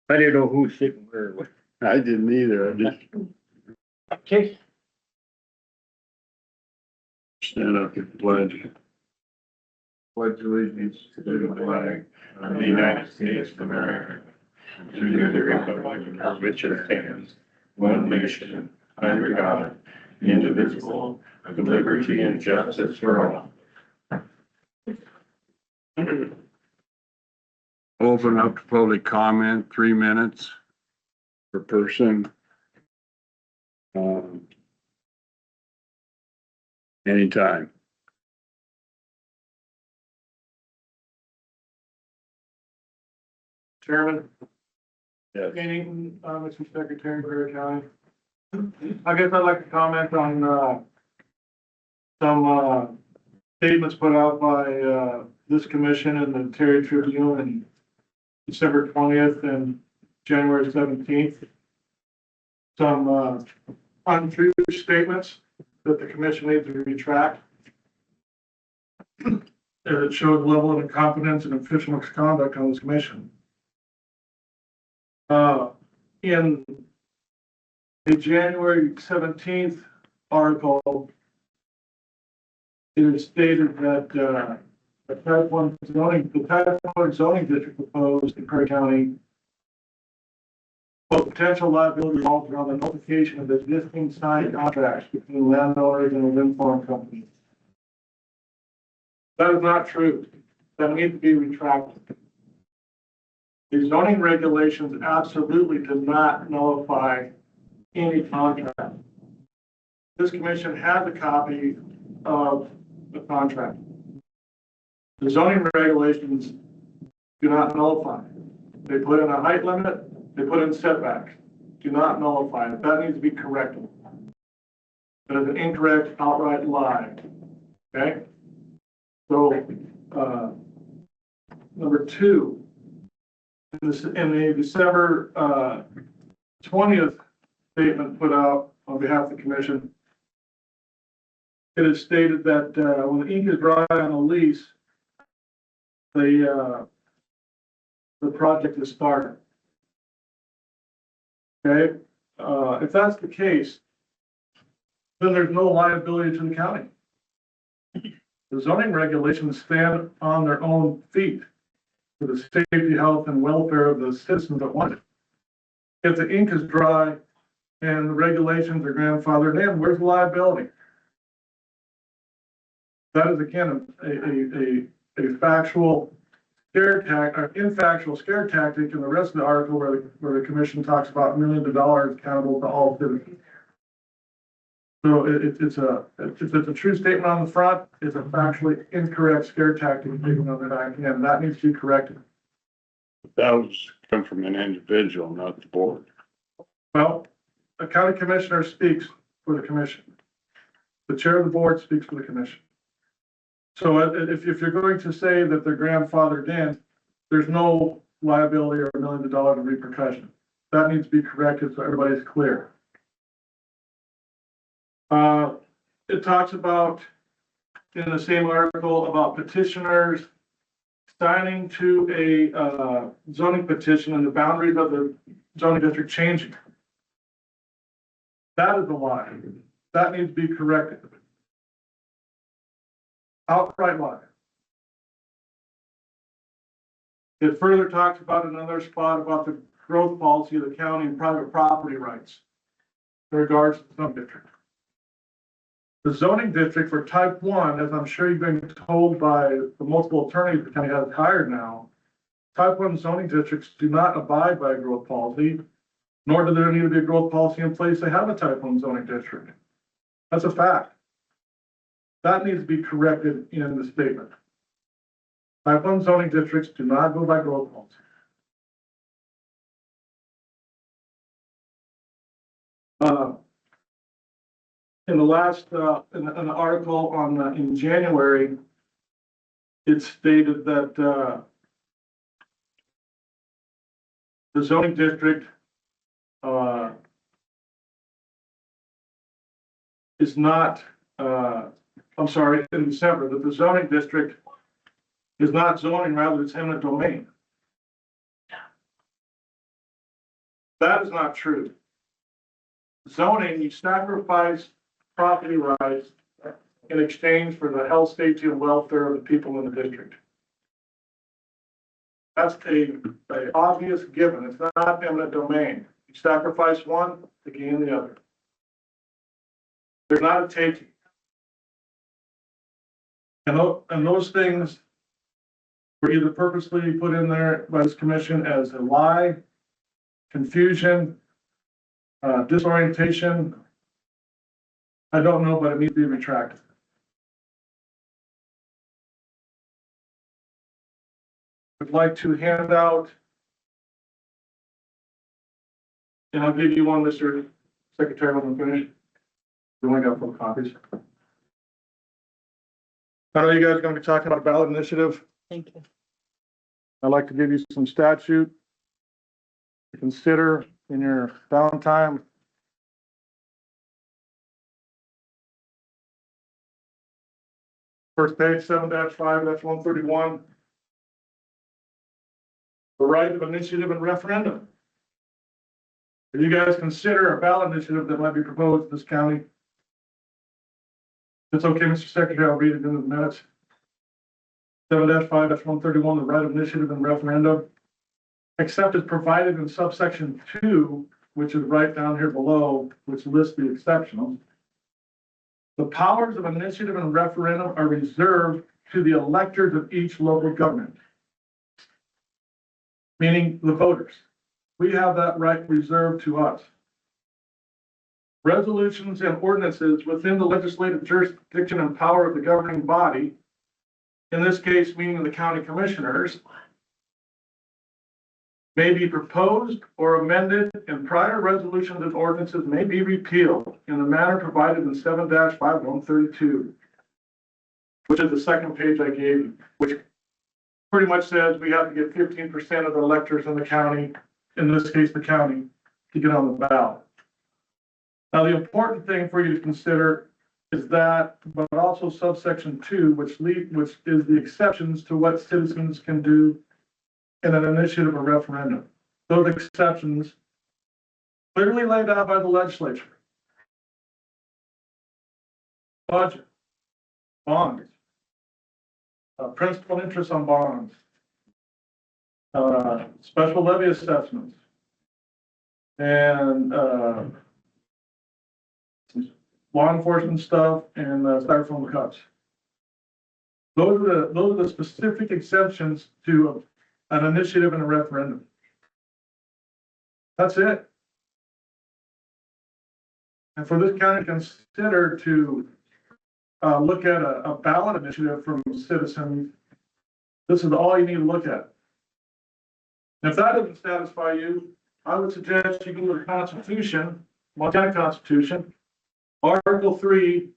I didn't know who's sitting where. I didn't either. I just Okay. stand up and pledge. Pledge allegiance to the flag of the United States of America, and to the republic for which it stands, one nation, under God, indivisible, with liberty and justice for all. Open up to public comment, 3 minutes per person. Anytime. Chairman, Yes. Meeting, Mr. Secretary, Prairie County. I guess I'd like to comment on, some, statements put out by, this commission and the Terry Tribune on December 20th and January 17th. Some, untrue statements that the commission needs to retract. It showed level of incompetence and official misconduct on this commission. In a January 17th article, it is stated that, the type 1 zoning district proposed in Prairie County, but potential liability results around the notification of existing signed contracts between landowners and a wind farm company. That is not true. That needs to be retracted. The zoning regulations absolutely do not nullify any contract. This commission has a copy of the contract. The zoning regulations do not nullify. They put in a height limit, they put in setbacks, do not nullify it. That needs to be corrected. That is an incorrect outright lie. Okay? So, number 2, in the December 20th statement put out on behalf of the commission, it is stated that when the ink is dry on a lease, the project is started. Okay, if that's the case, then there's no liability to the county. The zoning regulations stand on their own feet for the safety, health, and welfare of the citizens that want it. If the ink is dry and the regulations are grandfathered in, where's the liability? That is again a factual scare tactic, infactual scare tactic in the rest of the article where the commission talks about millions of dollars accountable to all citizens. So it's a true statement on the front, it's a factually incorrect scare tactic taken on the back end. That needs to be corrected. That was come from an individual, not the board. Well, a county commissioner speaks for the commission. The chair of the board speaks for the commission. So if you're going to say that they're grandfathered in, there's no liability or millions of dollars of repercussion. That needs to be corrected so everybody's clear. It talks about, in the same article, about petitioners signing to a zoning petition and the boundaries of the zoning district changing. That is a lie. That needs to be corrected. Outright lie. It further talks about another spot about the growth policy of the county and private property rights in regards to the zoning district. The zoning district for type 1, as I'm sure you've been told by the multiple attorneys the county has hired now, type 1 zoning districts do not abide by a growth policy, nor do there need to be a growth policy in place to have a type 1 zoning district. That's a fact. That needs to be corrected in the statement. Type 1 zoning districts do not go by growth policy. In the last, in an article on, in January, it stated that, the zoning district, is not, I'm sorry, in December, that the zoning district is not zoning, rather it's eminent domain. That is not true. Zoning, you sacrifice property rights in exchange for the health, safety, and welfare of the people in the district. That's a obvious given. It's not eminent domain. You sacrifice one to gain the other. There's not a taking. And those things were either purposely put in there by this commission as a lie, confusion, disorientation. I don't know, but it needs to be retracted. I'd like to hand out, and I'll give you one, Mr. Secretary, when I'm finished. We only got 4 copies. I know you guys are going to be talking about a ballot initiative. Thank you. I'd like to give you some statute to consider in your downtime. First page, 7-5, that's 131. The right of initiative and referendum. If you guys consider a ballot initiative that might be proposed in this county, it's okay, Mr. Secretary, I'll read it in the minutes. 7-5, that's 131, the right of initiative and referendum. Except as provided in subsection 2, which is right down here below, which lists the exceptionals. The powers of initiative and referendum are reserved to the electors of each local government, meaning the voters. We have that right reserved to us. Resolutions and ordinances within the legislative jurisdiction and power of the governing body, in this case meaning the county commissioners, may be proposed or amended, and prior resolutions and ordinances may be repealed in the manner provided in 7-5-132, which is the second page I gave you, which pretty much says we have to get 15% of the electors in the county, in this case the county, to get on the ballot. Now, the important thing for you to consider is that, but also subsection 2, which is the exceptions to what citizens can do in an initiative or referendum. Those exceptions clearly laid out by the legislature. Budget, bonds, principal and interest on bonds, special levy assessments, and law enforcement stuff, and styrofoam cups. Those are the specific exceptions to an initiative and a referendum. That's it. And for this county to consider to look at a ballot initiative from citizens, this is all you need to look at. And if that doesn't satisfy you, I would suggest you go to the Constitution, Montana Constitution, Article 3,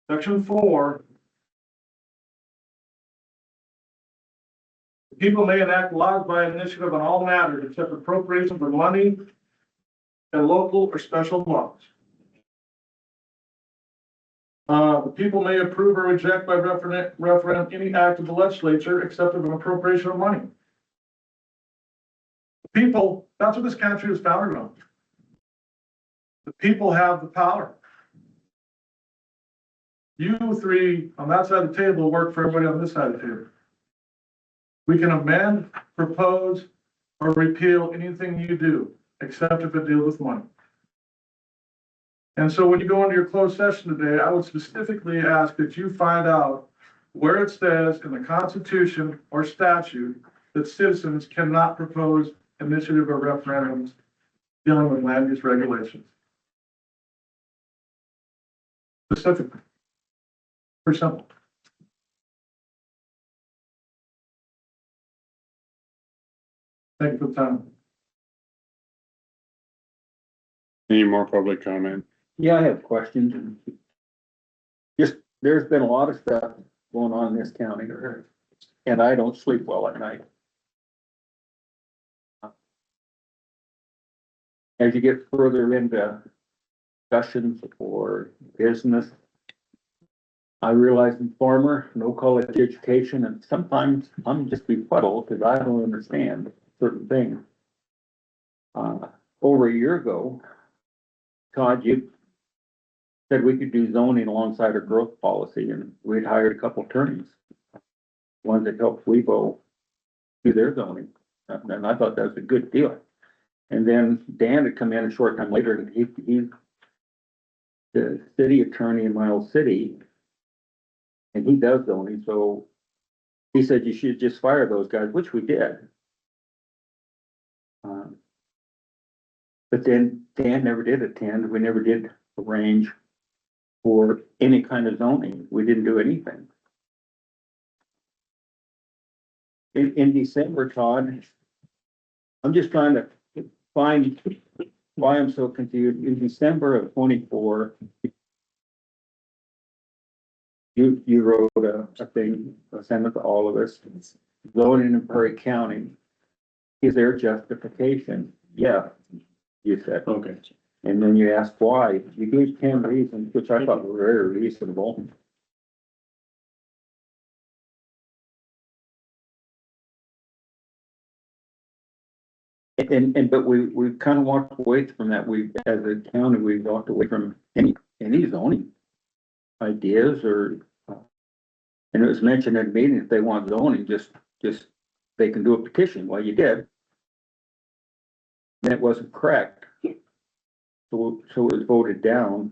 Section 4. People may enact laws by initiative on all matters except appropriations of money and local or special laws. The people may approve or reject by referendum any act of the legislature except of an appropriation of money. The people, that's what this country was founded on. The people have the power. You three on that side of the table work for everybody on this side of the table. We can amend, propose, or repeal anything you do, except if it deals with money. And so when you go into your closed session today, I would specifically ask that you find out where it says in the Constitution or statute that citizens cannot propose initiative or referendums dealing with land use regulations. Specifically. Pretty simple. Thank you for the time. Any more public comment? Yeah, I have questions. Just, there's been a lot of stuff going on in this county, and I don't sleep well at night. As you get further into discussions or business, I realize I'm a farmer, no college education, and sometimes I'm just befuddled because I don't understand certain things. Over a year ago, Todd, you said we could do zoning alongside our growth policy, and we'd hired a couple attorneys. Ones that helped Weibo do their zoning, and I thought that was a good deal. And then Dan had come in a short time later, and he's the city attorney in my old city, and he does zoning, so he said you should just fire those guys, which we did. But then Dan never did attend, we never did arrange for any kind of zoning, we didn't do anything. In December, Todd, I'm just trying to find why I'm so confused. In December of 24, you wrote a thing, sent it to all of us, zoning in Prairie County. Is there justification? Yeah, you said. Okay. And then you asked why. You gave 10 reasons, which I thought were very reasonable. But we kind of walked away from that. We, as a county, we walked away from any zoning ideas or, and it was mentioned at a meeting, if they want zoning, just, they can do a petition. Well, you did. And it wasn't correct. So it was voted down.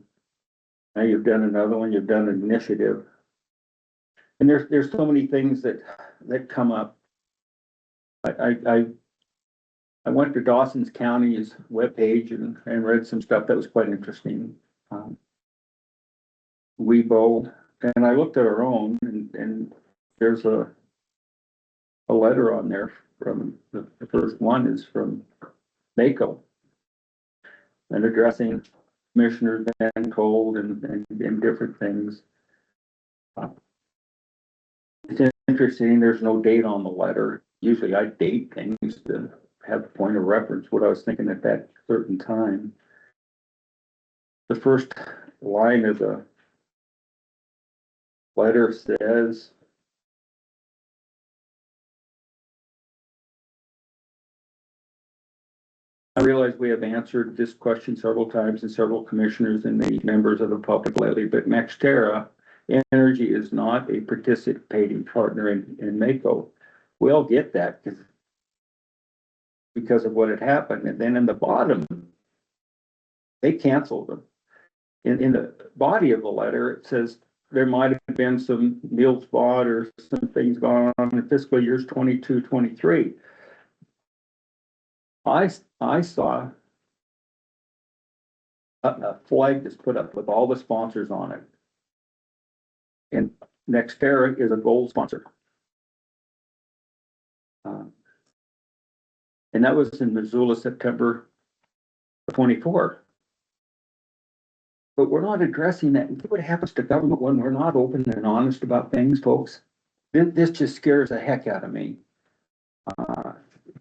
Now you've done another one, you've done an initiative. And there's so many things that come up. I went to Dawson's County's webpage and read some stuff that was quite interesting. Weibo, and I looked at our own, and there's a letter on there from the first one is from NACO and addressing Commissioner Van Cold and different things. It's interesting, there's no date on the letter. Usually I date things to have a point of reference, what I was thinking at that certain time. The first line of the letter says, I realize we have answered this question several times and several commissioners and the members of the public lately, but NextEra Energy is not a participating partner in MACO. We all get that because of what had happened. And then in the bottom, they canceled them. In the body of the letter, it says there might have been some meals bought or some things going on in fiscal years 22, 23. I saw a flag that's put up with all the sponsors on it. And NextEra is a gold sponsor. And that was in Missoula, September 24. But we're not addressing that. What happens to government when we're not open and honest about things, folks? This just scares the heck out of me.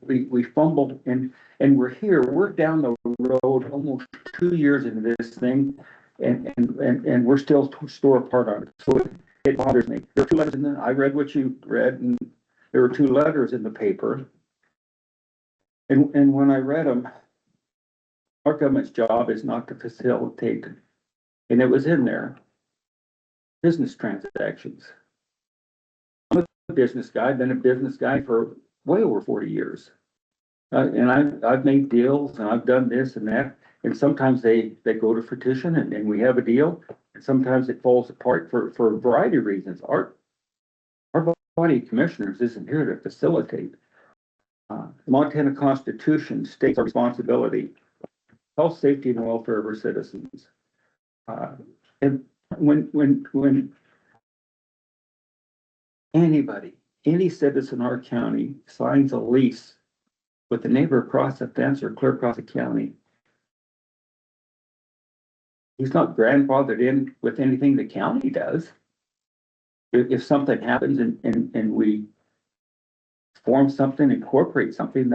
We fumbled and we're here. We're down the road almost 2 years into this thing, and we're still tore apart on it. So it bothers me. There are 2 letters in there. I read what you read, and there were 2 letters in the paper. And when I read them, our government's job is not to facilitate, and it was in there, business transactions. I'm a business guy, been a business guy for way over 40 years. And I've made deals and I've done this and that. And sometimes they go to fruition and we have a deal. And sometimes it falls apart for a variety of reasons. Our body of commissioners isn't here to facilitate. Montana Constitution states our responsibility, health, safety, and welfare of our citizens. And when anybody, any citizen in our county signs a lease with the neighbor across the fence or clear across the county, he's not grandfathered in with anything the county does. If something happens and we form something, incorporate something,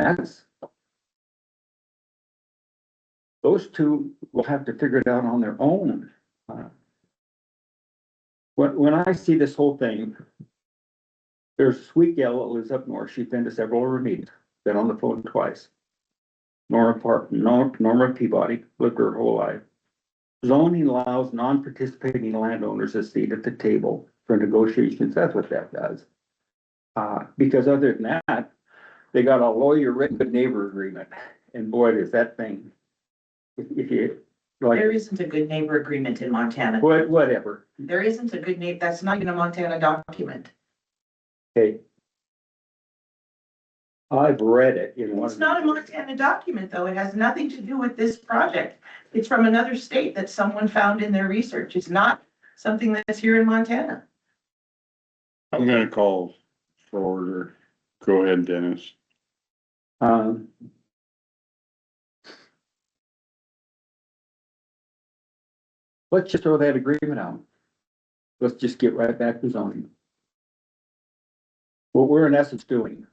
those 2 will have to figure it out on their own. when I see this whole thing, there's a sweet gal that lives up north. She's been to several of our meetings, been on the phone twice. Norma Peabody, lived her whole life. Zoning allows non-participating landowners a seat at the table for negotiations. That's what that does. Because other than that, they got a lawyer written good neighbor agreement. And boy, does that thing, if you, like, There isn't a good neighbor agreement in Montana. whatever, There isn't a good neighbor, that's not even a Montana document. okay. I've read it in one. It's not a Montana document, though. It has nothing to do with this project. It's from another state that someone found in their research. It's not something that's here in Montana. I'm gonna call for order. Go ahead, Dennis. Um, let's just throw that agreement out. Let's just get right back to zoning. What we're in essence doing,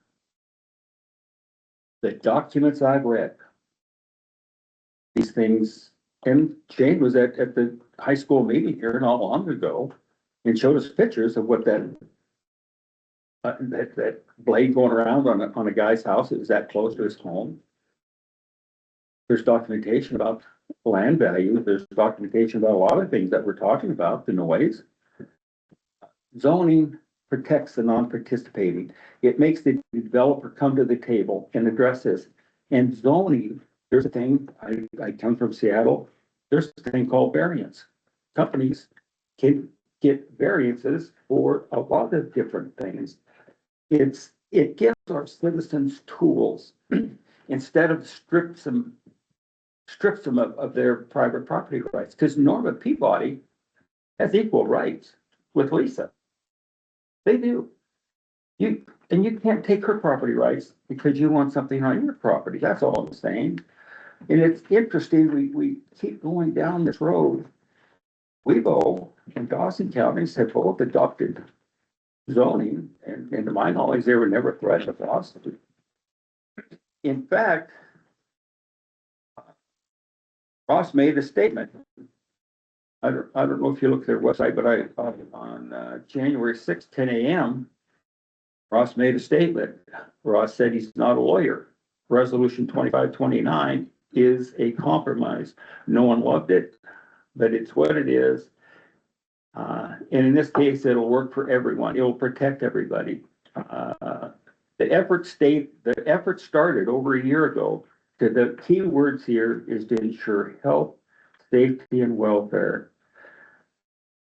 the documents I've read, these things, and Shane was at the high school meeting here not long ago and showed us pictures of what that blade going around on a guy's house, it was that close to his home. There's documentation about land value. There's documentation about a lot of things that we're talking about, the noise. Zoning protects the non-participating. It makes the developer come to the table and address this. And zoning, there's a thing, I come from Seattle, there's a thing called variance. Companies can get variances for a lot of different things. It gives our citizens tools instead of strips them of their private property rights, because Norma Peabody has equal rights with Lisa. They do. You can't take her property rights because you want something on your property. That's all I'm saying. And it's interesting, we keep going down this road. Webo and Dawson counties have both adopted zoning, and to my knowledge, they were never threatened with lawsuit. In fact, Ross made a statement. I don't know if you look at their website, but on January 6th, 10 a.m., Ross made a statement. Ross said he's not a lawyer. Resolution 2529 is a compromise. No one loved it, but it's what it is. And in this case, it'll work for everyone. It'll protect everybody. The effort started over a year ago. The key words here is to ensure health, safety, and welfare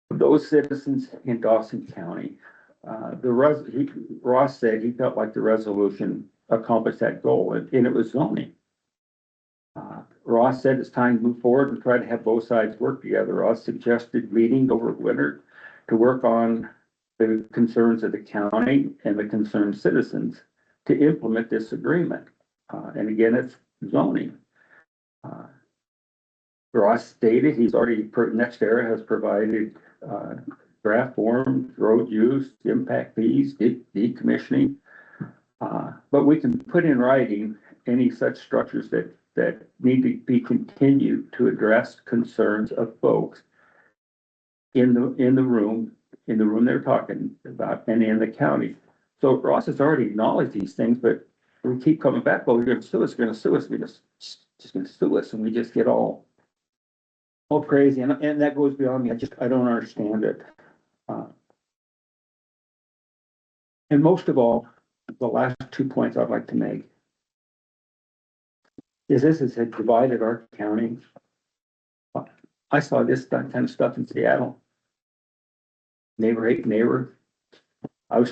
of those citizens in Dawson County. Ross said he felt like the resolution accomplished that goal, and it was zoning. Ross said it's time to move forward and try to have both sides work together. Ross suggested meeting over winter to work on the concerns of the county and the concerned citizens to implement this agreement. And again, it's zoning. Ross stated he's already, NextEra has provided draft forms, road use, impact fees, decommissioning. But we can put in writing any such structures that need to be continued to address concerns of folks in the room they're talking about and in the county. So Ross has already acknowledged these things, but we keep coming back, well, you're gonna sue us, we're just gonna sue us, and we just get all crazy, and that goes beyond me. I don't understand it. And most of all, the last 2 points I'd like to make is this has divided our county. I saw that kind of stuff in Seattle. Neighbor hate neighbor. I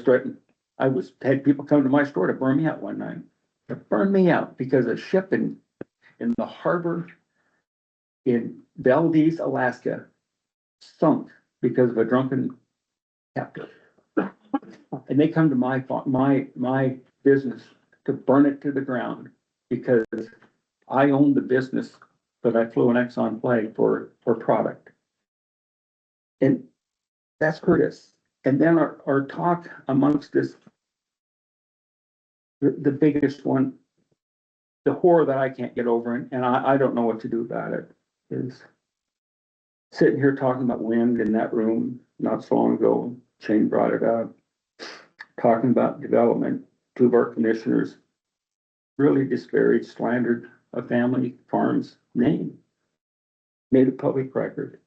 had people come to my store to burn me out one night. To burn me out because a ship in the harbor in Valdez, Alaska, sunk because of a drunken captain. And they come to my business to burn it to the ground because I own the business, but I flew an Exxon flag for product. And that's hurt us. And then our talk amongst this, the biggest one, the horror that I can't get over, and I don't know what to do about it, is sitting here talking about wind in that room not so long ago. Shane brought it up. Talking about development, two of our commissioners really disparaged, slandered a family farm's name. Made a public record.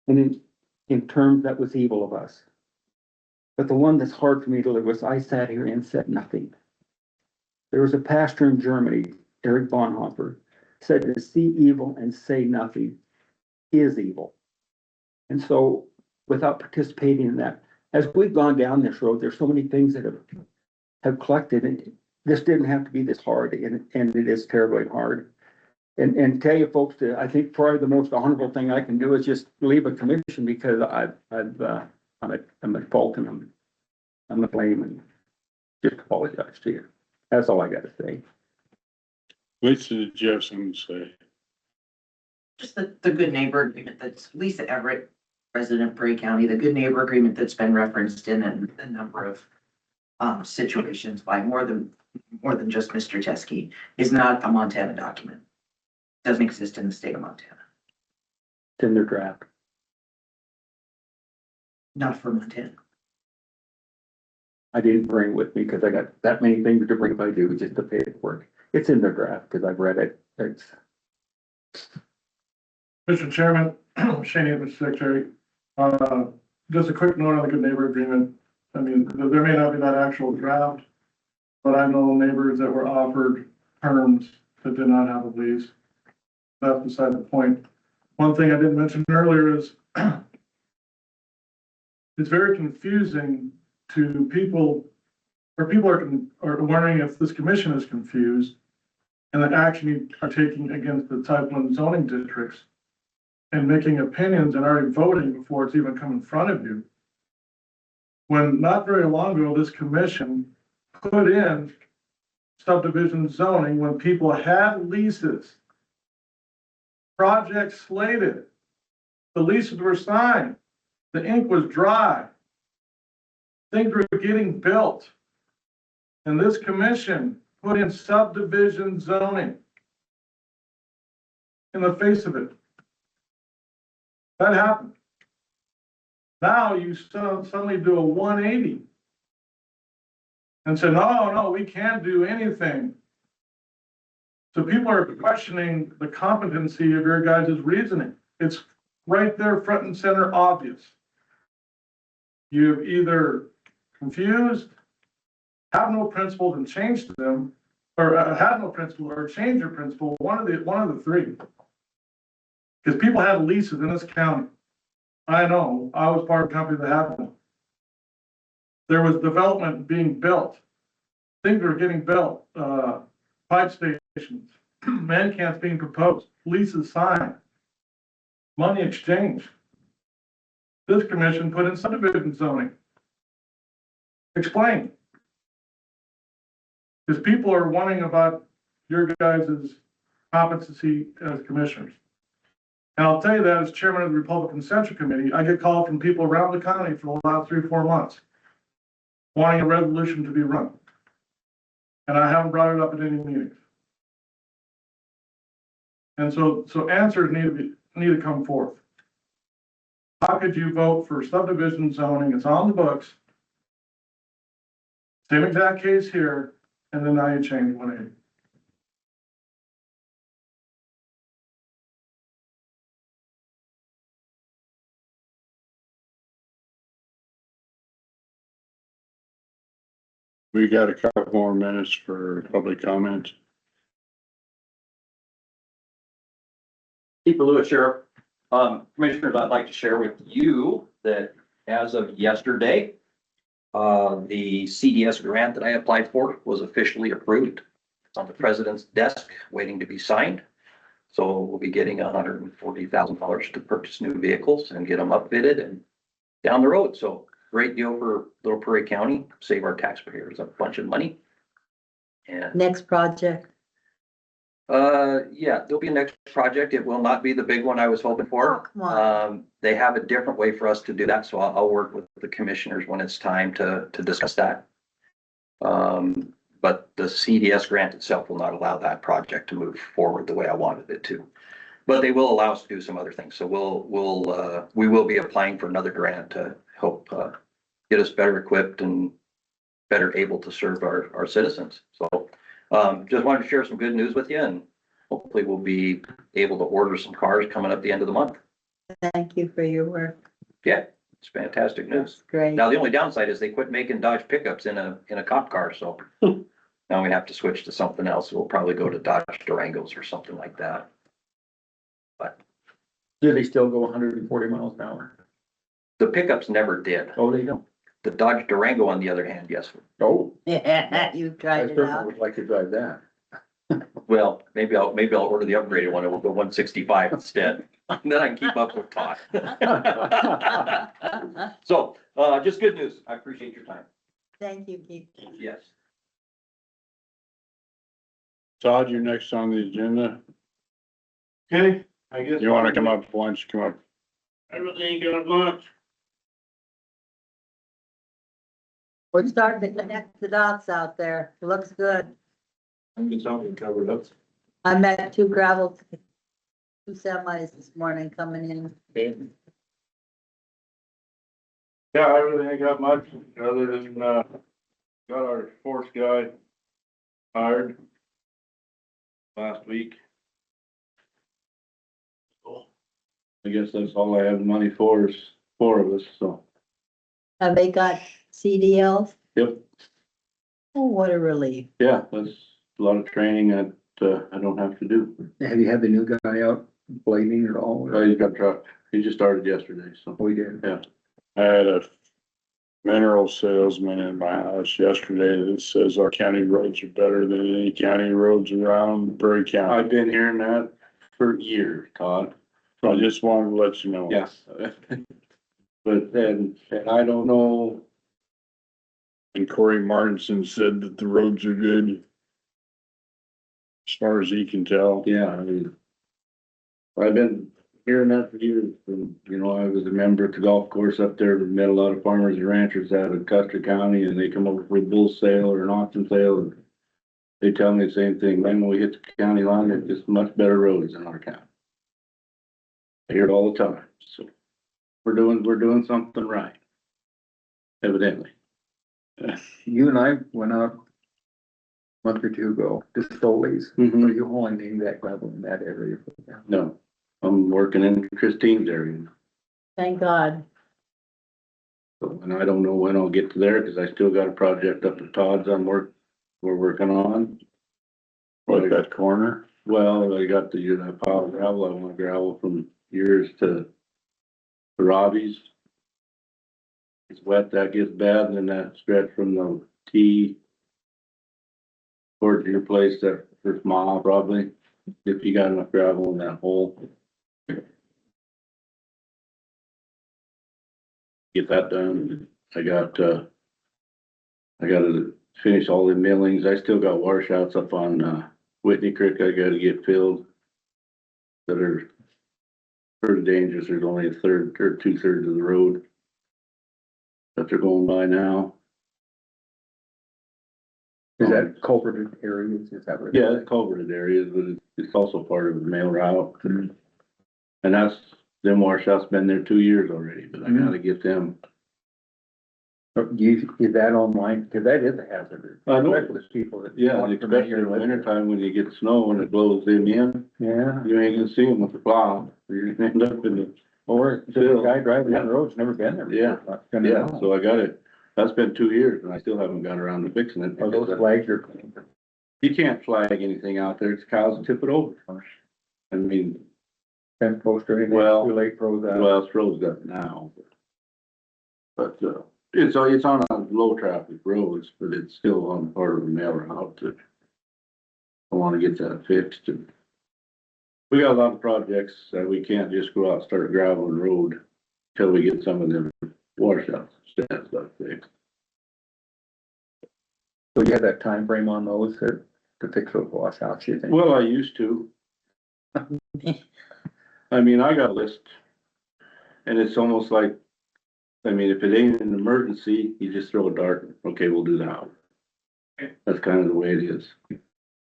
And in terms that was evil of us. But the one that's hard for me to live with, I sat here and said nothing. There was a pastor in Germany, Eric Bonhoeffer, said to see evil and say nothing is evil. And so without participating in that, as we've gone down this road, there's so many things that have collected, and this didn't have to be this hard, and it is terribly hard. And tell you folks, I think probably the most honorable thing I can do is just leave a commission, because I'm at fault, and I'm to blame, and just apologize to you. That's all I gotta say. Lisa, did you have something to say? Just the good neighbor agreement that's Lisa Everett, resident of Prairie County, the good neighbor agreement that's been referenced in a number of situations by more than just Mr. Teskey is not a Montana document. Doesn't exist in the state of Montana, It's in their draft. not for Montana. I didn't bring it with me because I got that many things to bring if I do, just the paperwork. It's in their draft because I've read it. It's, Mr. Chairman, Shane, Mr. Secretary, just a quick note on the good neighbor agreement. I mean, there may not be that actual draft, but I know neighbors that were offered terms that did not have a lease. That's beside the point. One thing I didn't mention earlier is it's very confusing to people, or people are wondering if this commission is confused and the action you are taking against the type 1 zoning districts and making opinions and already voting before it's even come in front of you. When not very long ago, this commission put in subdivision zoning when people had leases, projects slated, the leases were signed, the ink was dry, things were getting built. And this commission put in subdivision zoning in the face of it. That happened. Now you suddenly do a 180 and say, no, we can't do anything. So people are questioning the competency of your guys' reasoning. It's right there, front and center, obvious. You've either confused, have no principles and changed them, or have no principle or change your principle. One of the three. Because people had leases in this county. I know, I was part of a company that had one. There was development being built. Things were getting built, pipe stations, man camps being proposed, leases signed, money exchanged. This commission put in subdivision zoning. Explain. Because people are wondering about your guys' competency as commissioners. And I'll tell you that as chairman of the Republican Central Committee, I get called from people around the county for the last 3 or 4 months wanting a resolution to be run. And I haven't brought it up at any meetings. And so answers need to come forth. How could you vote for subdivision zoning? It's on the books. Same exact case here, and then now you change 180. We got a couple more minutes for public comment. Keith Lewis, Sheriff. Commissioners, I'd like to share with you that as of yesterday, the CDS grant that I applied for was officially approved. It's on the president's desk, waiting to be signed. So we'll be getting $140,000 to purchase new vehicles and get them upfitted and down the road. So great deal for Little Prairie County, save our taxpayers a bunch of money. And Next project. yeah, there'll be a next project. It will not be the big one I was hoping Oh, for. come on. They have a different way for us to do that, so I'll work with the commissioners when it's time to discuss that. But the CDS grant itself will not allow that project to move forward the way I wanted it to. But they will allow us to do some other things. So we will be applying for another grant to help, get us better equipped and better able to serve our citizens. So, just wanted to share some good news with you, and hopefully we'll be able to order some cars coming up the end of the month. Thank you for your work. Yeah, it's fantastic news. Great. Now, the only downside is they quit making Dodge pickups in a cop car, so now we have to switch to something else. We'll probably go to Dodge Durangos or something like that. Do they still go 140 miles an hour? The pickups never did. Oh, they don't. The Dodge Durango, on the other hand, yes. Oh, Yeah, you I tried it certainly out. would like to drive that. Well, maybe I'll order the upgraded one. It will go 165 instead. Then I can keep up with Todd. So, just good news. I appreciate your time. Thank you, Keith. Yes. Todd, you're next on the agenda. Okay, I guess. You wanna come up? Why don't you come up? I really ain't got much. We're starting to connect the dots out there. Looks good. It's something covered up. I met two semis this morning coming in. Yeah, I really ain't got much other than, got our force guy hired last week. I guess that's all I have money for is 4 of us, so. Have they got CDLs? Yep. Oh, what a relief. Yeah, that's a lot of training that, I don't have to do. Have you had the new guy out blading at all? Oh, he's got a truck. He just started yesterday, so. We did. I had a mineral salesman in my house yesterday that says our county roads are better than any county roads around Prairie County. I've been hearing that for years, Todd. So I just wanted to let you know. Yes. But then, and I don't know, And Corey Martinson said that the roads are good. As far as he can tell. yeah, I mean, I've been hearing that for years, and, you know, I was a member at the golf course up there, met a lot of farmers and ranchers out of Custer County, and they come over for a bull sale or an auction sale, and they tell me the same thing, man, when we hit the county line, it's just much better roads in our county. I hear it all the time, so we're doing something right. Evidently. You and I went out a month or two ago to Stoley's. Mhm. Are you hauling any of that gravel in that area? No, I'm working in Christine's area. Thank God. So, and I don't know when I'll get to there, cause I still got a project up at Todd's we're working on. What, that corner? Well, I got that pile of gravel, I want gravel from yours to Robbie's. It's wet, that gets bad, and then that stretch from the T towards your place, that first mile probably, if you got enough gravel in that hole. Get that done. I gotta finish all the millings. I still got washouts up on, Whitney Creek I gotta get filled. That are pretty dangerous. There's only a third or 2/3 of the road that they're going by now. Is that culverted areas? Is that what? Yeah, it's culverted areas, but it's also part of the mail route. Mhm. And them washouts been there 2 years already, but I gotta get them. Is that online? Cause that is a hazard. I know. Especially with people that. Yeah, walk from especially here in to the there. winter time when you get snow and it blows them in, Yeah, you ain't gonna see them with the plow. You're gonna end up in the, or the guy driving down the road's never been there. before. Yeah. Not gonna yeah, know. so I got it. That's been 2 years and I still haven't got around to fixing it. Are those flags are clean? You can't flag anything out there. It's cows tip it over. I mean, Fence post or anything? Well, Too late froze out. well, it's froze up now. But, it's on a low traffic roads, but it's still on part of the mail route that I wanna get that fixed. And we got a lot of projects that we can't just go out and start graveling road till we get some of them washouts and stuff fixed. So you have that time frame on those to fix those washouts, you think? Well, I used to. I mean, I got a list. And it's almost like, I mean, if it ain't an emergency, you just throw a dart, okay, we'll do that. That's kind of the way it is.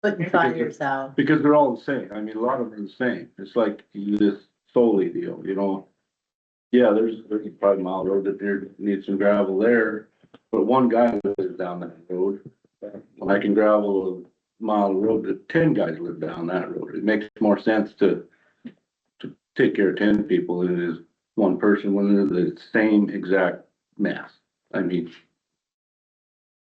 putting fires out. Because they're all the same. I mean, a lot of them are the same. It's like this solely deal, you know? Yeah, there's a 5 mile road that there needs some gravel there, but one guy lives down that road. When I can gravel a mile of road that 10 guys live down that road, it makes more sense to take care of 10 people than it is one person when they're the same exact mess. I mean,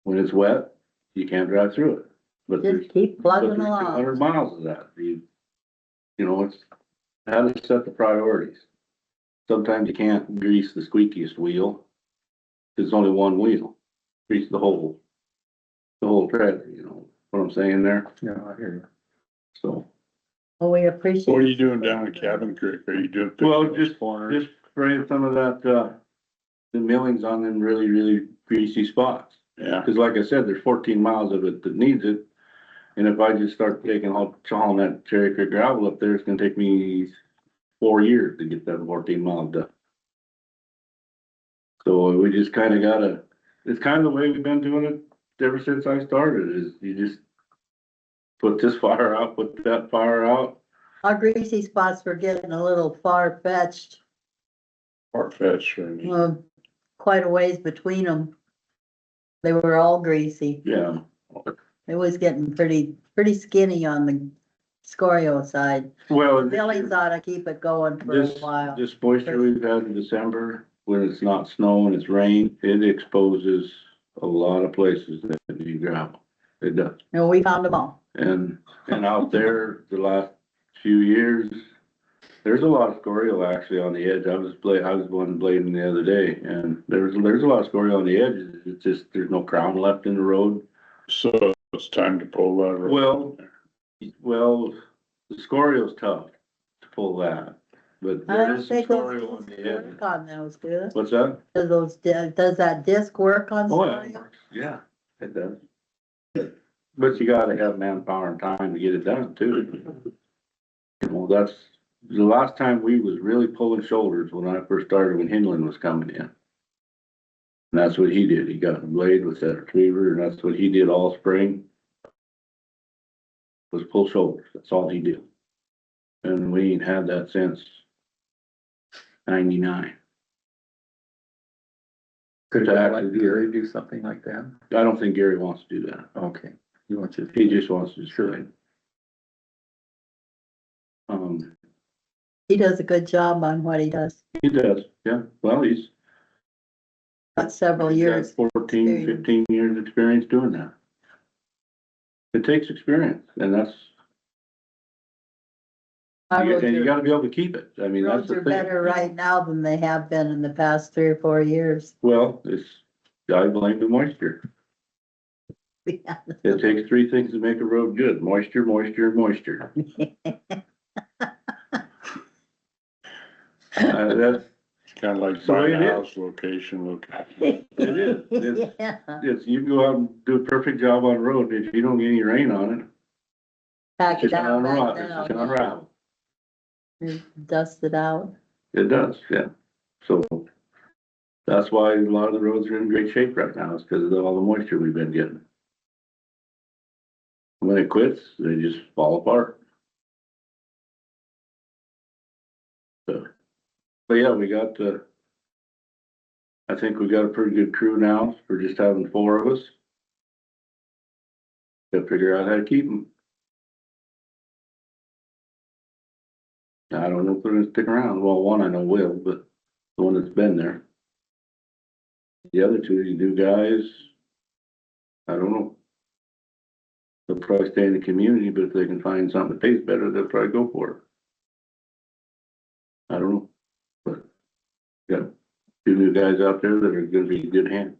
when it's wet, you can't drive through it, but there's Just keep but plugging there's 200 along. miles of that. You know, it's how to set the priorities. Sometimes you can't grease the squeakiest wheel. There's only one wheel. Grease the whole trailer, you know what I'm saying there? Yeah, I hear you. So, Well, we appreciate. What are you doing down at Cabin Creek? Are you doing? well, those just corners? spraying some of that, the millings on them really, really greasy spots. Yeah, Cause like I said, there's 14 miles of it that needs it. And if I just start hauling that Cherry Creek gravel up there, it's gonna take me 4 years to get that 14 miles done. So we just kinda gotta, it's kind of the way we've been doing it ever since I started, is you just put this fire out, put that fire out. Our greasy spots were getting a little far fetched, far-fetched. quite a ways between them. They were all greasy. Yeah, It was getting pretty skinny on the Scorio side. well, Billings ought to keep it going for a this, while. this moisture we've had in December, when it's not snow and it's rain, it exposes a lot of places that need gravel. It does. And we found them all. And out there, the last few years, there's a lot of scoria actually on the edge. I was one blading the other day, and there's a lot of scoria on the edges. It's just, there's no crown left in the road. So it's time to pull that road. Well, the scoria's tough to pull that, but I there don't is some think those scoria on discs the edge. work on those, do it? What's that? Does that disc work on Oh, yeah, it Scorio? works. Yeah, it does. But you gotta have manpower and time to get it done too. Well, that's, the last time we was really pulling shoulders when I first started, when Hinland was coming in. And that's what he did. He got a blade with that retriever, and that's what he did all spring. Was pull shoulders. That's all he did. And we ain't had that since 99. Could I let Gary do something like that? I don't think Gary wants to do that. Okay. You want to? He just wants to. Sure. He does a good job on what he does. He does, yeah. Well, he's Got several years. got 14, 15 years experience doing that. It takes experience, and that's, Our roads and you are- gotta be able to keep it. I mean, that's roads the are thing. better right now than they have been in the past 3 or 4 years. Well, I blame the moisture. It takes 3 things to make a road good: moisture, moisture, and moisture. That's, Kind of like So buying it a is. house location. it is. Yeah. You can go out and do a perfect job on the road, and if you don't get any rain on it, Pack it's it just down gonna back rot, it's just gonna down. unravel. Dust it out. It does, yeah. So that's why a lot of the roads are in great shape right now, is because of all the moisture we've been getting. When it quits, they just fall apart. So, but yeah, I think we got a pretty good crew now for just having 4 of us. Gotta figure out how to keep them. I don't know if they're gonna stick around. Well, one I know will, but the one that's been there. The other 2, you new guys, I don't know. They'll probably stay in the community, but if they can find something that pays better, they'll probably go for it. I don't know, but got 2 new guys out there that are gonna be in good hands.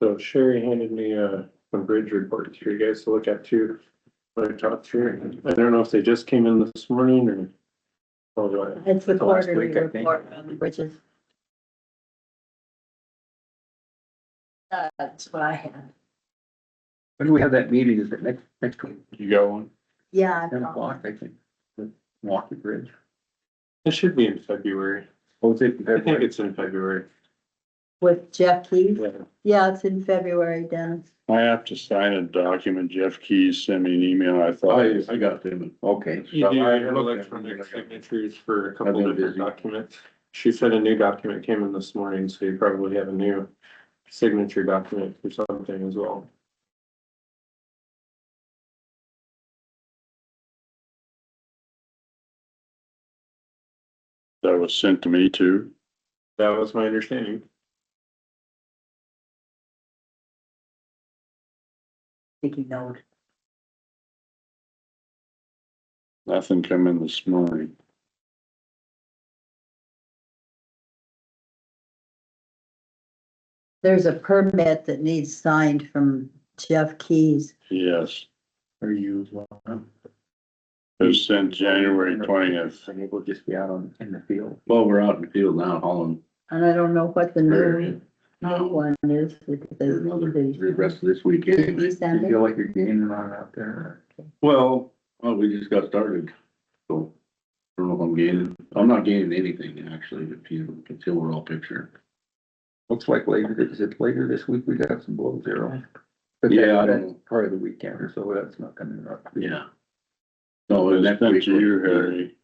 So Sherry handed me some bridge reports for you guys to look at too. When I talked to her, I don't know if they just came in this morning or. Oh, do I? It's the The last quarterly week, I think. report on the bridges. That's what I had. When do we have that meeting? Is it next week? You got one? Yeah. I 10 thought- o'clock, I think. The Milwaukee Bridge. It should be in February. Oh, is it? I think it's in February. with Jeff Keith. Yeah. Yeah, it's in February, Dennis. I have to sign a document. Jeff Keys sent me an email. I thought. I got them, okay. You do I have looked at electronic it, I got- signatures for a I've couple been different busy. documents. She said a new document came in this morning, so you probably have a new signature document for something as well. That was sent to me too. That was my understanding. Sticky note. Nothing come in this morning. There's a permit that needs signed from Jeff Keys. Yes, Are you? it was sent January 20th. And we'll just be out in the field. Well, we're out in the field now hauling. And I don't know what the Prairie. new one is. The rest of this weekend. Did you Do send you it? feel like you're gaining on out there? Well, we just got started, so I don't know if I'm gaining. I'm not gaining anything actually, if you can see overall picture. Looks like later, is it later this week? We got some below zero. But Yeah, I that's don't- part of the weekend or so, that's not coming up. Yeah. No, It the was next sent week. to you, Harry.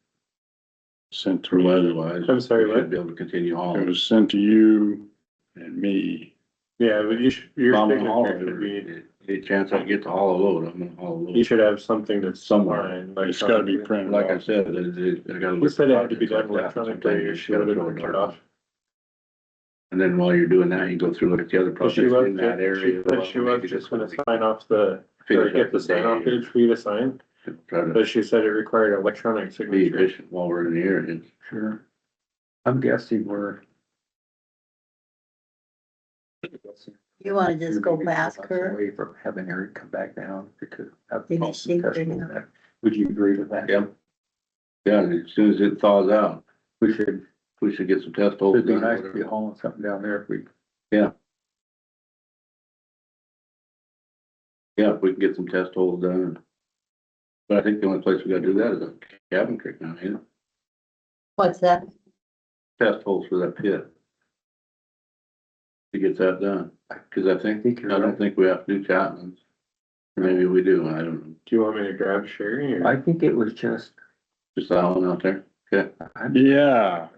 Sent to me. Otherwise. I'm sorry, we what? should be able to continue It hauling. was sent to you and me. Yeah, but you should, your I'm gonna haul signature should be, it. Any chance I get to haul a load, I'm gonna haul a you load. should have something that's Somewhere. signed, like. It's gotta be printed Like I off. said, I gotta. You said it had to be look done at projects like that. electronically, or Sometimes she you would gotta have throw it turned it off. And then while you're doing that, you go through, look at the other But she projects was, in that she area. said she was just gonna sign off the, or Finish get up the the sign off day. page for you to sign, Try to but she said it required electronic be signature. efficient while we're in the area. Sure. I'm guessing we're. You wanna just go past her? Away from having her come back down because. have Maybe some she test could, with that. Would you agree with that? Yep. Yeah, and as soon as it thaws out, We should, we should get some test holes it'd be done. nice or to be whatever. hauling something down there if we. Yeah, if we can get some test holes done. But I think the only place we gotta do that is on Cabin Creek now, you know, What's that? test holes for that pit. To get that done, cause I you're don't right. think we have to do Chapman's. Or maybe we do, I don't know, Do you want me to grab Sherry or? I think it was just. just that one out there, okay? Yeah,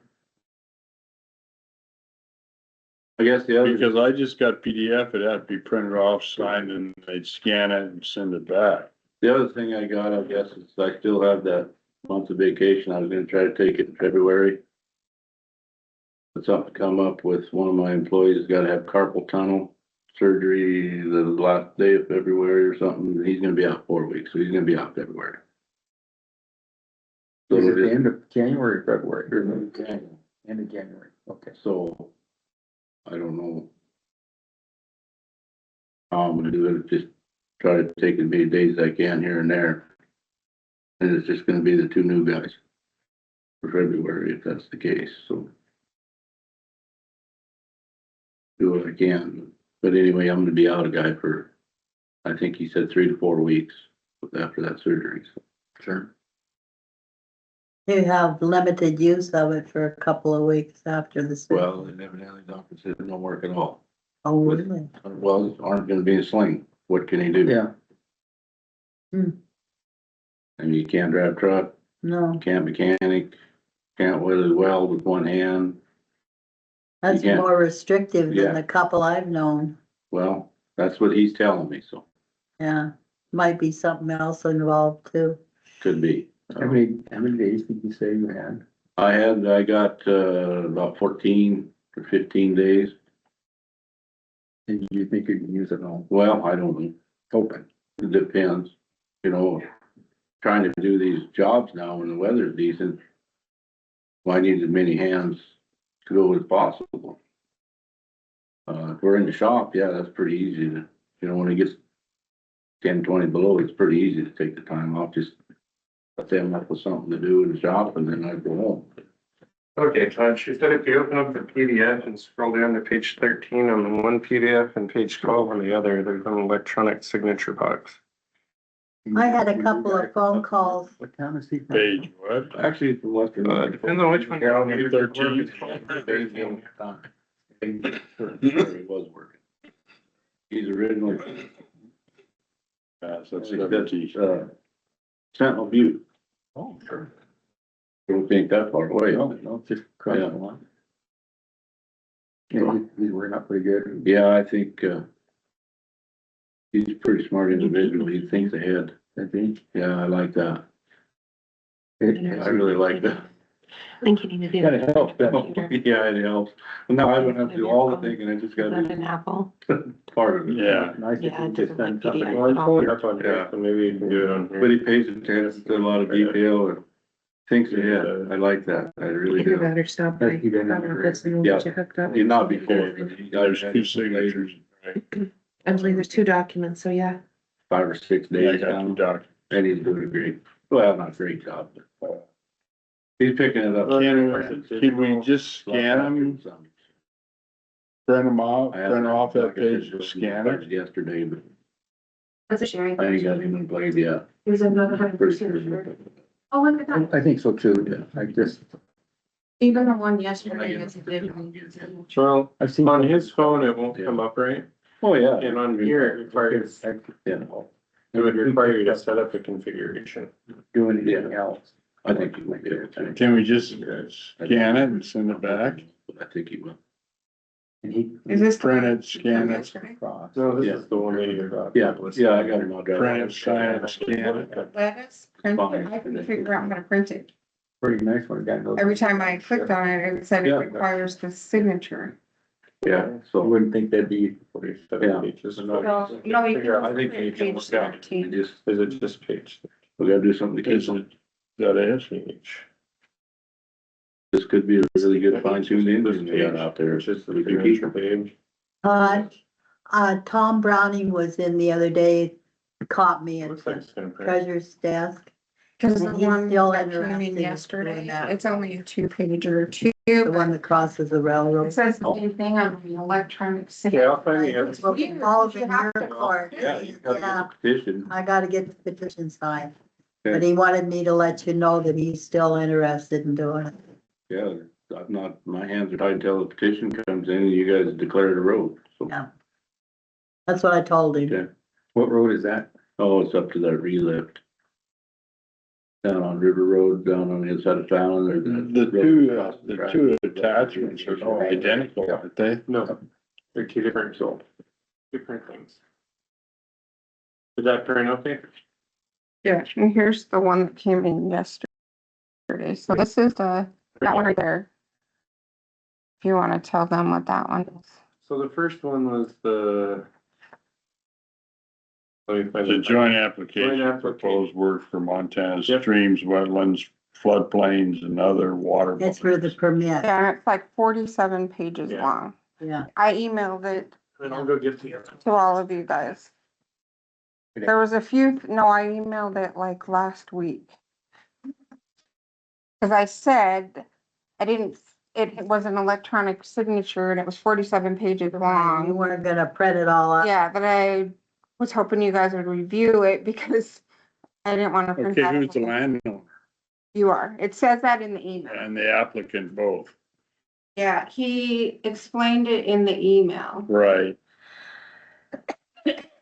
I guess the other. because I just got PDF. It had to be printed off, signed, and they'd scan it and send it back. The other thing I got, I guess, is I still have that month of vacation. I was gonna try to take it in February. But something come up with one of my employees, gotta have carpal tunnel surgery the last day of February or something. He's gonna be out 4 weeks, so he's gonna be out February. So Is it it'll the just- end of January, February, or end of January? Okay. So, I don't know. How I'm gonna do it, just try to take as many days as I can here and there. And it's just gonna be the two new guys. For February, if that's the case, so. Do what I can, but anyway, I'm gonna be out a guy for, I think he said 3 to 4 weeks after that surgery, so. Sure. You have limited use of it for a couple of weeks after the surgery. Well, and evidently doctor said it don't work at all. Oh, really? Well, aren't gonna be a sling, what can he do? Yeah, And you can't drive truck, No, can't mechanic, can't weld with one hand. that's can't- more restrictive Yeah. than the couple I've known. Well, that's what he's telling me, so Yeah, might be something else involved too. could be. how many days did you say you had? I got, about 14 or 15 days. And you think you can use it all? Well, I don't know. Open. It depends, you know, trying to do these jobs now when the weather's decent. Well, I need as many hands to go as possible. If we're in the shop, yeah, that's pretty easy to, you know, when it gets 10, 20 below, it's pretty easy to take the time off, just let them up with something to do in the shop and then I go home. Okay, Todd, she said if you open up the PDF and scroll down to page 13 on the one PDF and page 12 on the other, there's an electronic signature box. I had a couple of phone calls. What town is he from? Page what? Actually, it's the Western. Depends on which one you're on. 13. He was working. He's originally, That's that's, deputy. Sentinel Butte. Oh, sure. Don't think that far away. No, just across the line. Yeah, he's working out pretty good. Yeah, I think, he's a pretty smart individual. He thinks ahead. I think. Yeah, I like that. It, I really like that. Think you need to do. Gotta help, Yeah, it helps. Well, now I don't have to do all the thinking. I just Is gotta that do an Apple? part of it. Yeah, nice if Yeah, you it just doesn't like send something. PDF. Well, I'm pulling up on Yeah. here, so maybe you can do it on here. But he pays attention to a lot of detail and thinks ahead. I like that. I really Your do. better stop by. But he didn't have a Office and we'll Yeah. get you hooked up. He's not before, but he there's got two signatures, right? I believe there's 2 documents, so yeah. 5 or 6 Yeah, I days got two down, documents. and he's doing a great, well, not a great job, but he's picking it up. Can we just scan them, print them out, print off that page, and scan it? Yesterday, but That's a sharing. I ain't got anything played yet. There's another Pretty 100% sure. sure. Oh, look at that. I think so too, yeah. I just, Even the one yesterday is a good one. Well, I've seen. on his phone, it won't come up right, Oh, yeah. and on here, it requires, it Yeah, would require you to set up a configuration. Do anything else. I think he might be able to. Can we just scan it and send it back? I think he will. And he. Is this? Print it, scan it, Across. No, this Yeah. is the one that you got. Yeah, yeah, I got him all print done. it, sign it, scan it. Let us print it, I can figure out how to print it. Pretty nice one, guy. Every time I clicked on it, it said it Yeah. requires the signature. Yeah, I so wouldn't think that'd be, 47 Yeah. pages. So, no, you Figure out, I can think you can page work out, we 17. just, is it just page? we gotta do something to keep Is him. it, that is? Page. This could be a really good fine tuned engine we got out there. Which is the We can keep signature him. page. Tom Browning was in the other day, caught me at Looks like the it's gonna print. treasurer's desk. Cause the And he's one still that came interested in in doing yesterday, that. it's only a 2-pager too. The one that crosses the It railroad. says the same thing on the electronic. Yeah, I'll find the other. It's Well, weird, Paul's you in have your to- court. Yeah, you gotta Yeah, get the petition. I gotta get the petition signed. Okay. But he wanted me to let you know that he's still interested in doing it. Yeah, I'm not, my hands are tied until the petition comes in and you guys declare the road, so. Yeah. That's what I told him. Okay. what road is that? Oh, it's up to that relift. Down on River Road, down on the inside of town, there's The two attachments are identical, aren't they? No, they're two different, so, different things. Did that print okay? Yeah, and here's the one that came in yesterday. So this is that one right there. If you wanna tell them what that one is. So the first one was the. Let me find The it. joint Joint application, application. proposed work for Montana Yep. streams, wetlands, floodplains and other water. It's for the bodies. permit, Yeah, and it's like 47 pages Yeah. long. yeah. I emailed it And I'll go get the other. to all of you guys. There was a few, no, I emailed it like last week. Cause I said, I didn't, it was an electronic signature and it was 47 pages You long. weren't gonna print it all out. Yeah, but I was hoping you guys would review it because I didn't wanna print Okay, out. who's the landowner You are, it says that in the email. and the applicant both? Yeah, he explained it in the email. Right.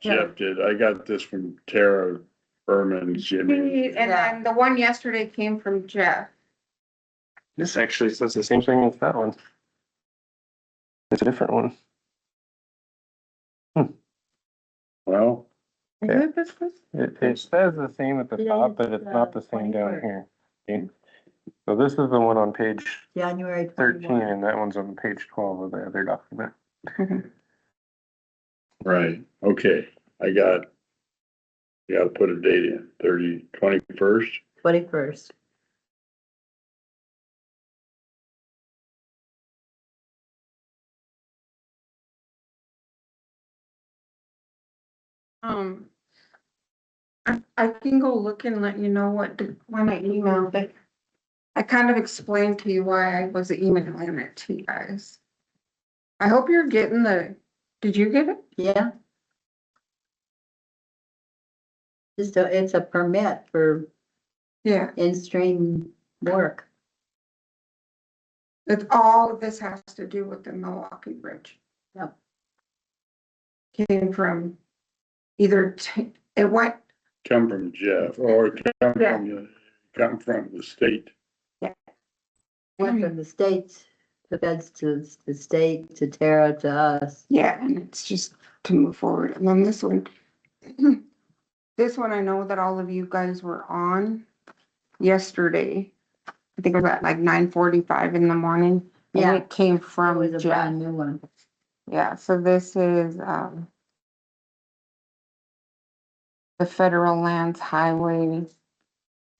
Jeff did. I got this from Tara Berman, Jimmy. And then the one yesterday came from Jeff. This actually says the same thing as that one. It's a different one. Well, Yeah. It says the same at the Yeah, top, but it's not the same down here. Okay. So this is the one on page January 13, 21. and that one's on page 12 of the other document. right, okay, I got. You gotta put a date in, 21st. 21st. I can go look and let you know when I emailed it. I kind of explained to you why I was emailing it to you guys. I hope you're getting did you get it? Yeah. It's a permit for Yeah. in-stream work. It's all of this has to do with the Milwaukee Bridge. Yep. Came from it went, Come from Jeff, or come from the state. Went from the states, the feds to the state, to Tara, to us. yeah, and it's just to move forward. And then this one, this one I know that all of you guys were on yesterday. I think it was at like 9:45 in the morning. And Yeah. it came It from was a Jeff. brand new one. Yeah, so this is, the federal lands highway,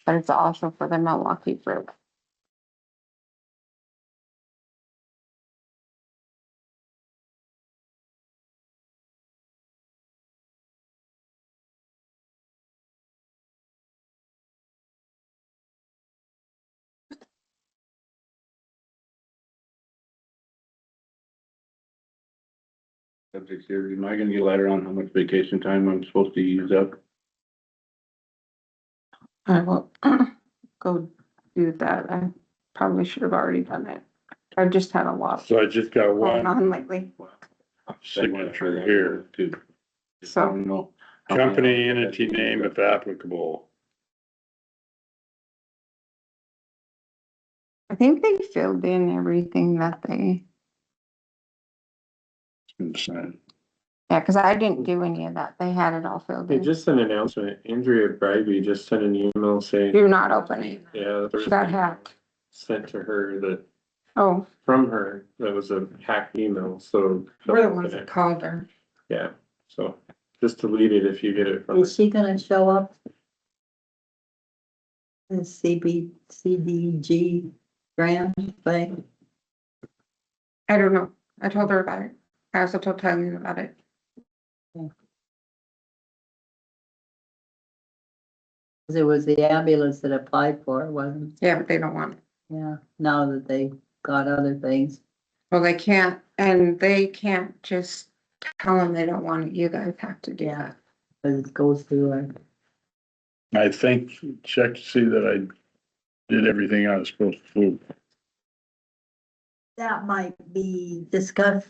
but it's also for the Milwaukee Bridge. Subject here, am I gonna get a letter on how much vacation time I'm supposed to use up? I will go do that. I probably should have already done it. I've just had a lot So I just got going one on lately. signature here. Too. I So don't know. how many Company, hours I entity got to name use if applicable. I think they filled in everything that they, yeah, because I didn't do any of that. They had it all filled Hey, in. just an announcement, Andrea Bribey just sent an email saying, Do not open it. yeah, there She was got hacked. sent to her that, Oh, from her, that was a hacked email, so. we're the ones that called her. Yeah, so just delete it if you get it from her. Is she gonna show up? The CDG grant thing? I don't know. I told her about it. I also told Tyler about it. Cause it was the ambulance that applied for it, wasn't Yeah, but they don't want it. it? Yeah, now that they got other things. Well, they can't, and they can't just tell them they don't want it. You guys have to do Yeah. that. Cause it goes through our, I think, check to see that I did everything I was supposed to do. that might be discussed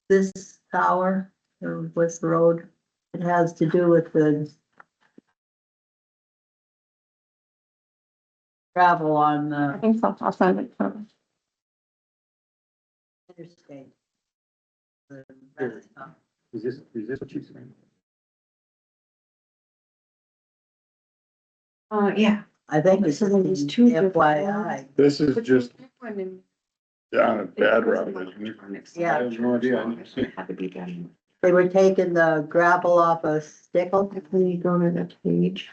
this hour, or West Road. It has to do with the travel on I the think so. I'll send it to them. interstate. Is this what you saying? Yeah. I think it's So just there's two different FYI. This is But just you- down a bad route, isn't it? Yeah. I have no idea. I didn't see it. Had to be done. They were taking the gravel off a stickle. When you go to the page.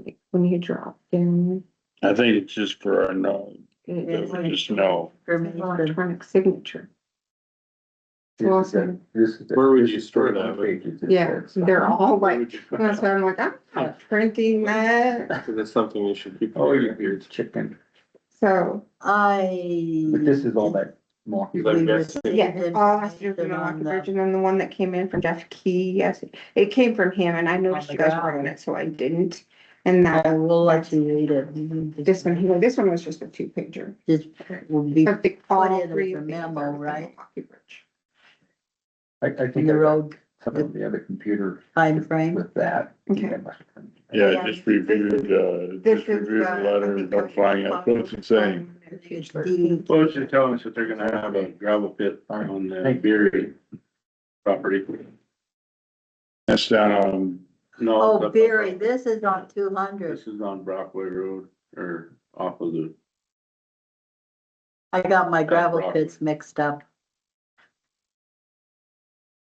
Like, when you drop down. I think it's just for our know, It's that we just know. electronic signature. This is Awesome. Where would you store that? Yeah, they're all Where like, would you put that's that? why I'm like, I'm not printing that. So that's something you should keep. Oh, you're chicken, So, but this is all that more. We Like that. received yeah, all has to do with the information Milwaukee on Bridge, the- and then the one that came in from Jeff Key, yes, it came from him, and I noticed the you guys were ground. on it, so I didn't. And that, I will let you read it. this one here, this one was just a 2-pager. Just will be But the, put all in three as a of these memo, are the right? Milwaukee Bridge. I In think the I got road some of the other computer time frame. with that. Okay. Yeah, Yeah, I just reviewed, This just is, reviewed the I letter, think notifying us, what's it saying? It's deed. Well, it's just telling us that they're gonna have a gravel pit on the Thank Prairie property. That's down on, No. Oh, it's up on Barry, Brock- this is on 200. This is on Brockway Road, or off of the, I got my gravel Brock. pits mixed up.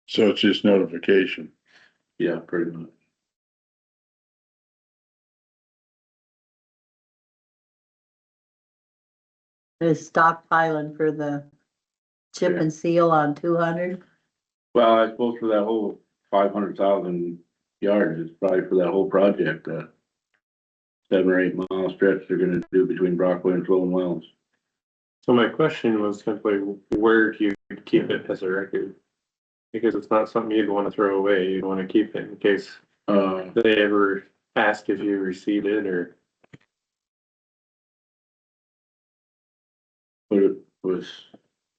so it's just notification. yeah, pretty much. There's stockpiling for the chip Yeah. and seal on 200. Well, I suppose for that whole 500,000 yards, it's probably for that whole project, 7 or 8 mile stretch they're gonna do between Brockway and Flowing Wells. So my question was simply, where do you keep it as a record? Because it's not something you'd want to throw away, you'd want to keep it in case they ever ask if you received it or. Put it with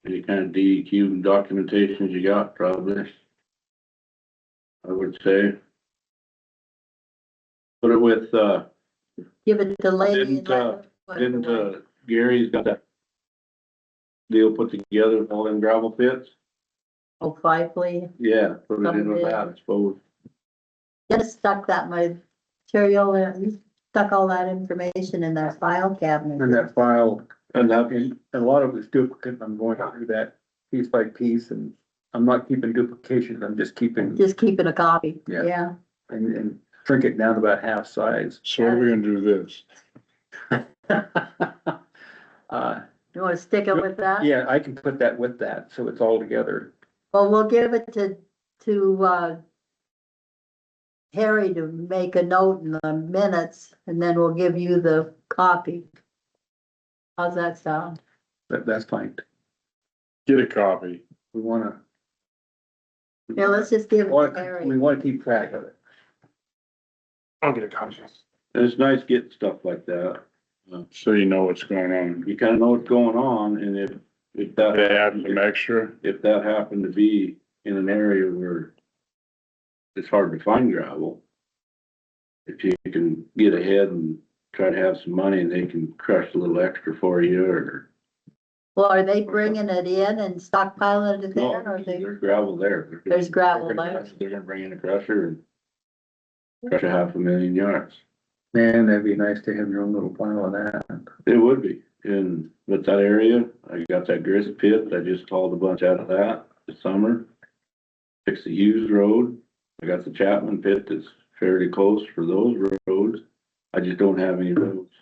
any kind of DEQ documentation you got, probably. I would say. Put it with, Give it to Lady. and Didn't, let her put it didn't, away. Gary's got that deal put together with all them gravel pits? Oh, Fifely, Yeah, put it in with Some that, I suppose. just stuck that material, you stuck all that information in that file cabinet. And that file, And that, and a lot of it's duplicate, I'm going through that piece by piece, and I'm not keeping duplications, I'm just keeping, Just keeping a copy, Yeah. yeah. and shrink it down to about half size. So what are we gonna do this? You wanna stick it with that? Yeah, I can put that with that, so it's all together. Well, we'll give it to Harry to make a note in the minutes, and then we'll give you the copy. How's that sound? That's fine. Get a copy. We wanna. Yeah, let's just give it to We Harry. wanna keep track of it. I'll get a copy. it's nice getting stuff like that. So you know what's going on. You kinda know what's going on, and if They that, add some extra. if that happened to be in an area where it's hard to find gravel, if you can get ahead and try to have some money and they can crush a little extra for you, or. Well, are they bringing it in and stockpiling it No, there, or they, there's gravel there. there's gravel They're there? gonna bring in a crusher and crush 500,000 yards. Man, that'd be nice to have your own little pile of that. It would be, and with that area, I got that grist pit, I just hauled a bunch out of that this summer. Fixed the Hughes Road, I got the Chapman pit that's fairly close for those roads. I just don't have any roads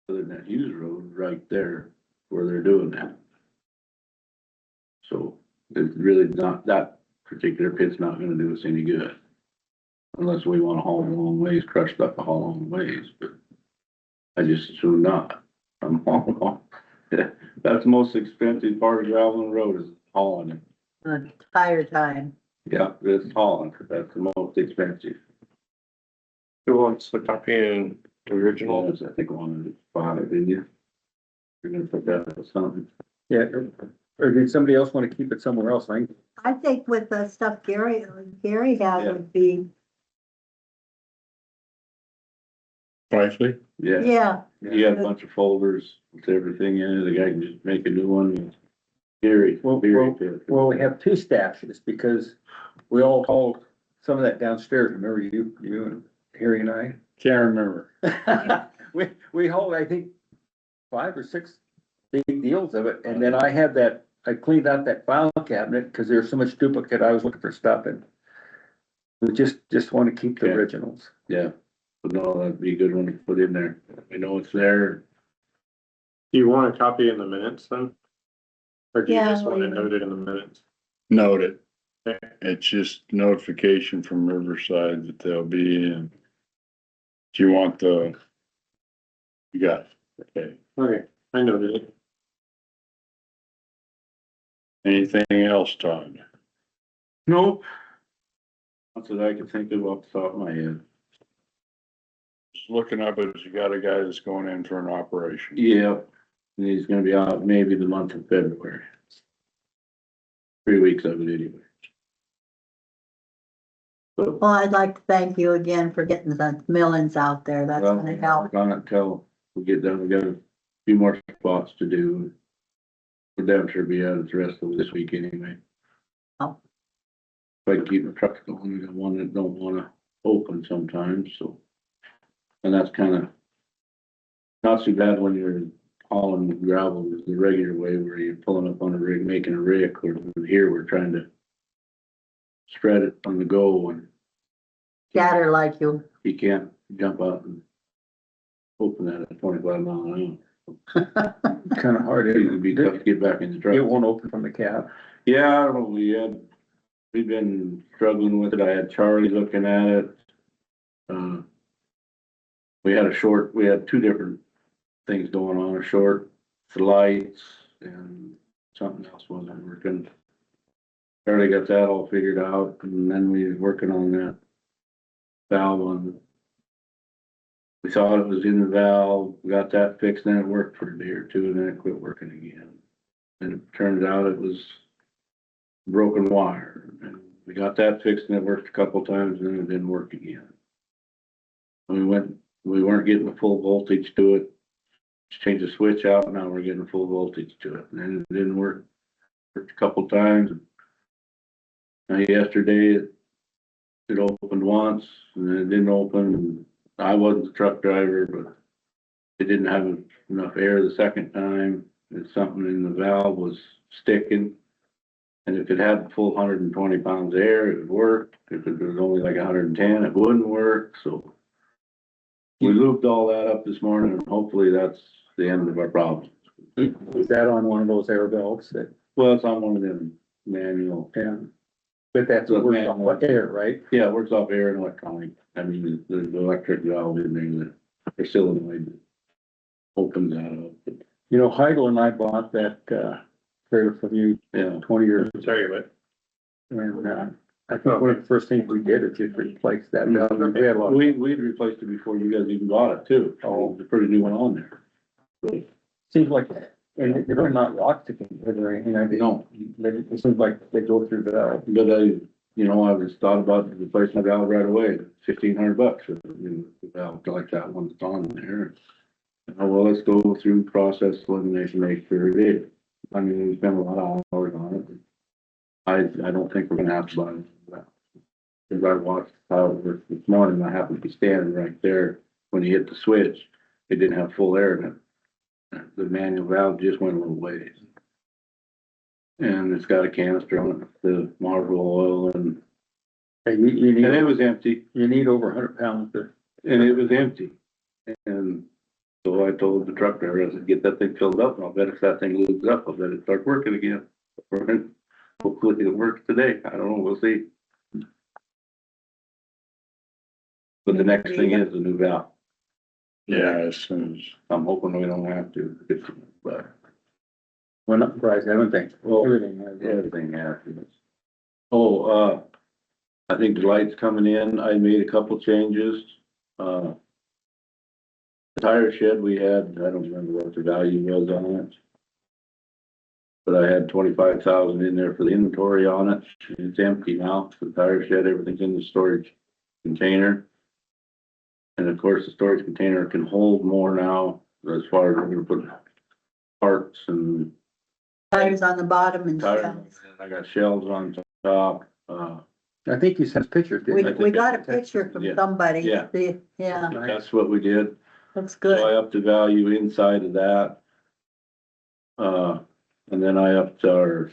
other than that Hughes Road right there where they're doing that. So it's really not, that particular pit's not gonna do us any good. Unless we wanna haul a long ways, crush stuff a haul long ways, but I just assume not. I'm hauling, that's the most expensive part of gravel road is hauling it. The entire time. Yeah, it's hauling, that's the most expensive. Who wants the copy in the original? Yes, I think one of 5, didn't you? You're gonna put that as something. Yeah, or did somebody else wanna keep it somewhere else? I think with the stuff Gary had Yeah. would be, Fifely? Yeah, yeah, he had a bunch of folders with everything in it, the guy can just make a new one. Gary, Well, pit. Well, we have 2 stashes because we all hauled some of that downstairs. Remember you and Harry and I? Can't remember. We hauled, I think, 5 or 6 big deals of it, and then I had that, I cleaned out that file cabinet, cause there's so much duplicate, I was looking for stuff, and we just wanna keep the Okay. originals. Yeah, but no, that'd be a good one to put in there. We know it's there. Do you want a copy in the minutes then? Or do you Yeah, just want to we- note it in the minutes? Note it. It's just notification from Riverside that they'll be in. Do you want the? You got it. Okay. Okay, I noted it. Anything else, Todd? Nope. That's what I can think of off the top of my head. Just looking up as you got a guy that's going in for an operation. Yeah, and he's gonna be out maybe the month of February. 3 weeks of it anyway. So, well, I'd like to thank you again for getting the millings out there, that's well, gonna help. we're gonna until we get done, we got a few more spots to do. We're down sure be out of the rest of this week anyway. Oh. If I can keep the trucks going, we got one that don't wanna open sometimes, so. And that's kinda not too bad when you're hauling gravel the regular way where you're pulling up on a rig, making a rick, or here we're trying to spread it on the go and Scatter like you. you can't jump out and open that at 25 miles an hour. Kinda hard, It'd be tough to get back in the truck. it won't open from the cab. Yeah, I don't know, we've been struggling with it. I had Charlie looking at it. We had 2 different things going on, a short, the lights and something else wasn't working. Charlie got that all figured out, and then we was working on that valve on. We thought it was in the valve, got that fixed, then it worked for a day or 2, and then it quit working again. And it turned out it was broken wire. And we got that fixed and it worked a couple times and then it didn't work again. We weren't getting the full voltage to it. Changed the switch out, now we're getting full voltage to it. And then it didn't work. Worked a couple times. Now yesterday it opened once and then it didn't open. I wasn't the truck driver, but it didn't have enough air the second time. It's something in the valve was sticking. And if it had the full 120 pounds of air, it would work. If it was only like 110, it wouldn't work. So we looped all that up this morning and hopefully that's the end of our problem. Is that on one of those air valves that, Well, it's on one of them manual. yeah, but that's what works on what air, right? Yeah, it works off air and electronic. I mean, there's the electric valve in there that are solenoid that opens that up. You know, Heidel and I bought that, trailer from you Yeah, 20 years. Sorry, but And, I think one of the first things we did is just replace that valve. We had a lot of, we'd replaced it before you guys even bought it too. Oh, there's a pretty new one on there. seems like, and they're not rock sticking or anything, I think. No, It seems like they go through the valve. but I was thought about replacing the valve right away, $1,500 for the valve like that one that's on there. Well, let's go through process elimination, make sure it is. I mean, we spent a lot of hours on it. I don't think we're gonna have to buy it. Cause I watched how it worked this morning, I happened to be standing right there when you hit the switch, it didn't have full air in it. The manual valve just went a little ways. And it's got a canister on it, the Marvel oil and You it was empty. you need over 100 pounds to. And it was empty. And so I told the truck driver, I said, get that thing filled up and I'll bet if that thing lubes up, I'll bet it start working again. Hopefully it works today. I don't know, we'll see. But the next thing is the new valve. Yeah, as soon as, I'm hoping we don't have to, but Went up in price, everything. Well, Everything has. everything happens. I think the light's coming in. I made a couple changes. The tire shed we had, I don't remember what the value was on it. But I had 25,000 in there for the inventory on it. It's empty now. The tire shed, everything's in the storage container. And of course, the storage container can hold more now as far as we're gonna put parts and Tires on the bottom and tires. shelves. I got shelves on top. I think you sent pictures, We, didn't you? we got a picture from Yeah. somebody. Yeah. Yeah, That's what we did. that's So good. I upped the value inside of that. And then I upped our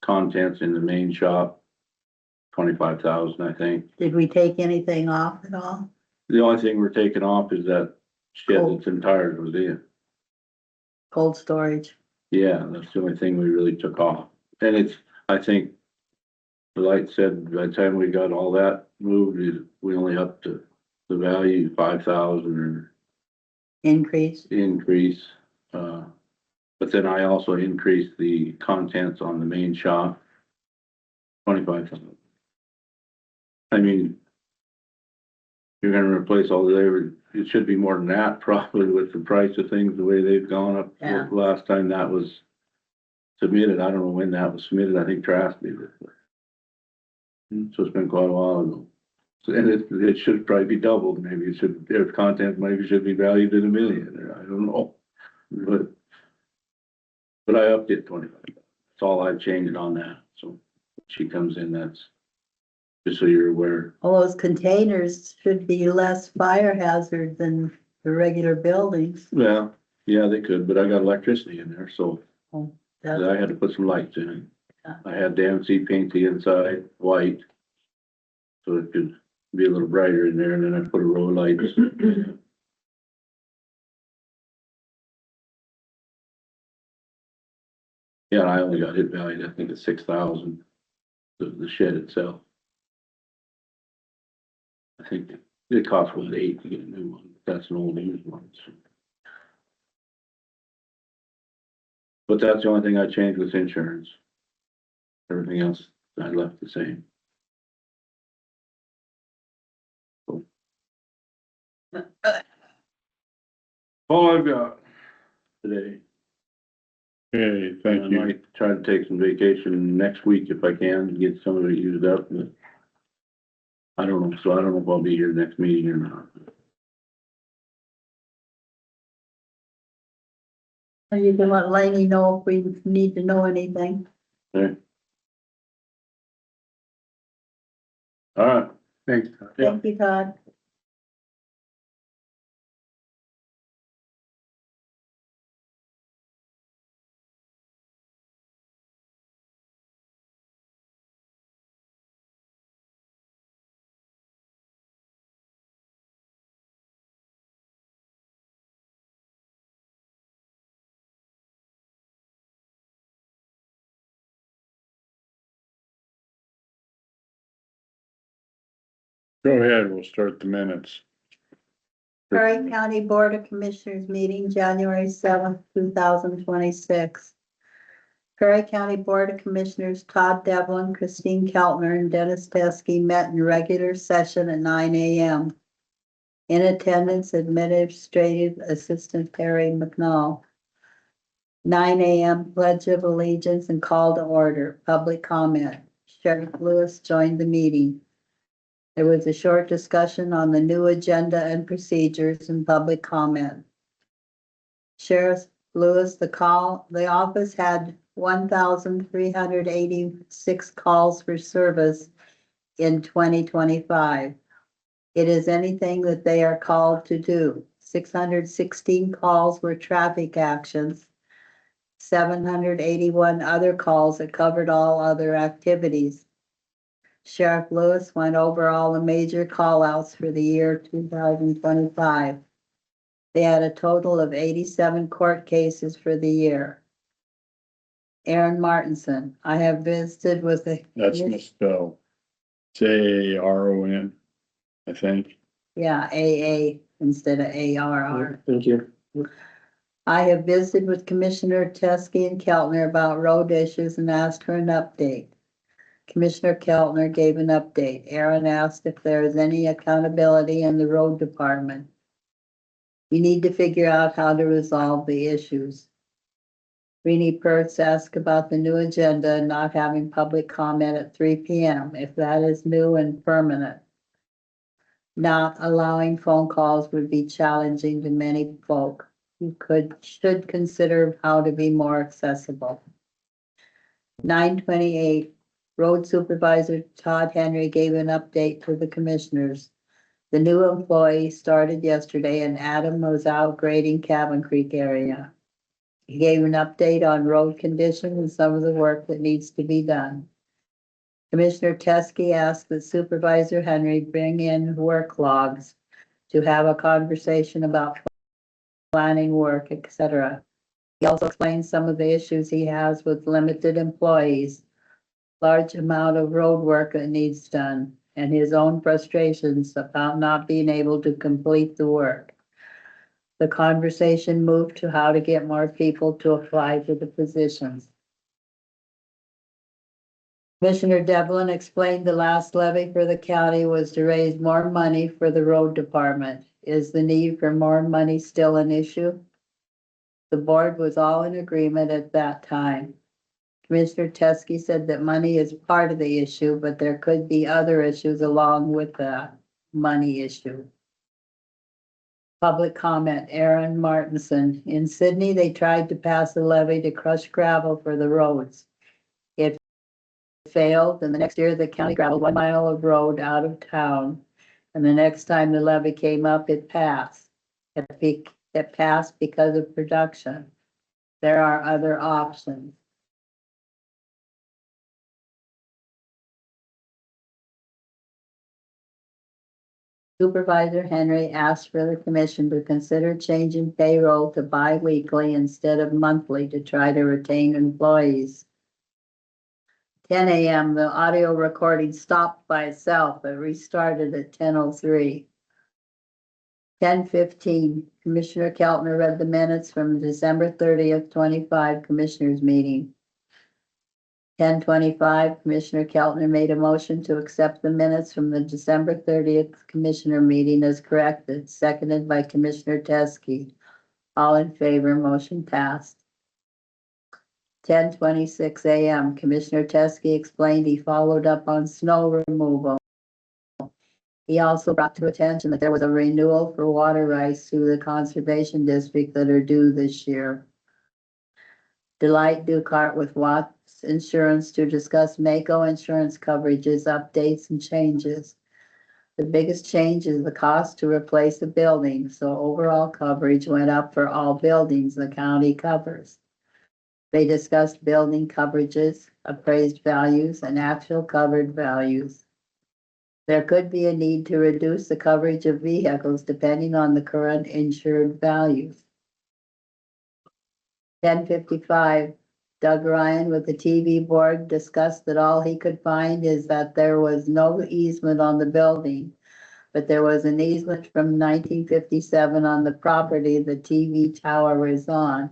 contents in the main shop, 25,000, I think. Did we take anything off at all? The only thing we're taking off is that shed that's in tires was in. Cold storage. Yeah, that's the only thing we really took off. And I think the light said by the time we got all that moved, we only upped the value 5,000 or Increase. increase. But then I also increased the contents on the main shop, 25,000. I mean, you're gonna replace all the labor, it should be more than that probably with the price of things, the way they've gone up. Yeah. Last time that was submitted, I don't know when that was submitted, I think Trask did it. So it's been quite a while ago. So, and it should probably be doubled, maybe it should, their content maybe should be valued at $1 million, I don't know. But I upped it 25. That's all I've changed on that, so she comes in, that's just so you're aware. All those containers should be less fire hazard than the regular buildings. Well, yeah, they could, but I got electricity in there, so That's- I had to put some lights in it. Yeah. I had DMC paint the inside white, so it could be a little brighter in there, and then I put a row of lights. Yeah, I only got it valued, I think it's 6,000, the shed itself. I think it costs about 8 to get a new one, that's an old used one. So. But that's the only thing I changed with insurance. Everything else I left the same. All I've got. today. Okay, And thank I you. might try to take some vacation next week if I can, to get some of it used up, but I don't know, so I don't know if I'll be here next meeting or not. You can let Lainey know if we need to know anything. Okay. All right, Thanks. Yeah. Thank you, Todd. Go ahead, we'll start the minutes. Prairie County Board of Commissioners meeting, January 7th, 2026. Prairie County Board of Commissioners Todd Devlin, Christine Keltner, and Dennis Teskey met in regular session at 9 a.m. In attendance, Administrative Assistant Terry McNall. 9 a.m. Pledge of Allegiance and call to order. Public comment. Sheriff Lewis joined the meeting. There was a short discussion on the new agenda and procedures and public comment. Sheriff Lewis, the office had 1,386 calls for service in 2025. It is anything that they are called to do. 616 calls were traffic actions. 781 other calls that covered all other activities. Sheriff Lewis went over all the major call-outs for the year 2025. They had a total of 87 court cases for the year. Aaron Martinson, I have visited with the. That's misspelled. Jaron, I think. Yeah, AA instead of ARR. Thank you. I have visited with Commissioner Teskey and Keltner about road issues and asked for an update. Commissioner Keltner gave an update. Aaron asked if there is any accountability in the road department. We need to figure out how to resolve the issues. Rini Pertz asked about the new agenda and not having public comment at 3 p.m. if that is new and permanent. Not allowing phone calls would be challenging to many folk who should consider how to be more accessible. 9:28, Road Supervisor Todd Henry gave an update to the commissioners. The new employee started yesterday and Adam was out grading Cabin Creek area. He gave an update on road condition and some of the work that needs to be done. Commissioner Teskey asked that Supervisor Henry bring in work logs to have a conversation about planning work, etc. He also explained some of the issues he has with limited employees, large amount of road work that needs done, and his own frustrations about not being able to complete the work. The conversation moved to how to get more people to apply for the positions. Commissioner Devlin explained the last levy for the county was to raise more money for the road department. Is the need for more money still an issue? The board was all in agreement at that time. Commissioner Teskey said that money is part of the issue, but there could be other issues along with the money issue. Public comment, Aaron Martinson. In Sydney, they tried to pass a levy to crush gravel for the roads. It failed, and the next year the county gravelled 1 mile of road out of town. And the next time the levy came up, it passed. It passed because of production. There are other options. Supervisor Henry asked for the commission to consider changing payroll to bi-weekly instead of monthly to try to retain employees. 10 a.m., the audio recording stopped by itself, but restarted at 10:03. 10:15, Commissioner Keltner read the minutes from December 30th, 25 Commissioners meeting. 10:25, Commissioner Keltner made a motion to accept the minutes from the December 30th Commissioner meeting as corrected, seconded by Commissioner Teskey. All in favor, motion passed. 10:26 a.m. Commissioner Teskey explained he followed up on snow removal. He also brought to attention that there was a renewal for water rights through the Conservation District that are due this year. Delight Dukart with Watts Insurance to discuss Mako insurance coverages, updates, and changes. The biggest change is the cost to replace a building, so overall coverage went up for all buildings the county covers. They discussed building coverages, appraised values, and actual covered values. There could be a need to reduce the coverage of vehicles depending on the current insured values. 10:55, Doug Ryan with the TV board discussed that all he could find is that there was no easement on the building, but there was an easement from 1957 on the property the TV tower is on.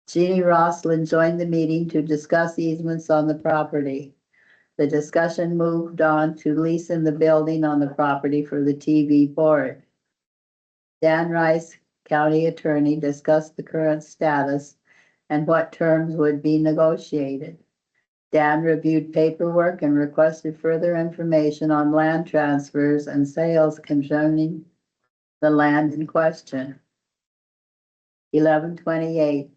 Jeannie Roslin joined the meeting to discuss easements on the property. The discussion moved on to leasing the building on the property for the TV board. Dan Rice, county attorney, discussed the current status and what terms would be negotiated. Dan reviewed paperwork and requested further information on land transfers and sales concerning the land in question. 11:28.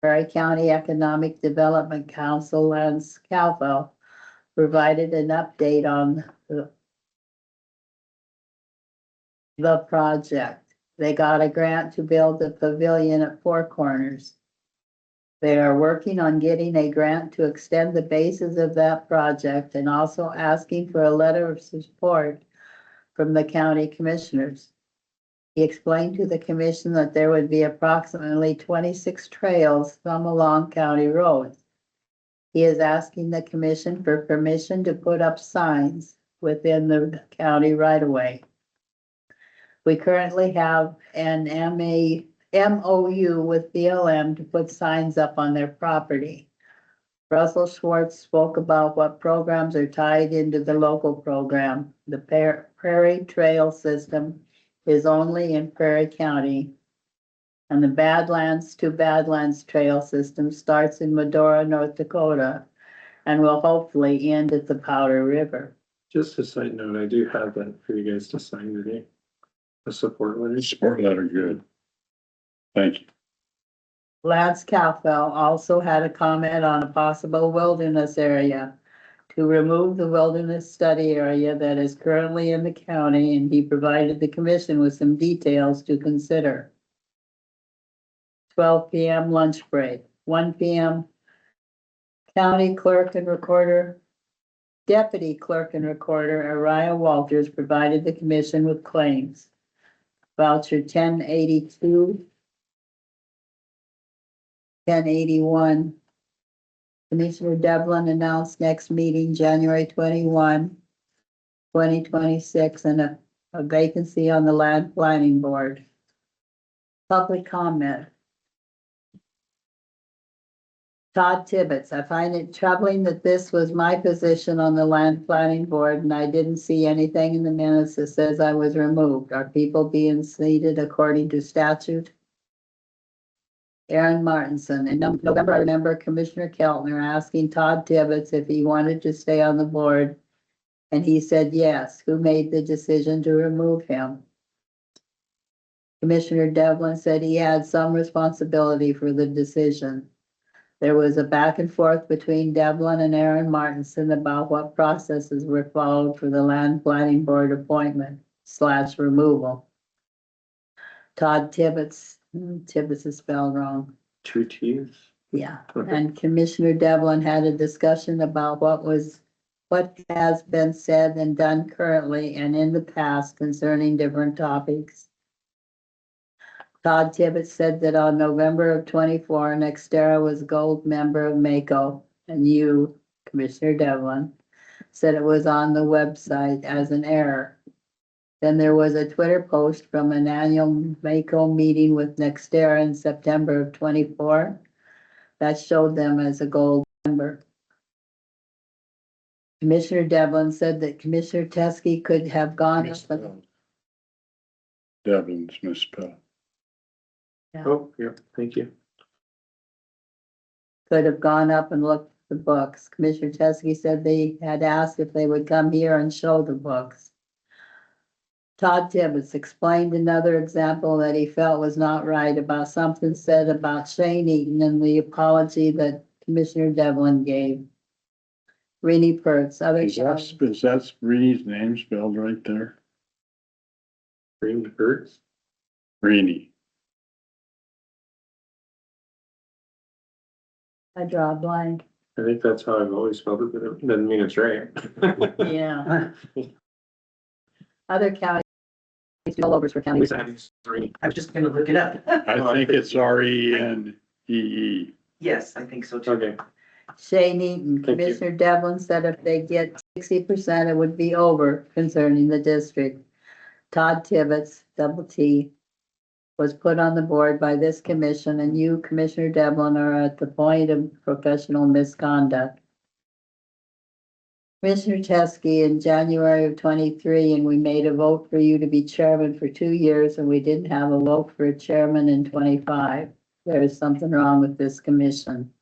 Prairie County Economic Development Council, Lance Calvo, provided an update on the project. They got a grant to build a pavilion at Four Corners. They are working on getting a grant to extend the basis of that project and also asking for a letter of support from the county commissioners. He explained to the commission that there would be approximately 26 trails, some along county roads. He is asking the commission for permission to put up signs within the county right-of-way. We currently have an MOU with BLM to put signs up on their property. Russell Schwartz spoke about what programs are tied into the local program. The Prairie Trail System is only in Prairie County, and the Badlands to Badlands Trail System starts in Medora, North Dakota, and will hopefully end at the Powder River. Just a side note, I do have that for you guys to sign today. The support letter. Support letter, good. Thank you. Lance Calfell also had a comment on a possible wilderness area to remove the wilderness study area that is currently in the county, and he provided the commission with some details to consider. 12 p.m. lunch break, 1 p.m. County Clerk and Recorder, Deputy Clerk and Recorder Araya Walters provided the commission with claims. Voucher 1082, 1081. Commissioner Devlin announced next meeting January 21, 2026, and a vacancy on the Land Planning Board. Public comment. Todd Tibbetts, I find it troubling that this was my position on the Land Planning Board and I didn't see anything in the minutes that says I was removed. Are people being seated according to statute? Aaron Martinson. In November, I remember Commissioner Keltner asking Todd Tibbetts if he wanted to stay on the board, and he said yes. Who made the decision to remove him? Commissioner Devlin said he had some responsibility for the decision. There was a back and forth between Devlin and Aaron Martinson about what processes were followed for the Land Planning Board appointment / removal. Todd Tibbetts, Tibbetts is spelled wrong. 2 T's. Yeah, Okay. and Commissioner Devlin had a discussion about what has been said and done currently and in the past concerning different topics. Todd Tibbetts said that on November of 24, Nextera was a gold member of Mako, and you, Commissioner Devlin, said it was on the website as an error. Then there was a Twitter post from an annual Mako meeting with Nextera in September of 24 that showed them as a gold member. Commissioner Devlin said that Commissioner Teskey could have gone. Misspelled. Devlin's misspelled. Oh, yeah, thank you. Could have gone up and looked at the books. Commissioner Teskey said they had asked if they would come here and show the books. Todd Tibbetts explained another example that he felt was not right about something said about Shane Eaton and the apology that Commissioner Devlin gave. Rennie Pertz, other Is counties. that Reenie's name spelled right there? Green hurts. Reenie. I draw a blank. I think that's how I've always spelled it, but it doesn't mean it's right. Yeah. Other counties do all overs for At counties. least I have three. I was just gonna look it up. I think it's Renee. Yes, I think so too. Okay, Shane Eaton, Thank you. Commissioner Devlin said if they get 60%, it would be over concerning the district. Todd Tibbetts, double T, was put on the board by this commission, and you, Commissioner Devlin, are at the point of professional misconduct. Commissioner Teskey in January of 23, and we made a vote for you to be chairman for 2 years, and we didn't have a vote for a chairman in 25. There is something wrong with this commission.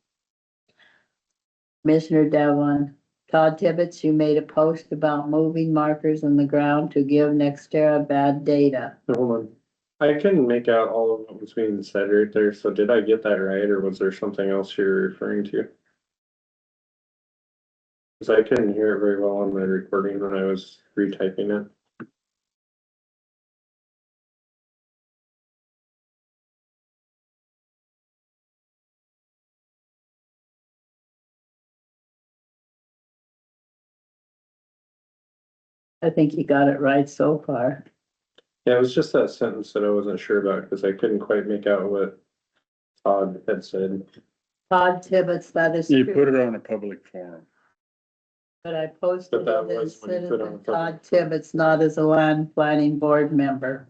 Commissioner Devlin, Todd Tibbetts, you made a post about moving markers in the ground to give Nextera bad data. hold on. I couldn't make out all of what was being said right there, so did I get that right, or was there something else you're referring to? Cause I couldn't hear it very well on my recording when I was retyping it. I think you got it right so far. Yeah, it was just that sentence that I wasn't sure about, cause I couldn't quite make out what Todd had said. Todd Tibbetts, that is You true, put it on a public forum. but I posted But that it was as when you put on citizen a Todd public- Tibbetts, not as a land planning board member.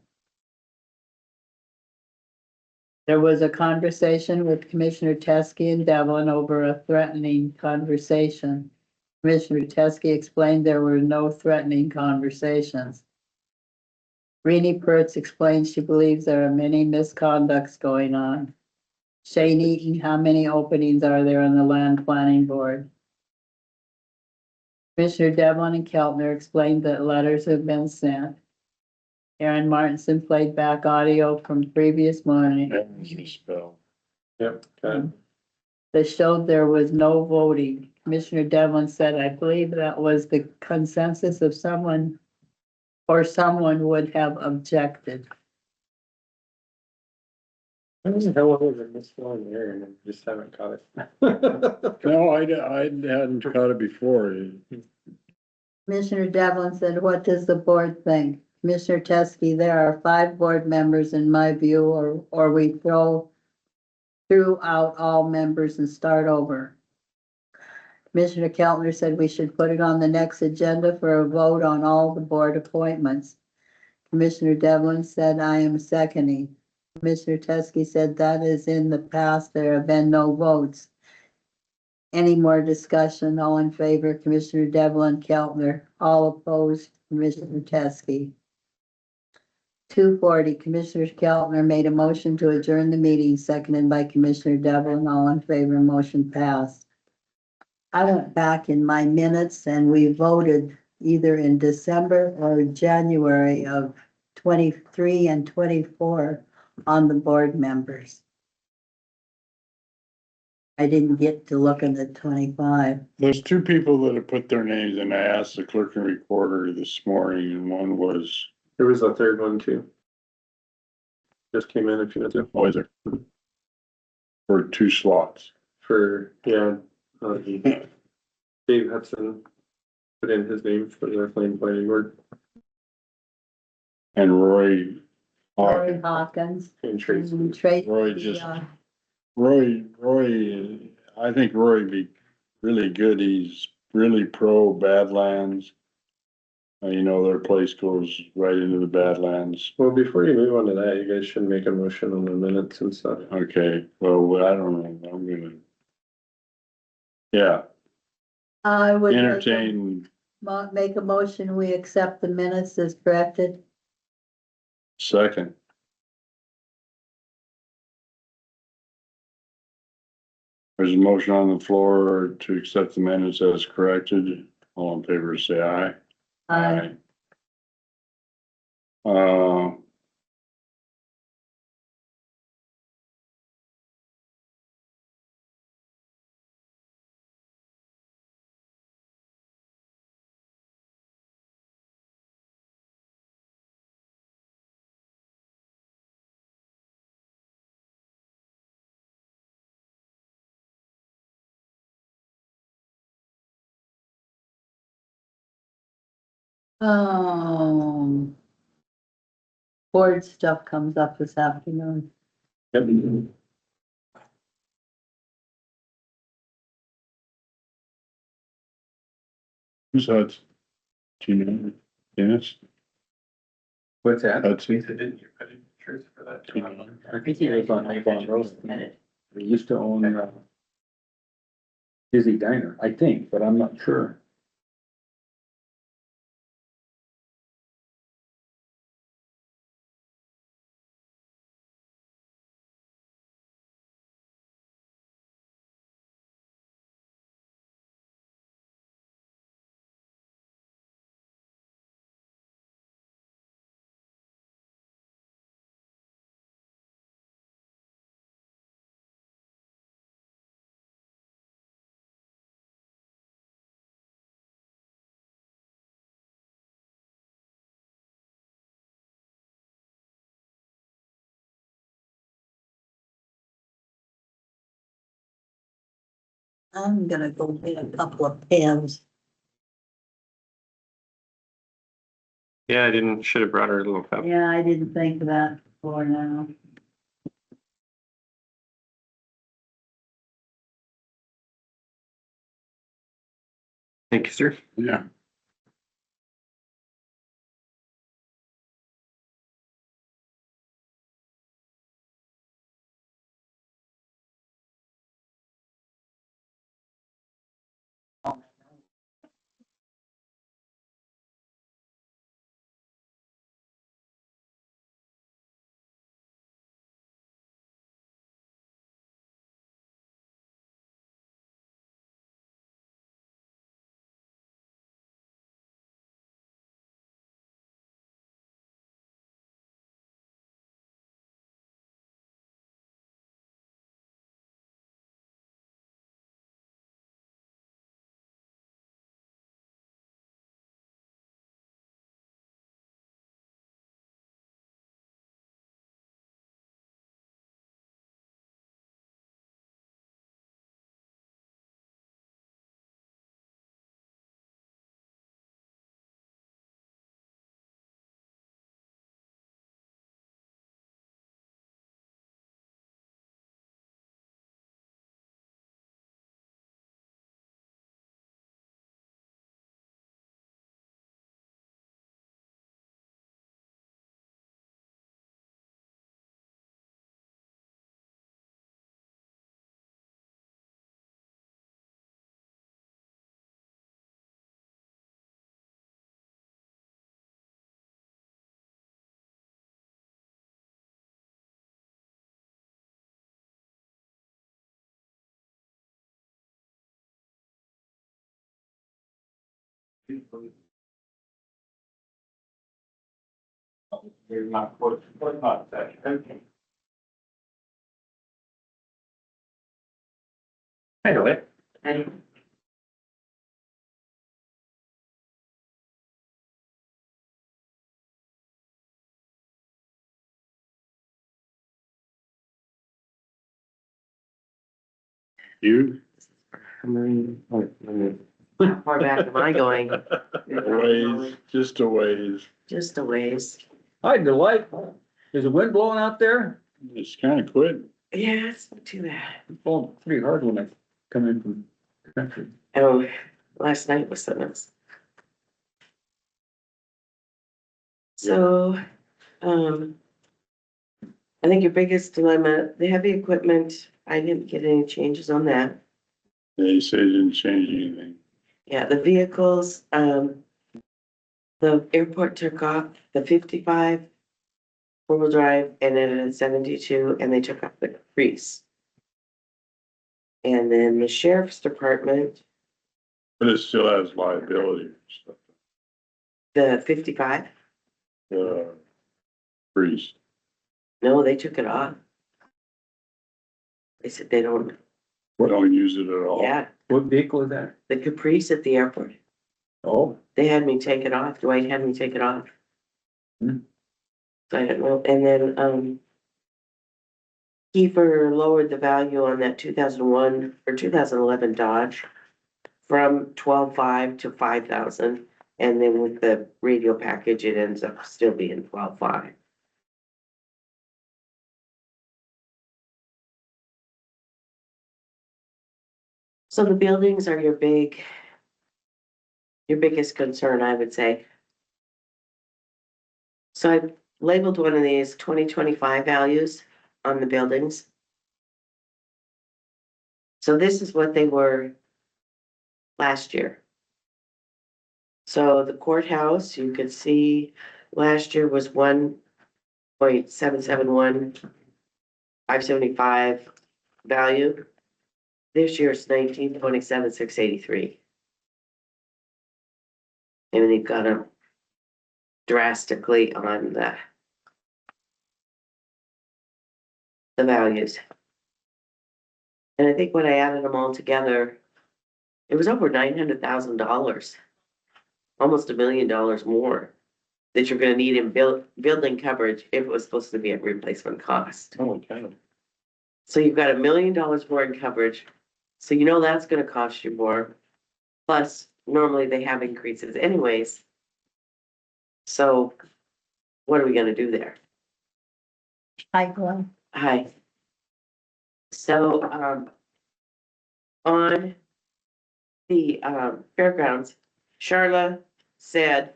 There was a conversation with Commissioner Teskey and Devlin over a threatening conversation. Commissioner Teskey explained there were no threatening conversations. Renee Pertz explained she believes there are many misconducts going on. Shane Eaton, how many openings are there on the land planning board? Commissioner Devlin and Keltner explained that letters have been sent. Aaron Martinson played back audio from previous morning. That was misspelled. Yep, got it. That showed there was no voting. Commissioner Devlin said, I believe that was the consensus of someone or someone would have objected. I don't know how long we've been this long there and I just haven't caught it. No, I hadn't caught it before. Commissioner Devlin said, what does the board think? Commissioner Teskey, there are 5 board members in my view, or we throw out all members and start over. Commissioner Keltner said we should put it on the next agenda for a vote on all the board appointments. Commissioner Devlin said, I am seconding. Commissioner Teskey said that is in the past, there have been no votes. Any more discussion? All in favor, Commissioner Devlin, Keltner, all opposed, Commissioner Teskey. 240, Commissioner Keltner made a motion to adjourn the meeting, seconded by Commissioner Devlin, all in favor, motion passed. I went back in my minutes and we voted either in December or January of 23 and 24 on the board members. I didn't get to looking at 25. There's 2 people that have put their names and I asked the clerk and recorder this morning and one was, There was a third one too. Just came in a few minutes ago. oh, is there? For 2 slots. For, yeah, Dave Hudson put in his name for the land planning board And Roy. Roy Hawkins. and Tracy. and Tracy, Roy just- uh, Roy, I think Roy would be really good. He's really pro Badlands. You know, their place goes right into the Badlands. Well, before you move on to that, you guys should make a motion on the minutes and stuff. Okay, well, I don't know, I'm gonna. Yeah, I would entertain make a motion, we accept the minutes as corrected. second. There's a motion on the floor to accept the minutes as corrected. All in favor, say aye. Uh, Board stuff comes up this afternoon. who's that? Do you know? Dennis? What's that? Hudson? Didn't you put in shirts for that? I think he lives on Avon Road. He used to own, Dizzy Diner, I think, but I'm not sure. I'm gonna go get a couple of pens. Yeah, I should have brought her a little cup. Yeah, I didn't think of that before now. Thank you, sir. Yeah. Anyway. You? How far back am I going? Ways, just a ways. Just a ways. Hi, Delight. Is the wind blowing out there? It's kind of quit. Yeah, it's not too bad. It's blowing pretty hard when I come in from the country. Oh, last night was something else. So, I think your biggest dilemma, the heavy equipment, I didn't get any changes on that. They say it didn't change anything. Yeah, the vehicles, the airport took off the 55 four-wheel drive and then a 72, and they took off the Caprice. And then the sheriff's department, But it still has liability and stuff. the 55, Priest. no, they took it off. They said they don't, We don't use it at all. yeah, What vehicle is that? the Caprice at the airport. Oh, They had me take it off. Dwight had me take it off. Hmm. So I don't know. And then, Kiefer lowered the value on that 2001 or 2011 Dodge from 12,500 to 5,000. And then with the radio package, it ends up still being 12,500. So the buildings are your biggest concern, I would say. So I labeled one of these 2025 values on the buildings. So this is what they were last year. So the courthouse, you could see last year was 1.771, 575 value. This year's 1927, 683. And they've got them drastically on the values. And I think when I added them all together, it was over $900,000, almost $1 million more that you're gonna need in building coverage if it was supposed to be at replacement cost. Oh, okay. So you've got $1 million more in coverage, so you know that's gonna cost you more. Plus, normally they have increases anyways. So what are we gonna do there? Hi, Glenn. Hi. So, on the, fairgrounds, Charla said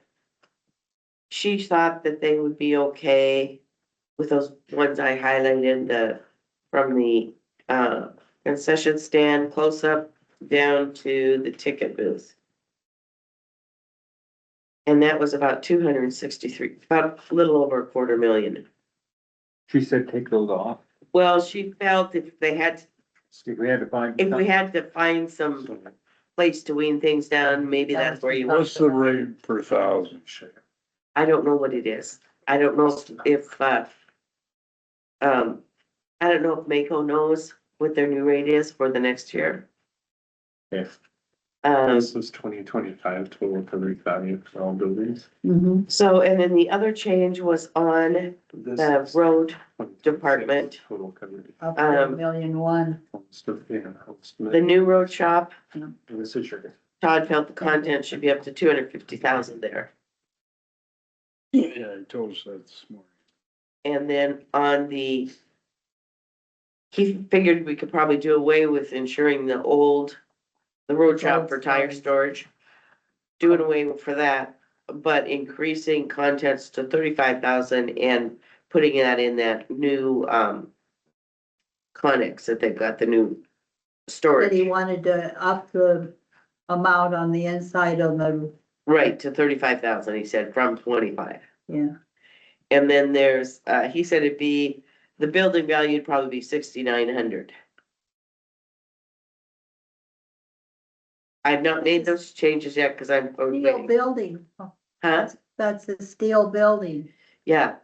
she thought that they would be okay with those ones I highlighted, from the, concession stand close up down to the ticket booth. And that was about 263, about a little over 250,000. she said take those off. Well, she felt if they had, If we had to find. if we had to find some place to wean things down, maybe that's where you want. What's the rate per thousand? I don't know what it is. I don't know if, I don't know if Mako knows what their new rate is for the next year. Yes, Um, this is 2025 total coverage value for all buildings. Mm-hmm. so, and then the other change was on This the is road 2026 department. Total coverage. Up to $1,000,001. Almost a- yeah, almost a The million. new road shop, And this is your. Todd felt the content should be up to 250,000 there. Yeah, he told us that this morning. And then on the, he figured we could probably do away with insuring the road shop for tire storage. Doing away for that, but increasing contents to 35,000 and putting that in that new, Connex that they've got, the new But he storage, wanted to up the amount on the inside of the, right, to 35,000, he said, from 25. yeah. And then there's, he said it'd be, the building value would probably be 6,900. I've not made those changes yet, cause I'm Steel waiting. building. Huh? That's a steel building. Yeah,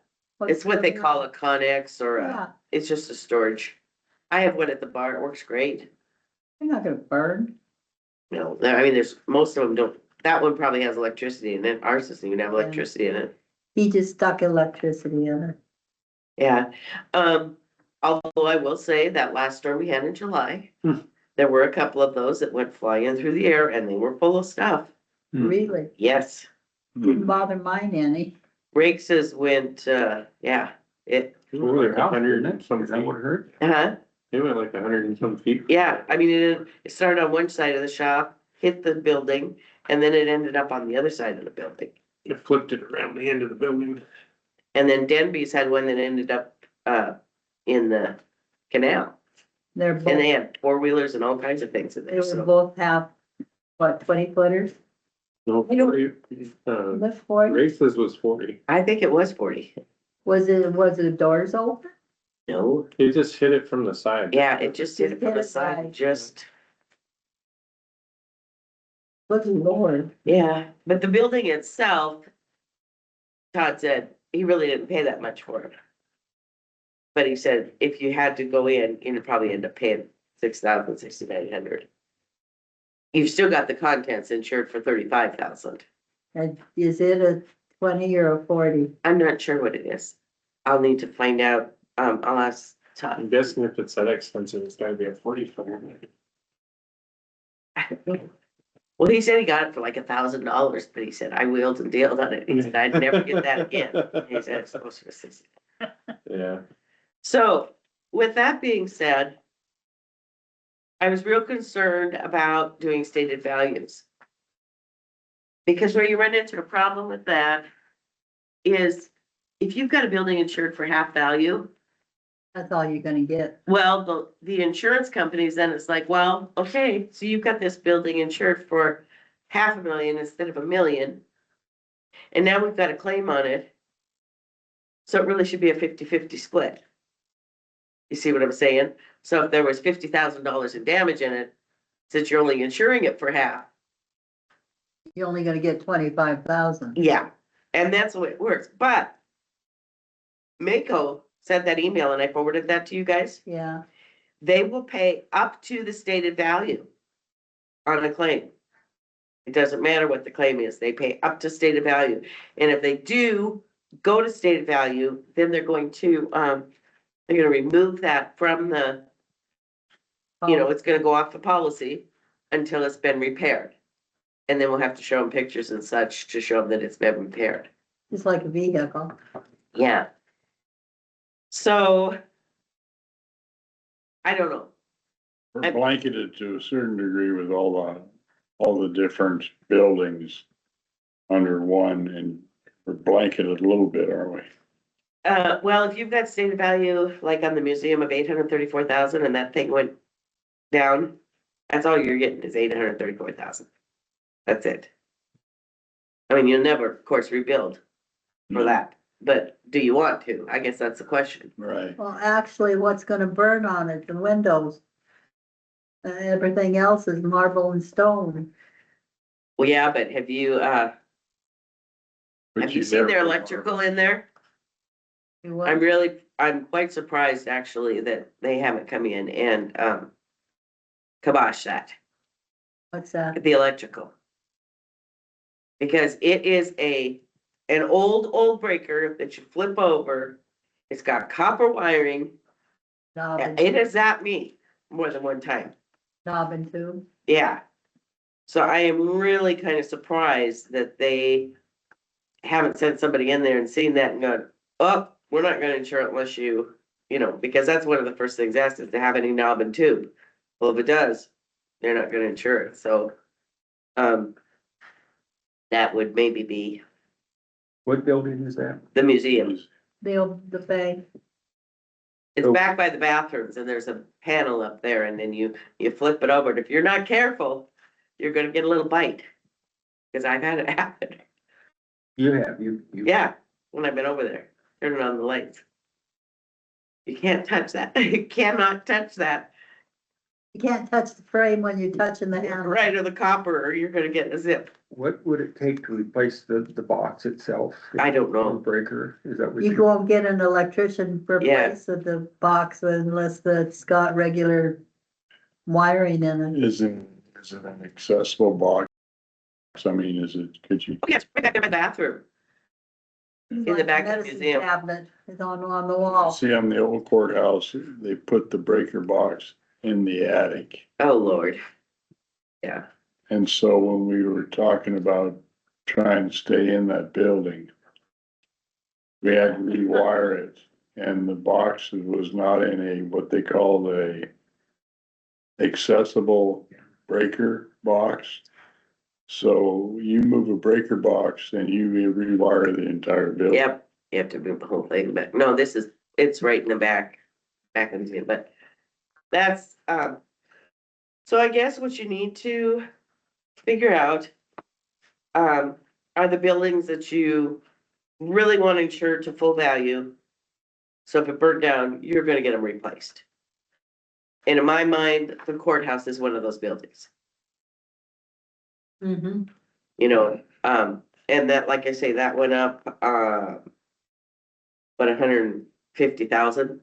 it's what they the- call a Connex or Yeah, it's just a storage. I have one at the bar, it works great. they're not gonna burn. No, I mean, there's, most of them don't, that one probably has electricity in it, ours doesn't even have electricity in it. He just stuck electricity in it. Yeah, although I will say that last storm we had in July, Hmm. there were a couple of those that went flying through the air and they were full of stuff. Hmm. Really, Yes, didn't bother mine any. Rake's went, yeah, it, It went like 100 and Is some that what feet. it hurt? It went like 100 and some feet. yeah, I mean, it started on one side of the shop, hit the building, and then it ended up on the other side of the building. It flipped it around the end of the building. And then Denby's had one that ended up, in the canal. They're And they both, had four-wheelers and all kinds of things in they there, were so. both half, what, 20 footers? No, I don't- 40, Lift 40? Races was 40. I think it was 40. Was the doors open? No, You just hit it from the side. yeah, it just hit it from the Just hit it side, right. just, Good Lord. yeah, but the building itself, Todd said, he really didn't pay that much for it. But he said, if you had to go in, you'd probably end up paying 6,000, 6,900. You've still got the contents insured for 35,000. And is it a 20 or a 40? I'm not sure what it is. I'll need to find out. I'll ask Todd. I'm guessing if it's that expensive, it's gotta be a 40. Well, he said he got it for like $1,000, but he said, I wheeled and dealed on it. He said, I'd never get that again. He said, it's supposed to be 60. Yeah. So with that being said, I was real concerned about doing stated values. Because where you run into a problem with that is if you've got a building insured for half value, That's all you're gonna get. well, the insurance companies, then it's like, well, okay, so you've got this building insured for $500,000 instead of $1 million. And now we've got a claim on it. So it really should be a 50-50 split. You see what I'm saying? So if there was $50,000 in damage in it, since you're only insuring it for half, You're only gonna get 25,000. yeah, and that's the way it works. But Mako sent that email and I forwarded that to you guys. Yeah, They will pay up to the stated value on a claim. It doesn't matter what the claim is, they pay up to stated value. And if they do go to stated value, then they're going to remove that from the, it's gonna go off the policy until it's been repaired. And then we'll have to show them pictures and such to show them that it's been repaired. just like a vehicle. Yeah. So I don't know. We're blanketed to a certain degree with all the different buildings under one, and we're blanketed a little bit, aren't we? Well, if you've got stated value, like on the museum of 834,000 and that thing went down, that's all you're getting is 834,000. That's it. I mean, you'll never, of course, rebuild for that, but do you want to? I guess that's the question. Right. Well, actually, what's gonna burn on it? The windows. Everything else is marble and stone. Well, yeah, but have you seen their electrical in there? You what? I'm quite surprised actually that they haven't come in and kibosh that, What's that? the electrical. Because it is an old breaker that you flip over. It's got copper wiring. Knob and It has zapped me more than one time. knob and tube? Yeah. So I am really kind of surprised that they haven't sent somebody in there and seen that and gone, oh, we're not gonna insure it unless because that's one of the first things asked is to have any knob and tube. Well, if it does, they're not gonna insure it, so, that would maybe be What building is that? the museum. The bay. It's Oh. back by the bathrooms and there's a panel up there and then you flip it over. And if you're not careful, you're gonna get a little bite. Cause I've had it happen. You have, you. Yeah, when I've been over there, turning on the lights. You can't touch that. You cannot touch that. You can't touch the frame when you're touching the handle. Right, or the copper, or you're gonna get a zip. What would it take to replace the box itself? I don't The know. breaker, is that what You go and get an electrician for Yeah. replace of the box unless it's got regular wiring in it. Is it an accessible box? I mean, could you? Oh, yeah, it's right back there by the bathroom. It's the like a back of the medicine museum. Cabinet is on the wall. See, on the old courthouse, they put the breaker box in the attic. Oh, Lord. Yeah, And so when we were talking about trying to stay in that building, we had to rewire it, and the box was not in what they call the accessible breaker box. So you move a breaker box and you rewire the entire building. yep, you have to move the whole thing back. No, it's right in the back of the museum, but that's, so I guess what you need to figure out, are the buildings that you really want insured to full value. So if it burned down, you're gonna get them replaced. And in my mind, the courthouse is one of those buildings, Mm-hmm. you know, and that, like I say, that went up, but 150,000,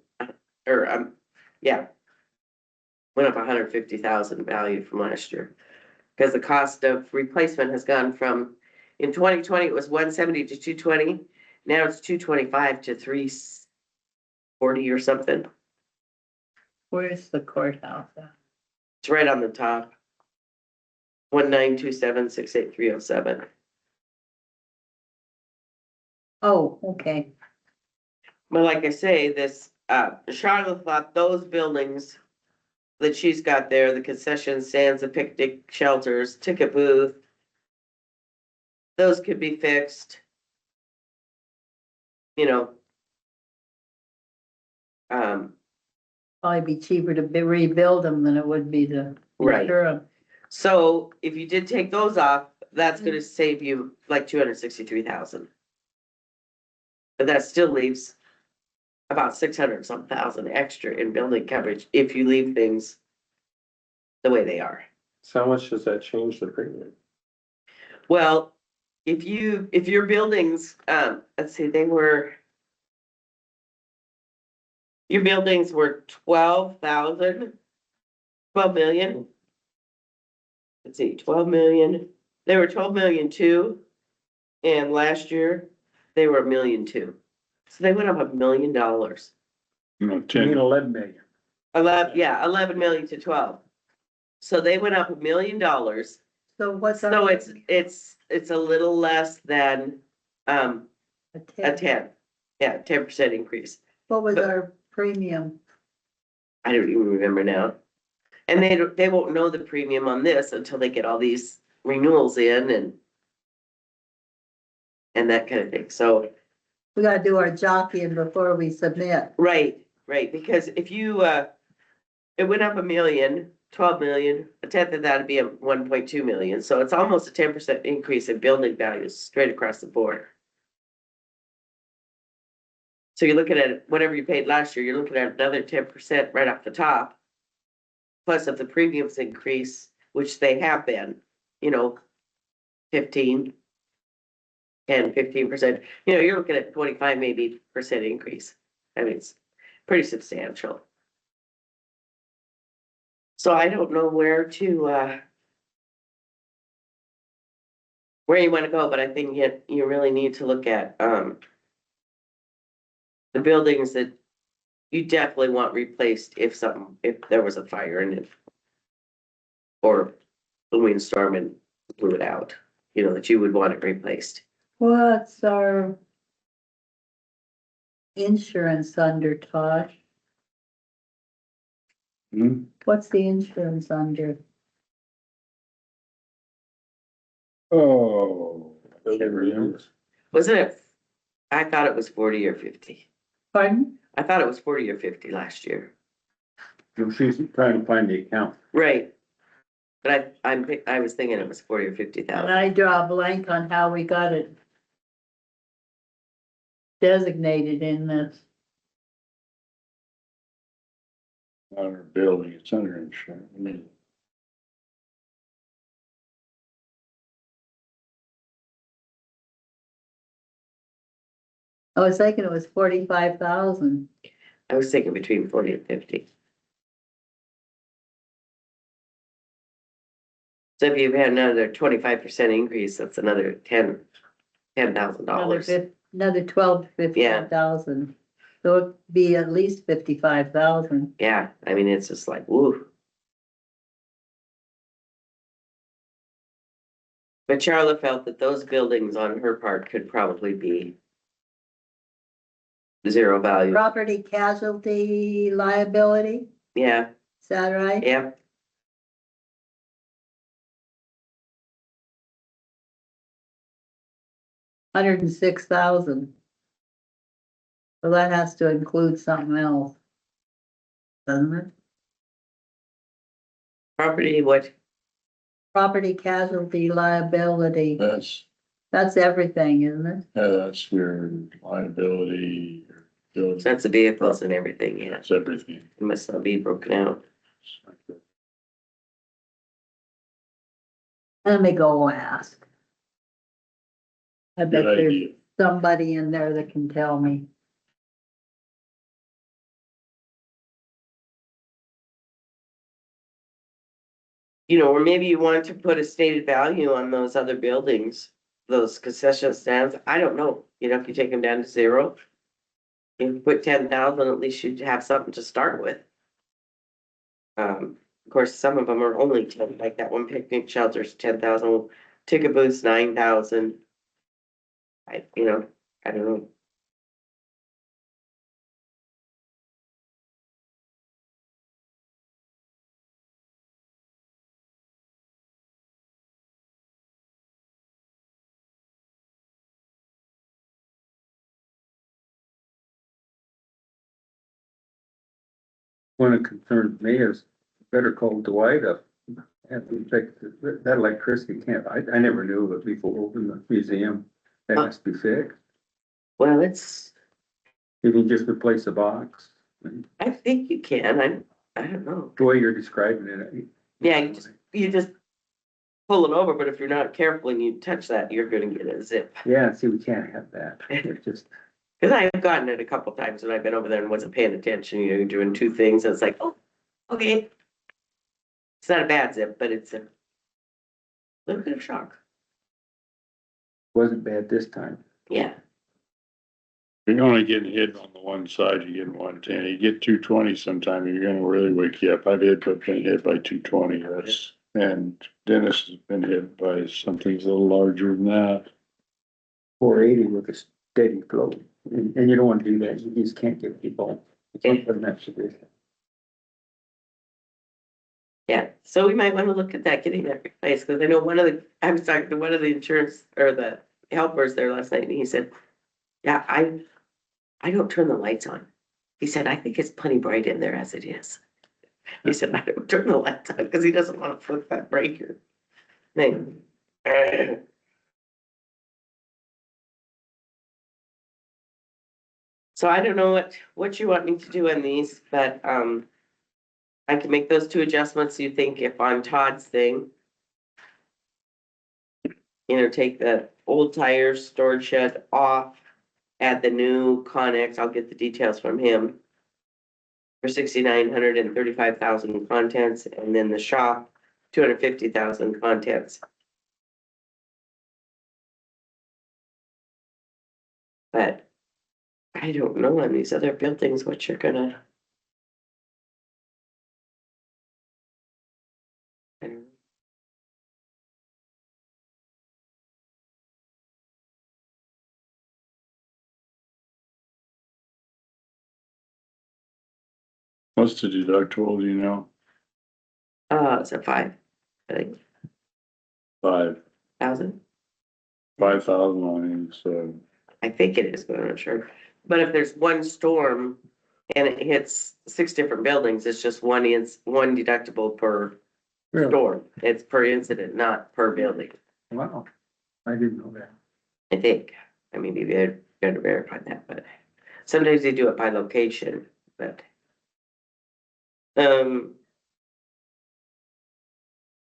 or, yeah. Went up 150,000 value from last year. Because the cost of replacement has gone from, in 2020, it was 170 to 220. Now it's 225 to 340 or something. Where's the courthouse at? It's right on the top. 1927-68307. Oh, okay. But like I say, this, Charlotte thought those buildings that she's got there, the concession stands, the picnic shelters, ticket booth, those could be fixed. You know. Probably be cheaper to rebuild them than it would be to Right. insure them. So if you did take those off, that's gonna save you like 263,000. But that still leaves about 600 some thousand extra in building coverage if you leave things the way they are. So how much does that change the premium? Well, if your buildings, let's see, your buildings were 12 million. Let's see, 12 million, they were 12 million too. And last year, they were 1,200,000. So they went up $1 million. No, You mean 10, 11 million. 11 million to 12. So they went up $1 million. So what's our? So it's a little less than, a 10. Yeah, 10% increase. What was our premium? I don't even remember now. And they won't know the premium on this until they get all these renewals in and that kind of thing. So, We gotta do our jockeying before we submit. right, because if you, it went up $1 million, 12 million, a tenth of that'd be a 1.2 million. So it's almost a 10% increase in building values straight across the board. So you're looking at whatever you paid last year, you're looking at another 10% right off the top. Plus if the premiums increase, which they have been, 15%, 10-15%, you're looking at 25 maybe percent increase. I mean, it's pretty substantial. So I don't know where you want to go, but I think you really need to look at the buildings that you definitely want replaced if there was a fire in it. Or a windstorm and blew it out, that you would want it replaced. What's our insurance under, Todd? Hmm? What's the insurance under? Oh, I don't remember. Wasn't it? I thought it was 40 or 50. Pardon? I thought it was 40 or 50 last year. She's trying to find the account. Right. But I was thinking it was 40 or And 50,000. I draw a blank on how we got it designated in this. Not our building, it's under insurance. I mean, I was thinking it was 45,000. I was thinking between 40 and 50. So if you've had another 25% increase, that's another $10,000. Another 12 to 15,000. So it'd be at least 55,000. Yeah, I mean, it's just like, woo. But Charlotte felt that those buildings on her part could probably be zero value. Property casualty liability, Yeah, is that right? yeah. $106,000. So that has to include something else. Doesn't it? Property, what? Property casualty liability, that's that's everything, isn't it? that's your liability, Building, That's the vehicles and everything, yeah. that's everything. It must not be broken out. Let me go ask. I bet Good there's idea. somebody in there that can tell me. You know, or maybe you want to put a stated value on those other buildings, those concession stands, I don't know, you know, if you take them down to zero. If you put 10,000, at least you'd have something to start with. Of course, some of them are only 10, like that one picnic shelter's 10,000, ticket booth's 9,000. You know, I don't know. One that concerns me is better call Dwight up. Have to fix it. That electricity can't, I never knew of it before in the museum. That has to be fixed. Well, it's, You can just replace a box. I think you can, I don't know. The way you're describing it. Yeah, you just pull it over, but if you're not careful and you touch that, you're gonna get a zip. Yeah, see, we can't have that. It's just, Cause I've gotten it a couple times when I've been over there and wasn't paying attention, you know, you're doing two things, and it's like, oh, okay. It's not a bad zip, but it's a little bit of shock, wasn't bad this time. yeah. You're only getting hit on the one side, you get 110, you get 220 sometime, you're gonna really wake you up. I've been hit by 220, and Dennis has been hit by something a little larger than that. 480 with a steady flow. And you don't want to do that. You just can't get people. You can't put them in that position. Yeah, so we might wanna look at that, getting that replaced, cause I know I was talking to one of the insurance, or the helpers there last night, and he said, yeah, I don't turn the lights on. He said, I think it's plenty bright in there as it is. He said, I don't turn the lights on, cause he doesn't wanna flip that breaker. Thing. So I don't know what you want me to do on these, but, I can make those two adjustments, you think, if on Todd's thing. You know, take the old tires, storage shed off, add the new Connex, I'll get the details from him. For 6,900 and 35,000 contents, and then the shop, 250,000 contents. But I don't know on these other buildings what you're gonna. I don't know. What's the deductible, do you know? It's a 5, I think, 5,000 on each, so. I think it is, but I'm not sure. But if there's one storm and it hits 6 different buildings, it's just one deductible per Really? storm. It's per incident, not per building, Wow. I didn't know that. I think. I mean, you gotta verify that, but sometimes they do it by location, but.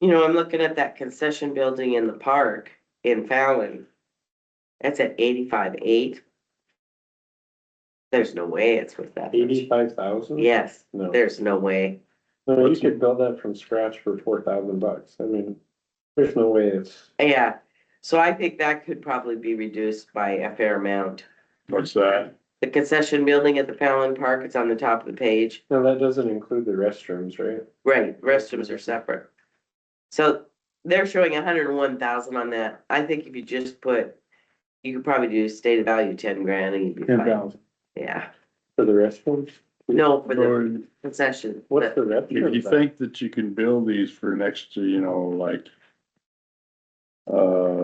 You know, I'm looking at that concession building in the park in Fallon. That's at 85.8. There's no way it's worth that much. 85,000? Yes, No. there's no way. No, you could build that from scratch for $4,000. I mean, there's no way it's. Yeah, so I think that could probably be reduced by a fair amount. What's that? The concession building at the Fallon Park, it's on the top of the page. No, that doesn't include the restrooms, right? Right, restrooms are separate. So they're showing 101,000 on that. I think if you just you could probably do stated value 10 grand and you'd be fine. 10,000. Yeah, For the restrooms? no, for the Or concession. What's the if you restroom? think that you can build these for next to, you know, like.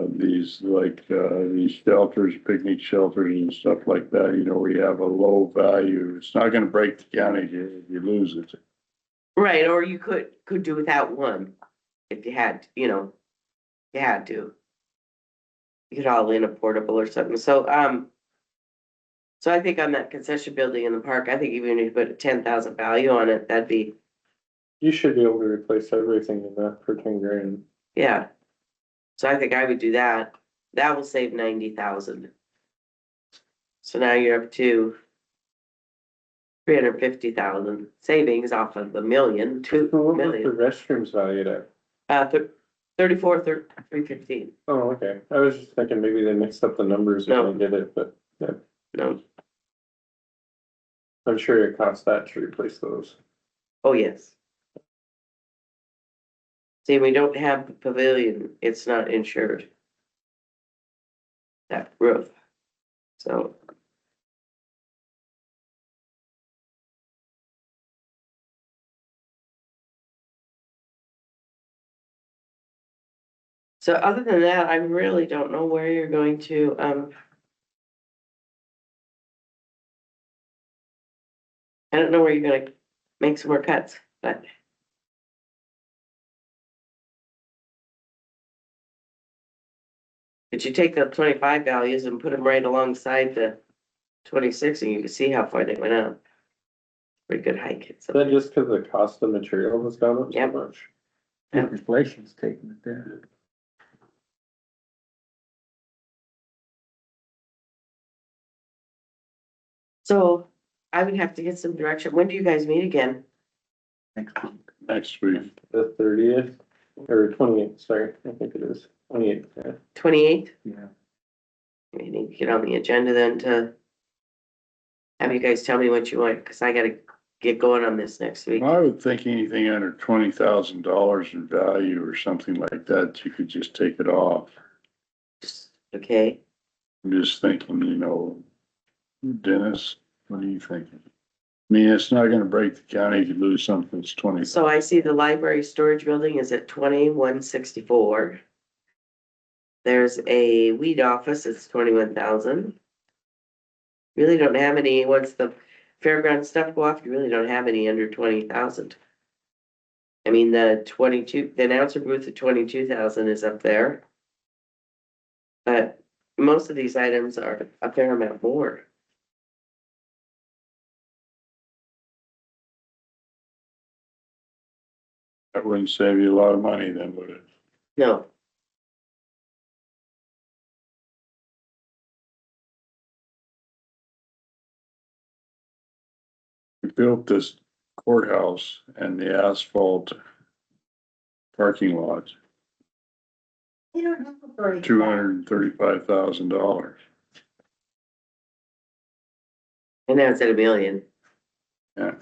These shelters, picnic shelters and stuff like that, you know, we have a low value, it's not gonna break the county, you lose it. Right, or you could do without one, if you had, you know, you had to. You could all in a portable or something, so, So I think on that concession building in the park, I think even if you put a 10,000 value on it, that'd be, You should be able to replace everything in that for 10 grand. yeah. So I think I would do that. That will save 90,000. So now you're up to 350,000 savings off of the million, two So what was the million. restrooms valued at? 315. Oh, okay. I was just thinking maybe they mixed up the numbers No. when they did it, but yeah, No, I'm sure it costs that to replace those. oh, yes. See, we don't have the pavilion, it's not insured. That roof. So. So other than that, I really don't know where you're going to, I don't know where you're gonna make some more cuts, but. But you take the 25 values and put them right alongside the 26 and you can see how far they went up. Pretty good hike. Is that just because the cost of material has gone up so Yep. much? Inflation's taking it there. So I would have to get some direction. When do you guys meet again? Next week. Next week. The 30th or 28th, sorry, I think it is 28th, yeah. 28th? Yeah. We need to get on the agenda then to have you guys tell me what you want, because I gotta get going on this next week. I would think anything under $20,000 in value or something like that, you could just take it off. Okay, I'm just thinking, Dennis, what are you thinking? I mean, it's not gonna break the county to lose something that's 20. so I see the library storage building is at 2164. There's a weed office, it's 21,000. Really don't have any, once the fairground stuff go off, you really don't have any under 20,000. I mean, the announcer booth at 22,000 is up there. But most of these items are a fair amount more. That wouldn't save you a lot of money then, would it? No, We built this courthouse and the asphalt parking lot, They don't have a break. $235,000. and now it's at 1 million. Yeah.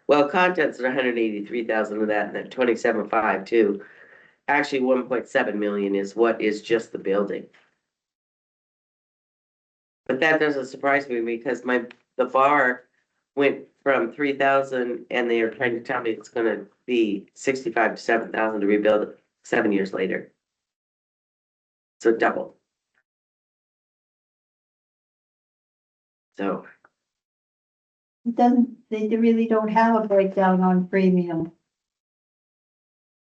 Well, contents are 183,000 of that, and then 27.5 too. Actually, 1.7 million is what is just the building. But that doesn't surprise me because the bar went from 3,000 and they are trying to tell me it's gonna be 65 to 7,000 to rebuild it 7 years later. So double. So, It doesn't, they really don't have a breakdown on premium.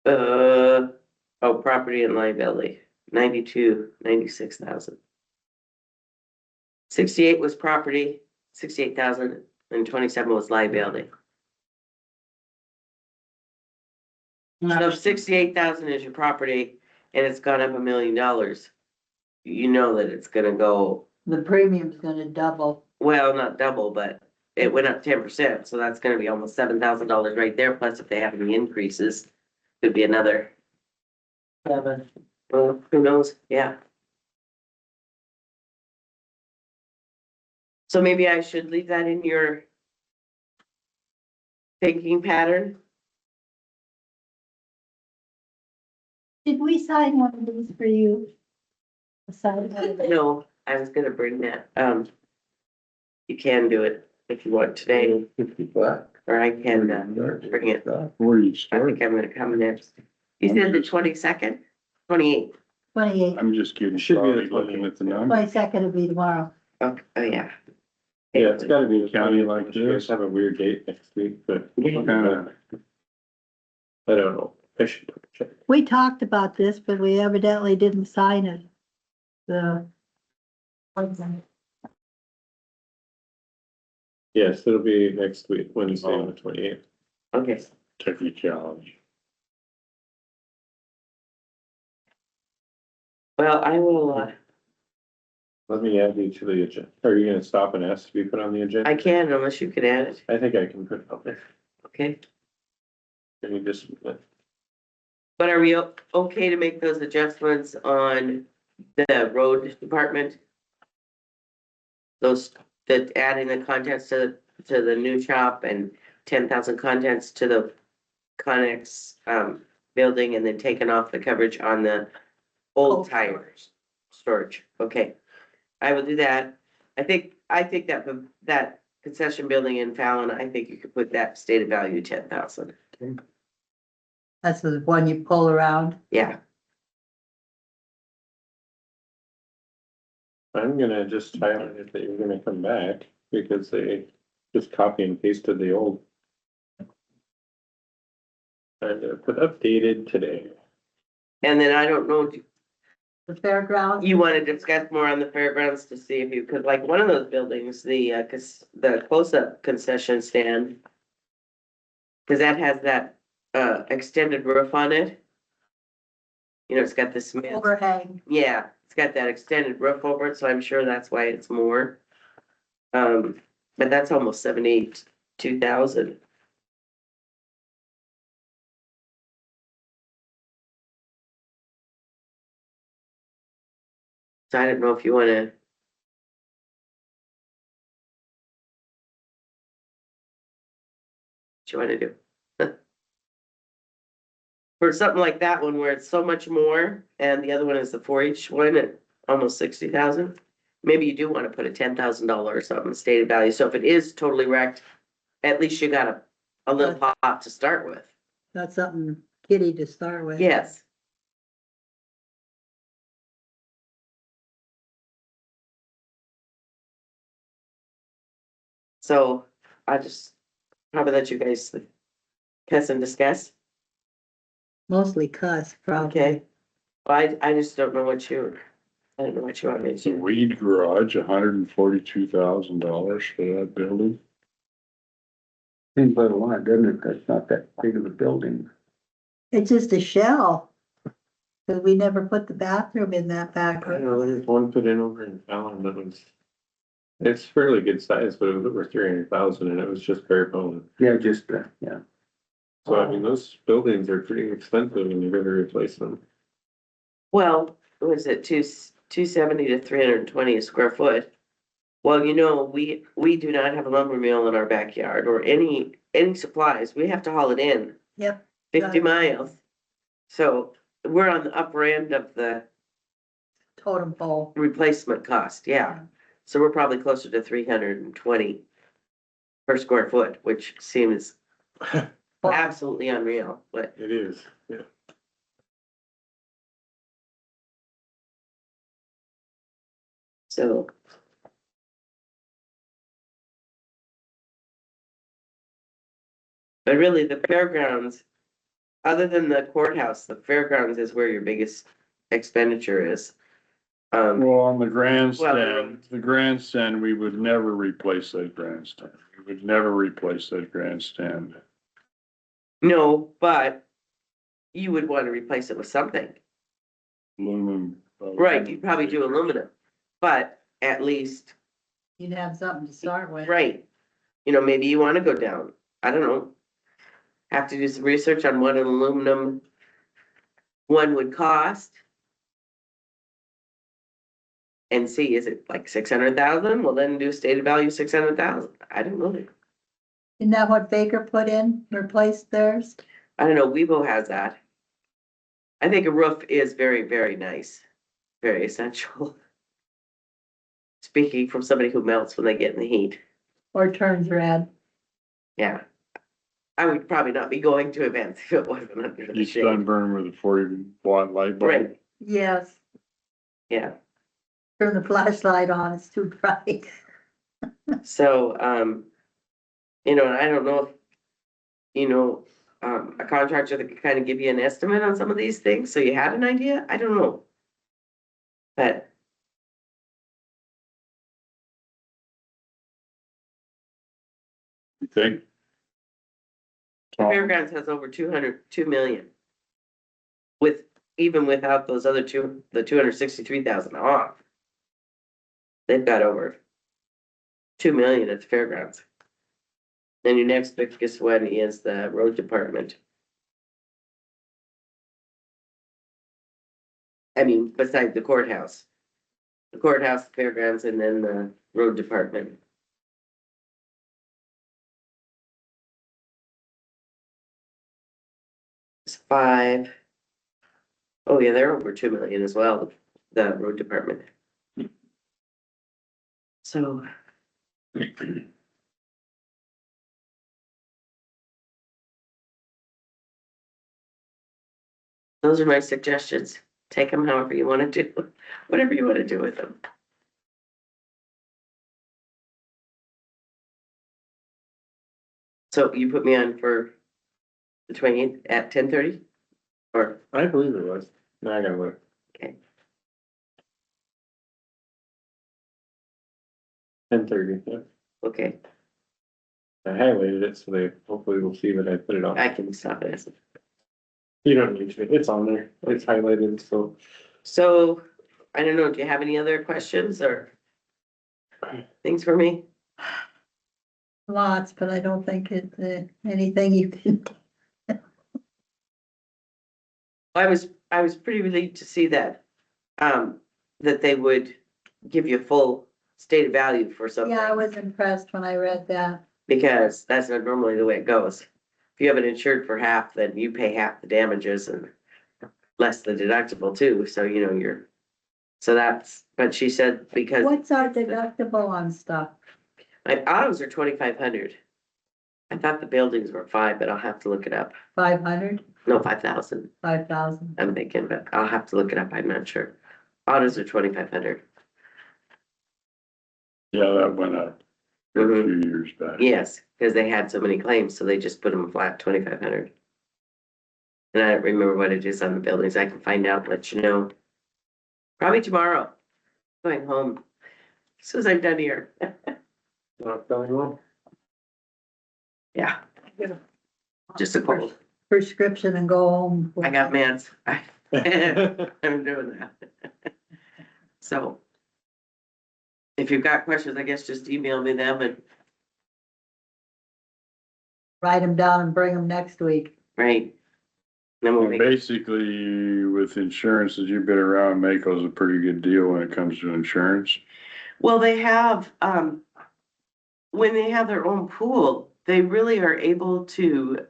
oh, property and liability, 96,000. 68 was property, 68,000, and 27 was liability. So if 68,000 is your property and it's gone up $1 million, you know that it's gonna go, The premium's gonna double. well, not double, but it went up 10%, so that's gonna be almost $7,000 right there, plus if they have any increases, could be another. 7. Well, who knows, yeah. So maybe I should leave that in your thinking pattern. Did we sign one of these for you? Aside from the- No, I was gonna bring that, you can do it if you want today, $50. or I can, bring it. Where you I start? think I'm gonna come next. You said the 22nd, 28th. 28th, I'm just getting Should be the started looking at the numbers. 22nd will be tomorrow. Oh, yeah. Yeah, it's gotta be the County 20th, like unless you guys this. have a weird date next week, but Kinda, I don't know. I should double check. We talked about this, but we evidently didn't sign it. The. Yes, it'll be next week, Wednesday on the 28th. Okay, Technicality. well, I will, Let me add you to the agenda. Are you gonna stop and ask to be put on the agenda? I can unless you can add it, I think I can put it up there. okay? Can you just, But are we okay to make those adjustments on the road department? Those, that adding the contents to the new shop and 10,000 contents to the Connex, building and then taking off the coverage on the old Cold tires storage, okay. I will do that. I think that concession building in Fallon, I think you could put that stated value 10,000. That's the one you pull around. Yeah, I'm gonna just highlight it that you're gonna come back because they just copy and pasted the old. And put updated today. and then I don't know, The fairgrounds. you wanna discuss more on the fairgrounds to see if you could, like, one of those buildings, the close-up concession stand. Cause that has that, extended roof on it. You know, it's got the cement. Overhang. Yeah, it's got that extended roof over it, so I'm sure that's why it's more. But that's almost 72,000. So I don't know if you wanna. What you wanna do? For something like that one where it's so much more, and the other one is the 4-H one at almost 60,000. Maybe you do wanna put a $10,000 or something stated value, so if it is totally wrecked, at least you got a little pot to start with. That's something kitty to start with. Yes. So I just probably let you guys cuss and discuss. Mostly cuss, probably. Okay. Well, I just don't know what I don't know what you want me to The do. weed garage, $142,000 for that building. Seems like a lot, doesn't it? That's not that big of a building. It's just a shell. Cause we never put the bathroom in that back I room. know, there's one put in over in Fallon that was. It's fairly good size, but it was over 300,000 and it was just bare bone. Yeah, just, yeah. So I mean, those buildings are pretty expensive when you go to replace them. Well, was it 270 to 320 a square foot? Well, you know, we do not have a lumber mill in our backyard or any supplies. We have to haul it in Yep. 50 miles. So we're on the upper end of the Totem pole. replacement cost, yeah. So we're probably closer to 320 per square foot, which seems absolutely unreal, but It is, yeah. so. But really, the fairgrounds, other than the courthouse, the fairgrounds is where your biggest expenditure is. Well, on the Well, grandstand, we would never replace that grandstand. We would never replace that grandstand. No, but you would want to replace it with something. Aluminum. Right, you'd probably do aluminum, but at least, You'd have something to start with. right. You know, maybe you want to go down. I don't know. Have to do some research on what an aluminum one would cost. And see, is it like 600,000? Well, then do stated value 600,000. I don't know. Isn't that what Baker put in, replaced theirs? I don't know, Weibo has that. I think a roof is very, very nice, very essential. Speaking from somebody who melts when they get in the heat, Or turns red? yeah. I would probably not be going to events if it wasn't under the You shade. sunburn with a 40-watt light bulb. Right, Yes. yeah, Turn the flashlight on, it's too bright. so, you know, and I don't know if, you know, a contractor that could kind of give you an estimate on some of these things, so you had an idea, I don't know. But think? Fairgrounds has over 2 million. With, even without those other two, the 263,000 off. They've got over 2 million at the fairgrounds. Then your next biggest one is the road department. I mean, besides the courthouse. The courthouse, the fairgrounds, and then the road department. It's 5. Oh yeah, they're over 2 million as well, the road department. So. Those are my suggestions. Take them however you wanna do, whatever you wanna do with them. So you put me on for the 20th at 10:30? Or, I believe it was. Now I gotta look. okay, 10:30, yeah. okay, I highlighted it, so they hopefully will see that I put it on. I can stop it. You don't need to, it's on there, it's highlighted, so. So, I don't know, do you have any other questions or things for me? Lots, but I don't think it's anything you can. I was pretty relieved to see that, that they would give you a full stated value for something. Yeah, I was impressed when I read that. Because that's not normally the way it goes. If you have it insured for half, then you pay half the damages and less the deductible too, so you know, so that's, but she said because What's our deductible on stuff? my autos are 2,500. I thought the buildings were 5, but I'll have to look it up. 500, No, 5,000, 5,000? I'm thinking, but I'll have to look it up, I'm not sure. Autos are 2,500. Yeah, that went up a Mhm. few years back. Yes, because they had so many claims, so they just put them flat 2,500. And I don't remember what it is on the buildings. I can find out, let you know. Probably tomorrow. Going home. As soon as I'm done here. Not feeling well? Yeah. Just a cold. Prescription and go home. I got meds. I'm doing that. So. If you've got questions, I guess just email me them and, Write them down and bring them next week. right. Then we'll Well, make, basically, with insurances, you've been around, Mako's a pretty good deal when it comes to insurance. well, they have, when they have their own pool, they really are able to,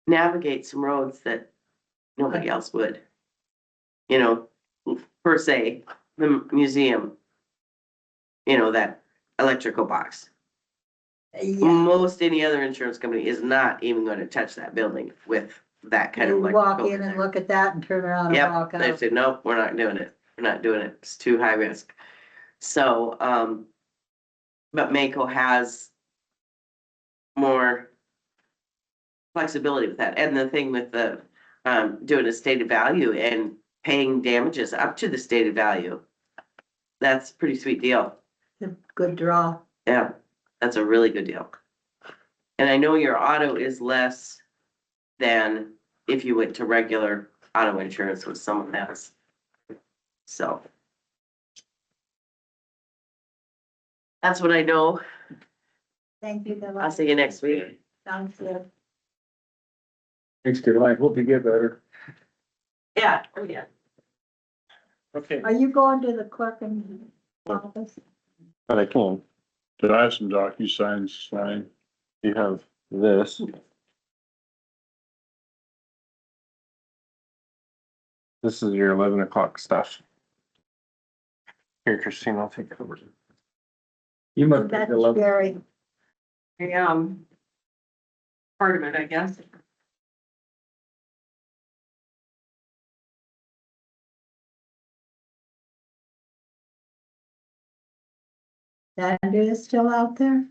navigate some roads that nobody else would. You know, per se, the museum, you know, that electrical box. Yeah, Most any other insurance company is not even gonna touch that building with that kind of you walk electrical. in and look at that and turn around and walk Yep, they out. said, nope, we're not doing it. We're not doing it. It's too high risk. So, but Mako has more flexibility with that. And the thing with the, doing a stated value and paying damages up to the stated value. That's a pretty sweet deal. Good draw. Yeah, that's a really good deal. And I know your auto is less than if you went to regular auto insurance with someone else. So. That's what I know. Thank you. Delight. I'll see you next week. Sounds good. Thanks, Caroline. Hope you get better. Yeah, oh yeah. Okay. Are you going to the clerk in office? But I can. Did I have some DocuSigns to sign? You have this. This is your 11 o'clock stuff. Here, Christine, I'll take it over. You must That's be the love. scary. Part of it, I guess. Andrea's still out there?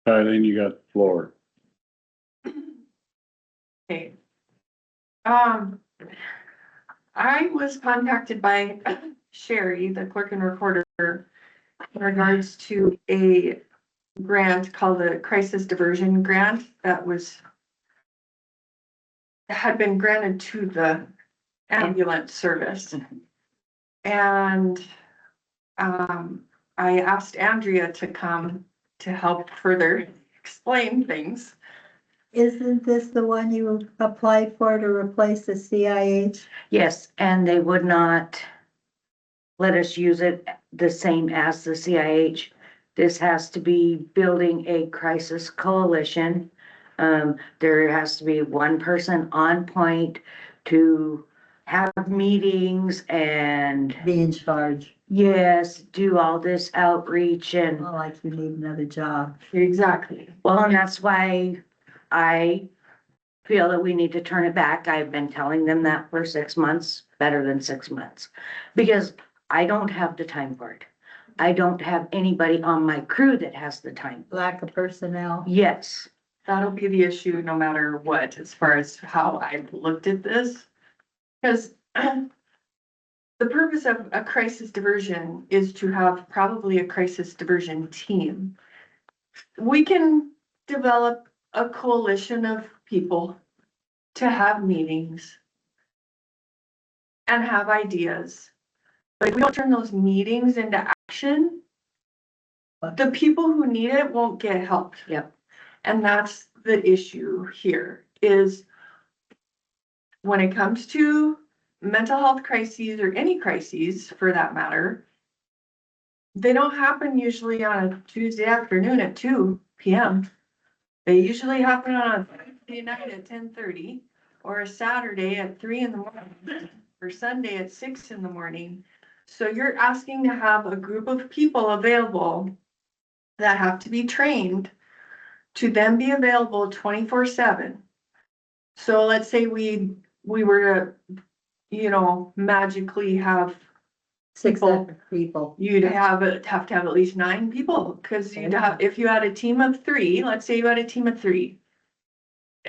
Eileen, you got the floor. Okay. I was contacted by Sherry, the clerk and recorder, in regards to a grant called the Crisis Diversion Grant that had been granted to the ambulance service. And, I asked Andrea to come to help further explain things. Isn't this the one you applied for to replace the CIH? Yes, and they would not let us use it the same as the CIH. This has to be building a crisis coalition. There has to be one person on point to have meetings and, Be in charge. yes, do all this outreach and, Not like you need another job. Exactly. well, and that's why I feel that we need to turn it back. I've been telling them that for 6 months, better than 6 months. Because I don't have the time for it. I don't have anybody on my crew that has the time. Lack of personnel. Yes, That'll be the issue no matter what, as far as how I've looked at this. Because the purpose of a crisis diversion is to have probably a crisis diversion team. We can develop a coalition of people to have meetings and have ideas. But if we don't turn those meetings into action, the people who need it won't get help. Yep. And that's the issue here, is when it comes to mental health crises or any crises for that matter, they don't happen usually on a Tuesday afternoon at 2 p.m. They usually happen on a Thursday night at 10:30 or a Saturday at 3 in the morning or Sunday at 6 in the morning. So you're asking to have a group of people available that have to be trained to then be available 24/7. So let's say we were to, magically have Six people. other people. You'd have to have at least 9 people, because you'd have, if you had a team of 3, let's say you had a team of 3.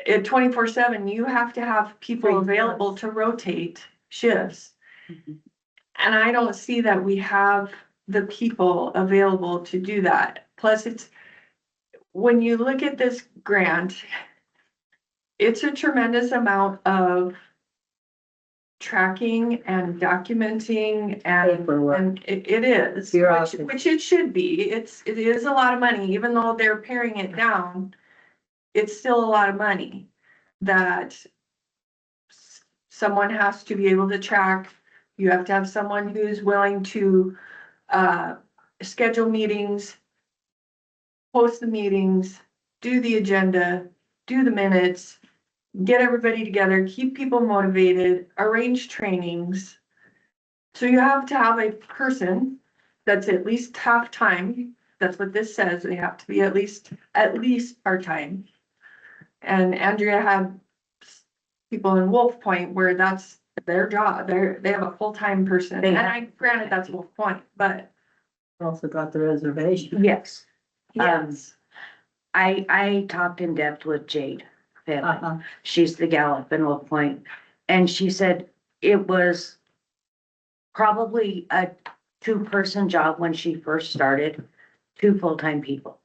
At 24/7, you have to have people 3 available shifts. to rotate shifts. Mhm. And I don't see that we have the people available to do that. Plus, when you look at this grant, it's a tremendous amount of tracking and documenting Paperwork. and it is, Bureaucracy. which it should be. It is a lot of money, even though they're paring it down. It's still a lot of money that someone has to be able to track. You have to have someone who's willing to schedule meetings, post the meetings, do the agenda, do the minutes, get everybody together, keep people motivated, arrange trainings. So you have to have a person that's at least half-time. That's what this says. They have to be at least part-time. And Andrea had people in Wolf Point where that's their job. They have a full-time person. They And have- granted, that's Wolf Point, but Also got the reservation. yes. yes. I talked in depth with Jade Fenton. Uh-huh. She's the gal up in Wolf Point, and she said it was probably a 2-person job when she first started, 2 full-time people.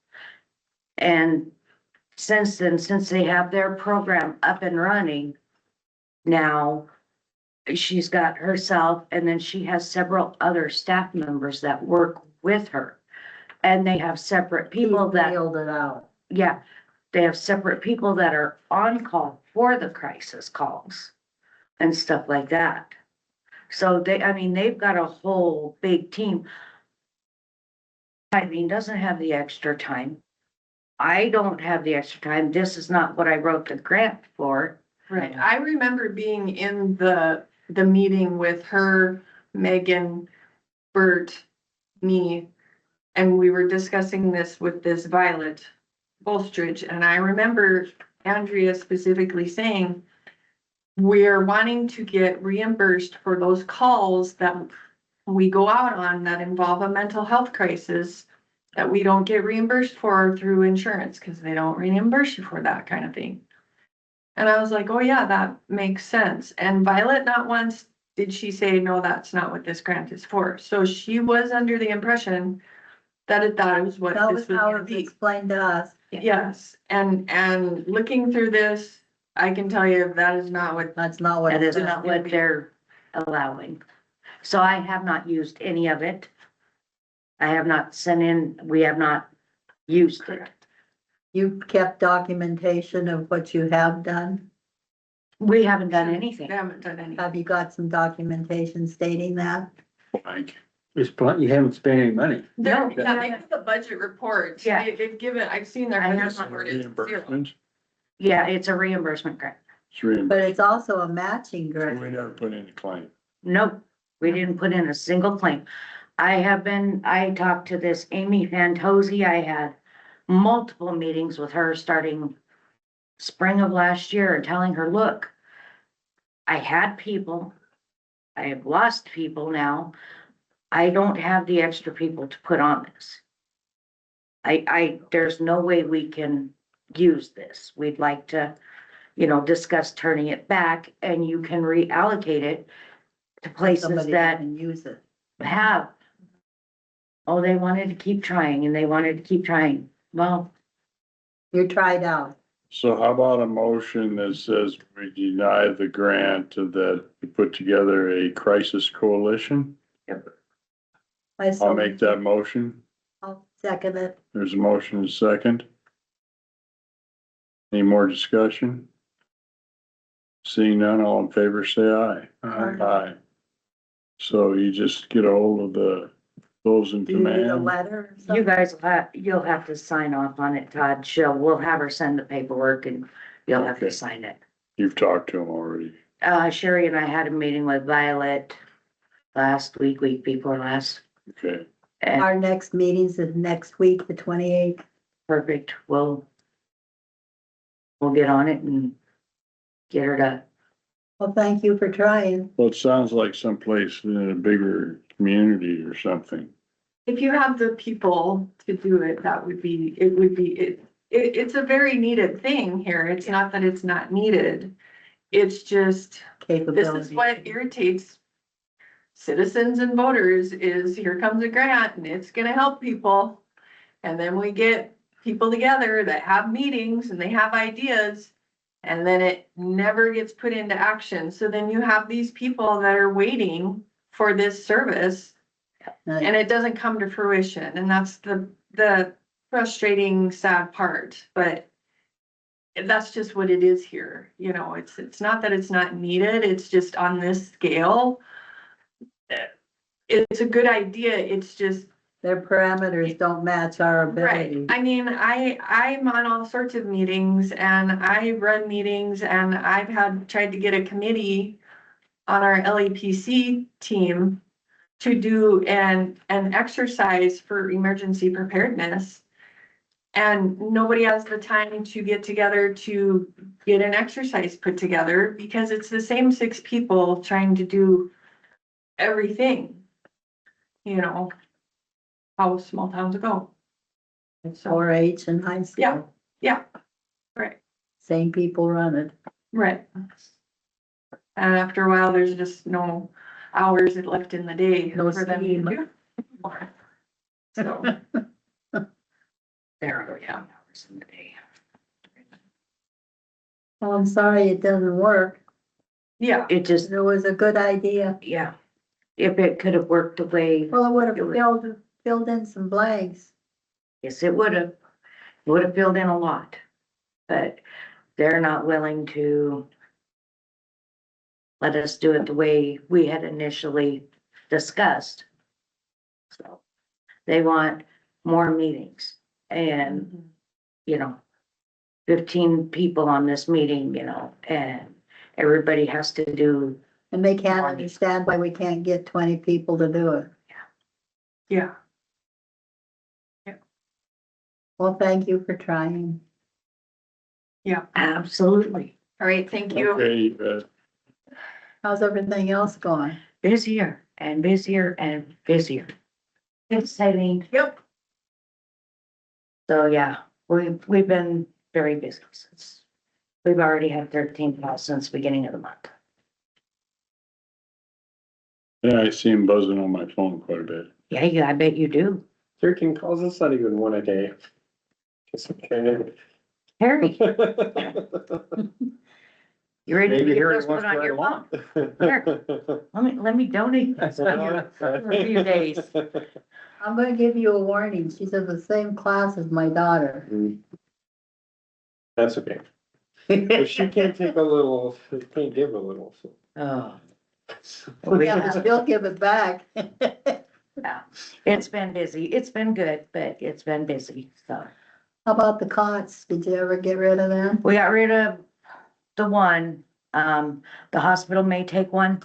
And since then, since they have their program up and running, now she's got herself, and then she has several other staff members that work with her. And they have separate people that, Filled it out. yeah, they have separate people that are on call for the crisis calls and stuff like that. So they've got a whole big team. Eileen doesn't have the extra time. I don't have the extra time. This is not what I wrote the grant for. Right. I remember being in the meeting with her, Megan, Bert, me, and we were discussing this with this Violet Bolstridge, and I remember Andrea specifically saying, we're wanting to get reimbursed for those calls that we go out on that involve a mental health crisis. that we don't get reimbursed for through insurance, because they don't reimburse you for that kind of thing. And I was like, oh yeah, that makes sense. And Violet, not once did she say, no, that's not what this grant is for. So she was under the impression that it thought it was what That this was was how gonna it was be. explained to us. Yes, and looking through this, I can tell you that is not what, That's not what That it is is. not what they're allowing. So I have not used any of it. I have not sent in, we have not used it. correct. You kept documentation of what you have done? We haven't done They anything. haven't done anything. Have you got some documentation stating that? Blank. It's plenty, you haven't spent any money. They're, No. yeah, they have the budget report. Yeah. They've given, I've seen their I budget have report. It's zero. Reimbursement, Yeah, it's a reimbursement grant. it's reimbursement. But it's also a matching We grant. never put in a claim. Nope, we didn't put in a single claim. I talked to this Amy Fantozzi. I had multiple meetings with her starting spring of last year and telling her, look, I had people, I have lost people now. I don't have the extra people to put on this. There's no way we can use this. We'd like to, discuss turning it back and you can reallocate it to places Somebody that can use it. have. Oh, they wanted to keep trying and they wanted to keep trying. Well, You tried out. So how about a motion that says we deny the grant that we put together a crisis coalition? I'll make that motion. I'll second it. There's a motion and a second. Any more discussion? Seeing none, all in favor, say aye. Aye. So you just get a hold of those in Do you need a command. letter or you something? guys you'll have to sign off on it, Todd. We'll have her send the paperwork and you'll have to Okay. sign it. You've talked to them already. Sherry and I had a meeting with Violet last week before last. Okay. And Our next meetings is next week, the 28th. perfect, we'll get on it and get her to, Well, thank you for trying. Well, it sounds like someplace in a bigger community or something. If you have the people to do it, it's a very needed thing here. It's not that it's not needed. It's just, this Capability. is what irritates citizens and voters is here comes a grant and it's gonna help people. And then we get people together that have meetings and they have ideas. And then it never gets put into action. So then you have these people that are waiting for this service and it doesn't come to fruition. And that's the frustrating, sad part, but that's just what it is here. It's not that it's not needed. It's just on this scale. It's a good idea. It's just, Their parameters don't match our right. ability. I mean, I'm on all sorts of meetings and I run meetings and I've tried to get a committee on our LAPC team to do an exercise for emergency preparedness. And nobody has the time to get together to get an exercise put together because it's the same 6 people trying to do everything. How small towns go. So, 4-H and high school. yeah, right, Same people run it. right. And after a while, there's just no hours left in the day No for them to steam. do. So, there are hours in the day. Well, I'm sorry it doesn't work. yeah, It just, It was a good idea. yeah, if it could have worked the way, Well, it would have It would- filled in some blanks. yes, it would have filled in a lot. But they're not willing to let us do it the way we had initially discussed. So they want more meetings and, 15 people on this meeting, and everybody has to do, And they can't understand why we can't get 20 people to do it. yeah. Well, thank you for trying. absolutely All right, thank you. Okay, How's everything else going? busier and busier and busier. It's Eileen. Yep. So, yeah, we've been very busy since, we've already had 13 calls since the beginning of the month. Yeah, I see him buzzing on my phone quite a bit. Yeah, I bet you do. 13 calls, that's not even one a day. Just okay. Harry, you ready to Maybe get Harry those wants put to on ride your along. phone? Let me donate this for a few days. I'm gonna give you a warning. She's in the same class as my daughter. That's okay. If she can't take a little, she can't give a little, so. Oh. Yeah, she'll give it back. Yeah, it's been busy. It's been good, but it's been busy, so. How about the cots? Did you ever get rid of them? We got rid of the one, the hospital may take one.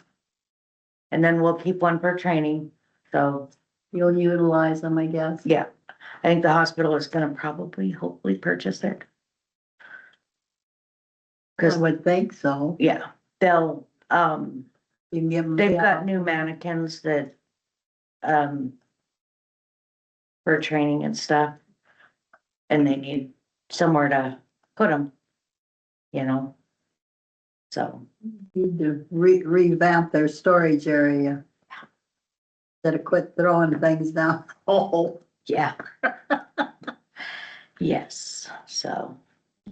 And then we'll keep one for training, so, You'll utilize them, I guess. yeah. I think the hospital is gonna probably, hopefully purchase it. I Cause, would think so. yeah, they'll, You can give them. they've got new mannequins that, for training and stuff. And they need somewhere to put them, you know? So, Need to revamp their storage area. Instead of quit throwing things down the hole. yeah. Yes, so,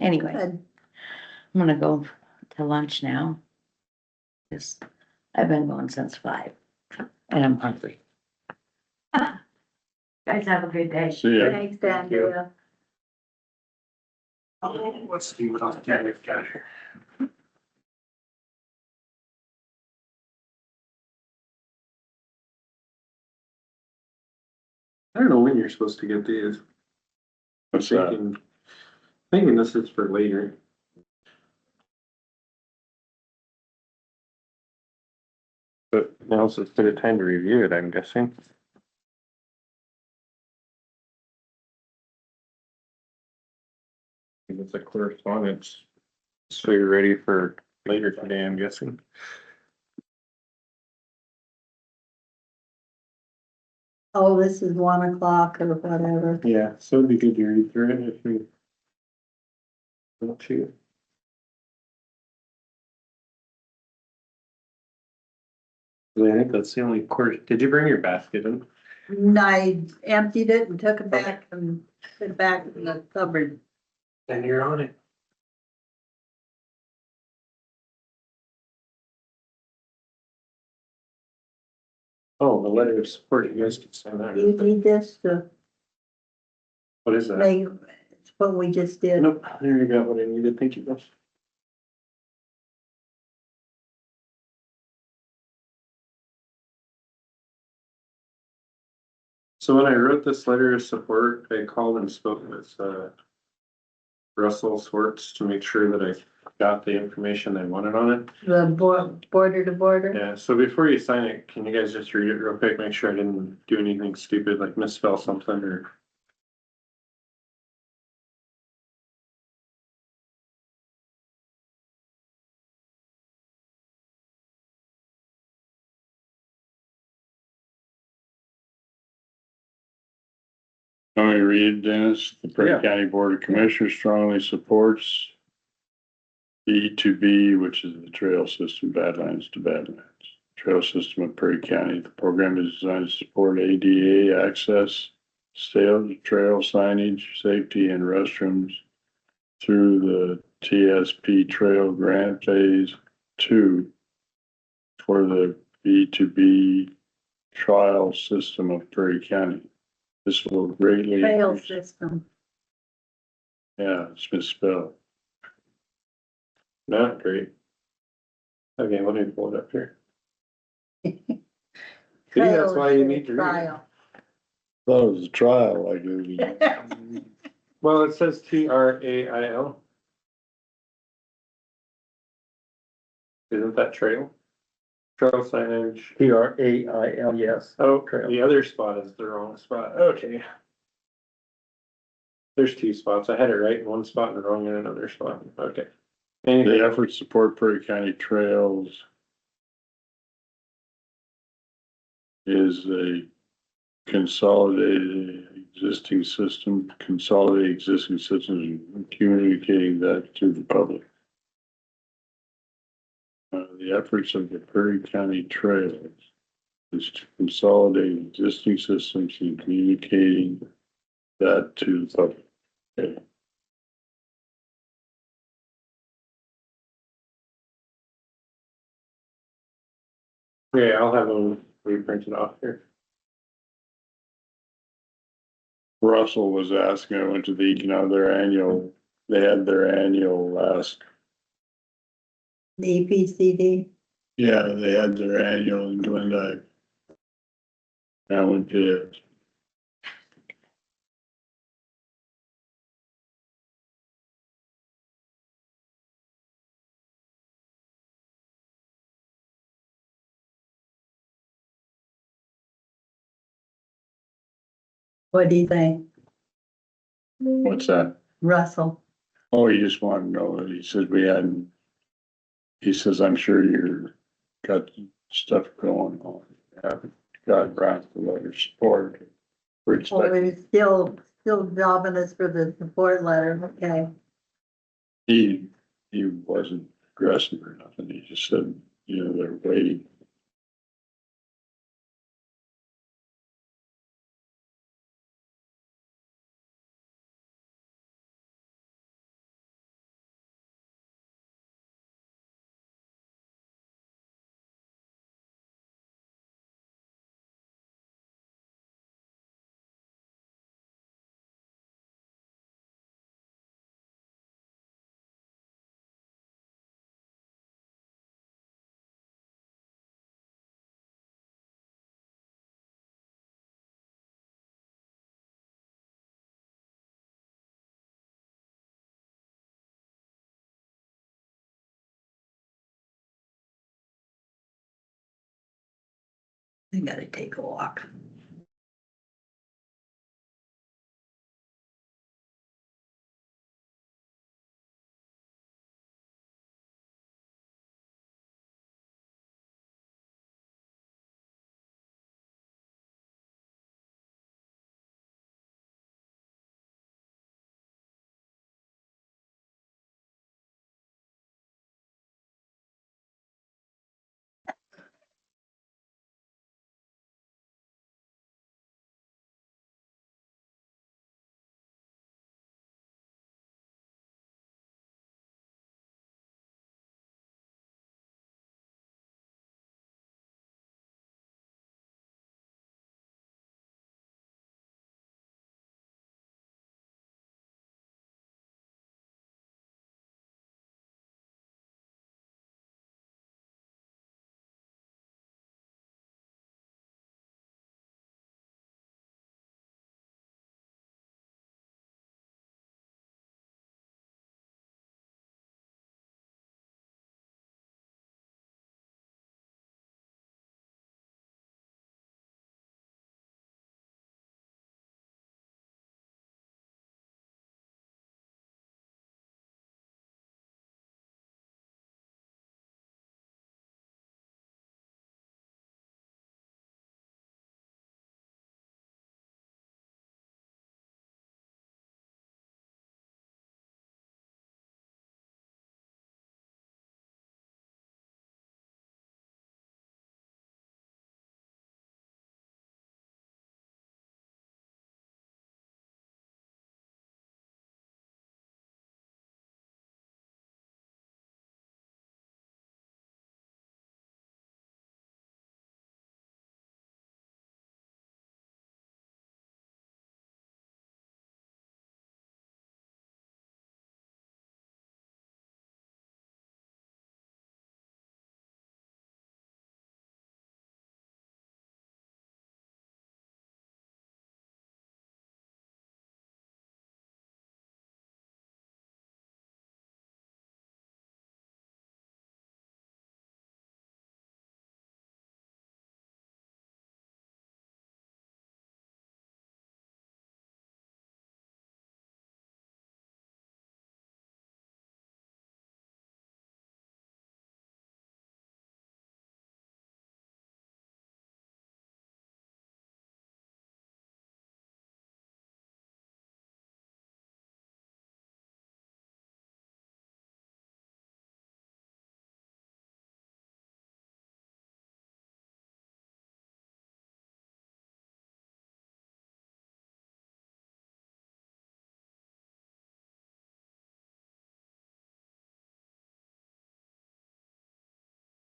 anyway, Good. I'm gonna go to lunch now. 'Cause I've been going since 5 and I'm hungry. Guys, have a good day. See ya. Thanks, Andrea. Oh, let's see what else we've got here. I don't know when you're supposed to get these. What's that? Thinking this is for later. But now's as good a time to review it, I'm guessing. It's a correspondence, so you're ready for later today, I'm guessing. Oh, this is 1 o'clock or whatever. Yeah, so it'd be good to read through it if you want to. I think that's the only course. Did you bring your basket in? And I emptied it and took it back and put it back in the cupboard. Then you're on it. Oh, the letter of support, you guys can sign You that. need this to What is that? make, it's what we just did. Nope, there you got what I needed, thank you, guys. So when I wrote this letter of support, I called and spoke with, Russell Swartz to make sure that I got the information they wanted on it. The border to border. Yeah, so before you sign it, can you guys just read it real quick, make sure I didn't do anything stupid, like misspell something or? Want me to read it, Dennis? The Prairie Yeah. County Board of Commissioners strongly supports B2B, which is the trail system, Badlands to Badlands. Trail system of Prairie County. The program is designed to support ADA access, sales, trail signage, safety and restrooms through the TSP Trail Grant Phase 2 for the B2B trial system of Prairie County. This will greatly. Trail increase- system. Yeah, it's misspelled. Not great. Okay, let me pull it up here. See, that's why you need to read it. Trial. Thought it was a trial, like it was. Well, it says TRAIL. Isn't that trail? Trail signage. TRAIL, yes. Oh, Trail. the other spot is the wrong spot. Okay. There's 2 spots. I had it right in one spot and wrong in another spot. Okay. Anything The else? effort to support Prairie County trails is a consolidated existing system, consolidate existing systems and communicating that to the public. The efforts of the Prairie County Trails is to consolidate existing systems and communicating that to the public. Okay. Yeah, I'll have them reprinted off here. Russell was asking, I went to they had their annual last, The EPCD, yeah, they had their annual in Glendive. I went to it. what do you think, What's that? Russell? Oh, he just wanted to know that he said he says, I'm sure you're got stuff going on. Haven't got around to letter support. Oh, we're still jobbing us for the support letter, okay. He wasn't aggressive or nothing. He just said, they're waiting. I gotta take a walk.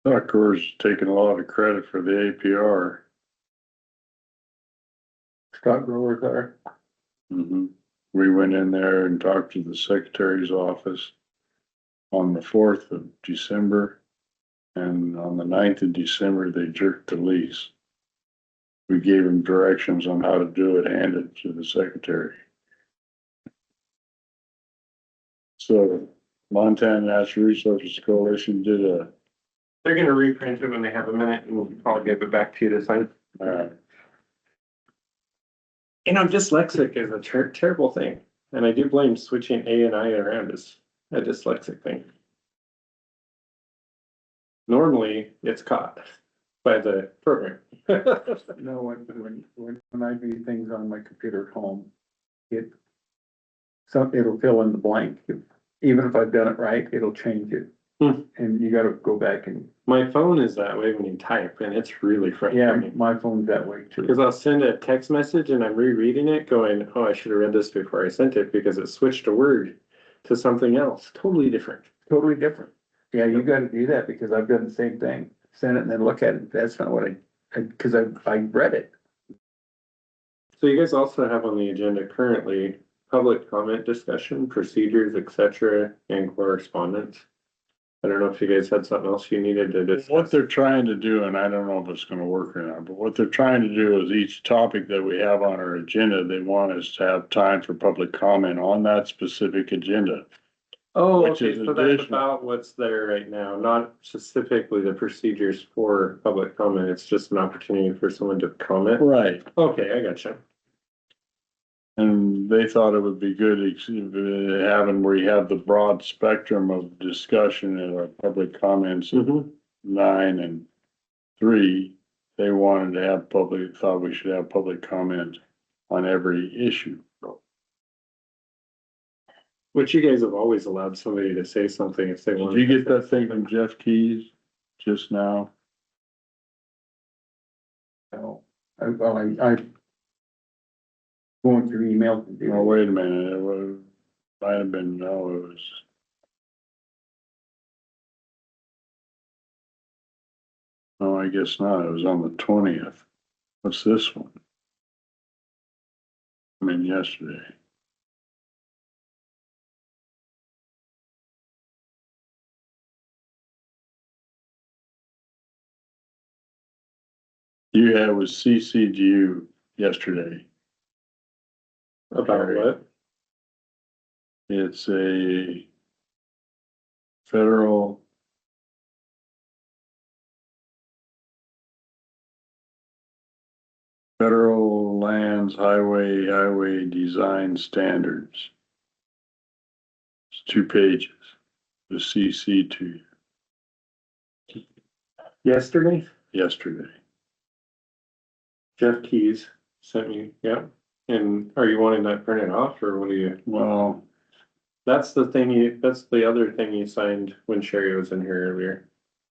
Tucker's taking a lot of credit for the APR. Stock growers are. We went in there and talked to the secretary's office on the 4th of December. And on the 9th of December, they jerked the lease. We gave them directions on how to do it, handed to the secretary. So Montana Natural Resources Coalition did a, They're gonna reprint it when they have a minute and I'll give it back to you to sign. You know, dyslexic is a terrible thing, and I do blame switching A and I around as a dyslexic thing. Normally, it's caught by the program. No, when I do things on my computer at home, it'll fill in the blank. Even if I've done it right, it'll change it. And you gotta go back and, My phone is that way when you type, and it's really yeah, frustrating. my phone's that way too. Because I'll send a text message and I'm rereading it going, oh, I should have read this before I sent it because it switched a word to something else, totally different. Totally different. Yeah, you gotta do that because I've done the same thing. Send it and then look at it. That's not what cause I read it. So you guys also have on the agenda currently public comment discussion, procedures, etc., and correspondence. I don't know if you guys had something else you needed to discuss. what they're trying to do, and I don't know if it's gonna work or not, but what they're trying to do is each topic that we have on our agenda, they want us to have time for public comment on that specific agenda. Oh, Which okay, is so that's additional. about what's there right now, not specifically the procedures for public comment. It's just an opportunity for someone to comment. Right. Okay, I gotcha. And they thought it would be good having where you have the broad spectrum of discussion and our public comments of 9 and 3. They wanted to have thought we should have public comment on every issue. Which you guys have always allowed somebody to say something if they want. Did you get that thing from Jeff Keys just now? So, I going through emails. Oh, wait a minute, might have been, no, it was. No, I guess not, it was on the 20th. What's this one? I mean, yesterday. You had was CC'd you yesterday. About what? It's a federal lands highway design standards. It's 2 pages, the CC to you Yesterday, yesterday. Jeff Keys sent me, yeah. And are you wanting that printed off or what do you? Well, That's the other thing you signed when Sherry was in here earlier.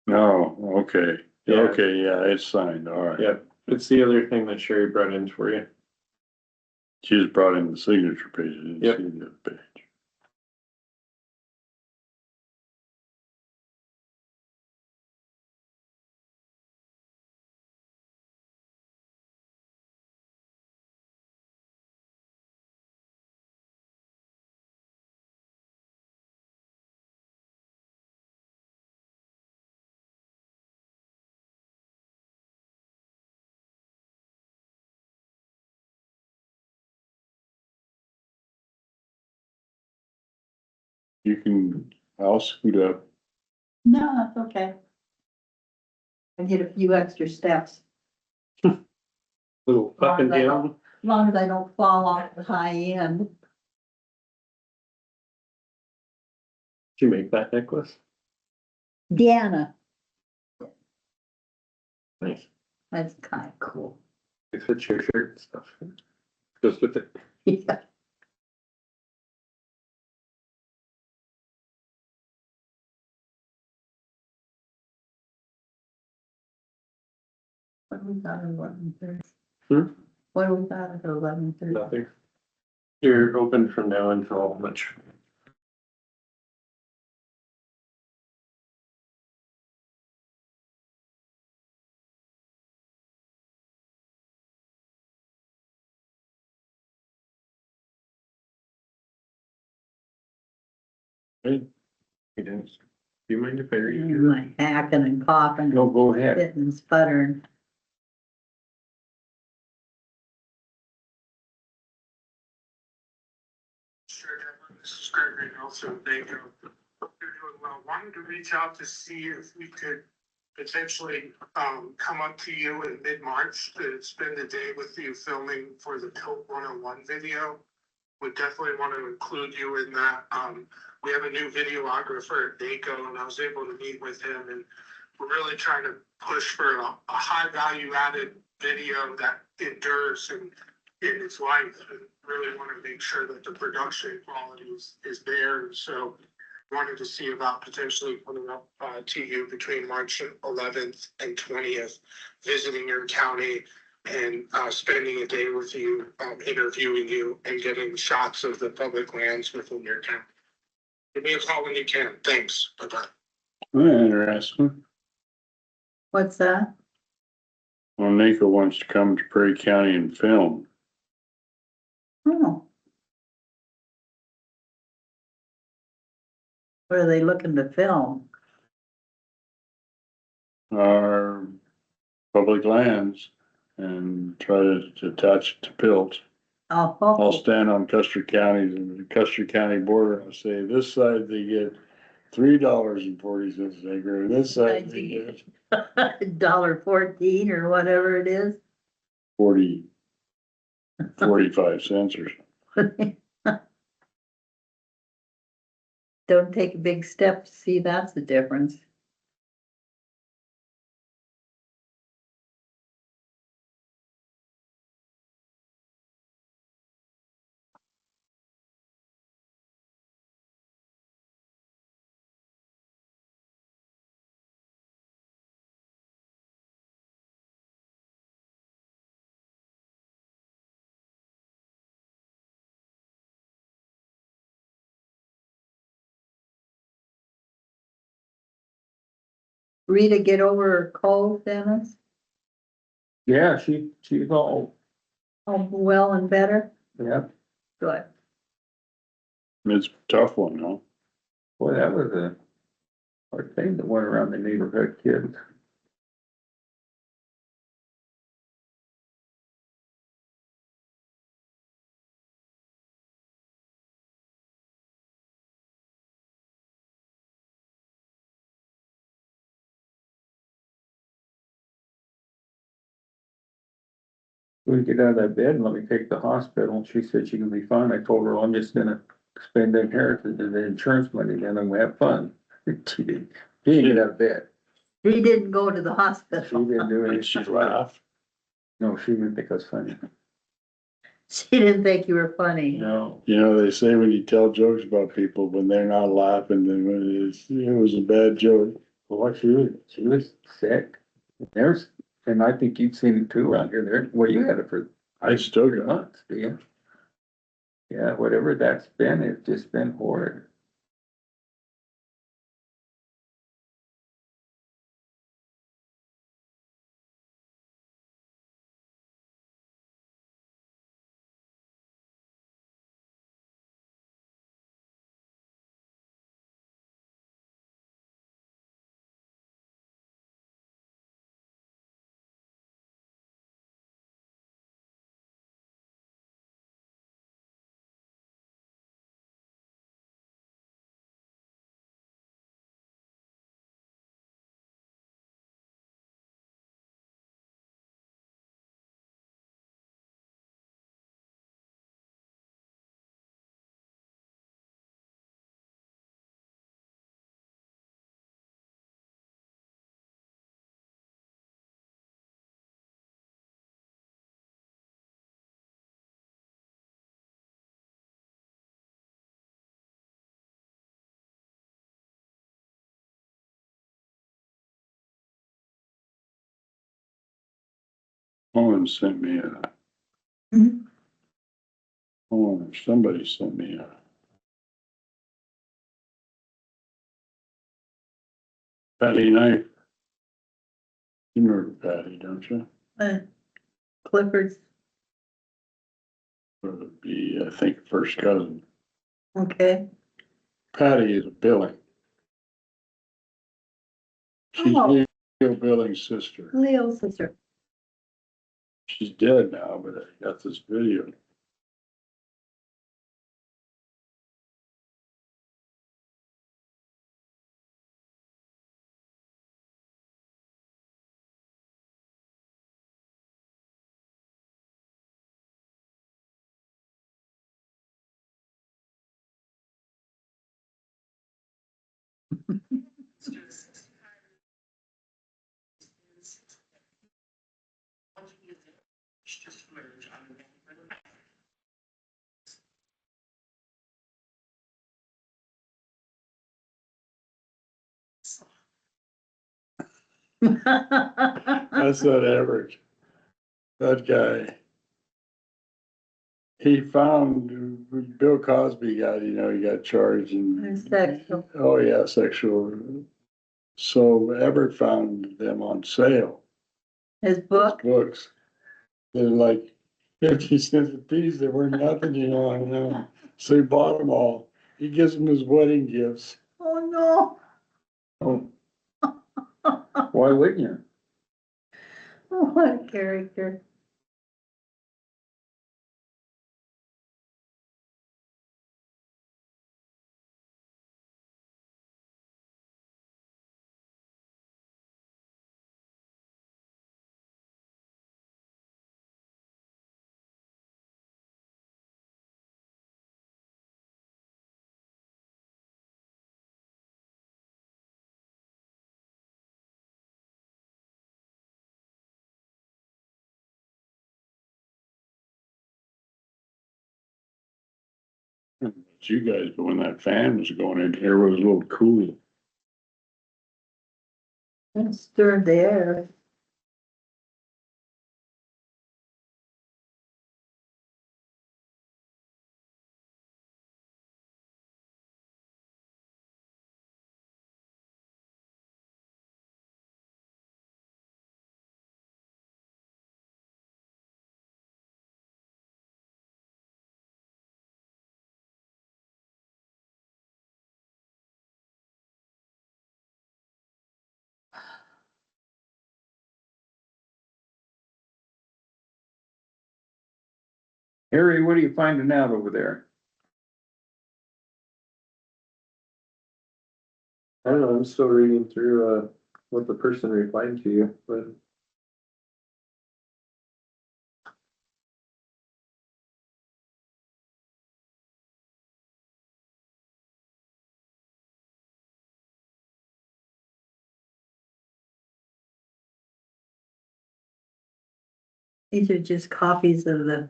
no, okay, Yeah. okay, yeah, it's signed, all right. Yeah, it's the other thing that Sherry brought in for you. She just brought in the signature page, I Yep. didn't see the other page. I'll scoot up. No, that's okay. I get a few extra steps, Little up and down. as long as I don't fall off the high end. Did you make that necklace? Deanna, Nice. that's kind of cool. It fits your shirt and stuff. Goes with it. Yeah. What do we got at 11:30? What do we got at 11:30? Nothing. You're open from now until much. Hey, It is. Do you mind if I read? I'm hacking and coughing, No, go ahead. spitting and sputtering. Sure, this is Gregory Nelson, thank you. Hope you're doing well. Wanted to reach out to see if we could potentially, come up to you in mid-March to spend a day with you filming for the Coke 101 video. Would definitely want to include you in that. We have a new videographer at DACO and I was able to meet with him and we're really trying to push for a high value added video that endures and in its life, and really want to make sure that the production quality is there. And so wanted to see about potentially coming up to you between March 11th and 20th, visiting your county and spending a day with you, interviewing you and getting shots of the public lands within your county. Give me a call when you can. Thanks. Bye-bye. interesting. What's that? Well, Nico wants to come to Prairie County and film. Oh. What are they looking to film? Our public lands and try to attach it to Pilt. I'll Oh, stand on Custer County, the Custer County border, I'll say, this side they get $3.40 an acre, and this side they get $1.14 or whatever it is. 45 cents or something. Don't take a big step to see that's the difference. Rita get over her cold, Dennis? Yeah, she's all, Oh, well and better? yeah, Good. It's a tough one, huh? boy, that was a hard thing that went around the neighborhood kids. We get out of that bed and let me take the hospital. She said she can be fine. I told her, well, I'm just gonna spend the inheritance and the insurance money, then I'm gonna have fun. She didn't get out of bed. He didn't go to the She hospital. didn't do Did anything. she laugh? No, she didn't think I was funny. She didn't think you were funny. No. You know, they say when you tell jokes about people, when they're not laughing, then it was a bad joke. Well, she was sick. And I think you've seen it too around here. Well, you had it for I still got it. months, do you? Yeah, whatever that's been, it's just been horrid. Owen sent me a. Mhm. Oh, somebody sent me a. Patty knife. You remember Patty, don't you? Clifford's, Or it'd be, I think, first cousin. okay. Patty is Billing. She's Oh. Leo Billing's sister. Leo's sister. She's dead now, but I got this video. That's not Everett. That guy. He found Bill Cosby got, he got charged and. Sexual. Oh, yeah, sexual. So Everett found them on sale, His book. books. They're like 50 cents a piece. They were nothing, I know. So he bought them all. He gives them his wedding gifts. Oh, Oh, no. why wouldn't you? What a character. But you guys, but when that fan was going in here, it was a little cool. It stirred the air. Harry, what are you finding out over there? I don't know, I'm still reading through, what the person replied to you, but. These are just copies of the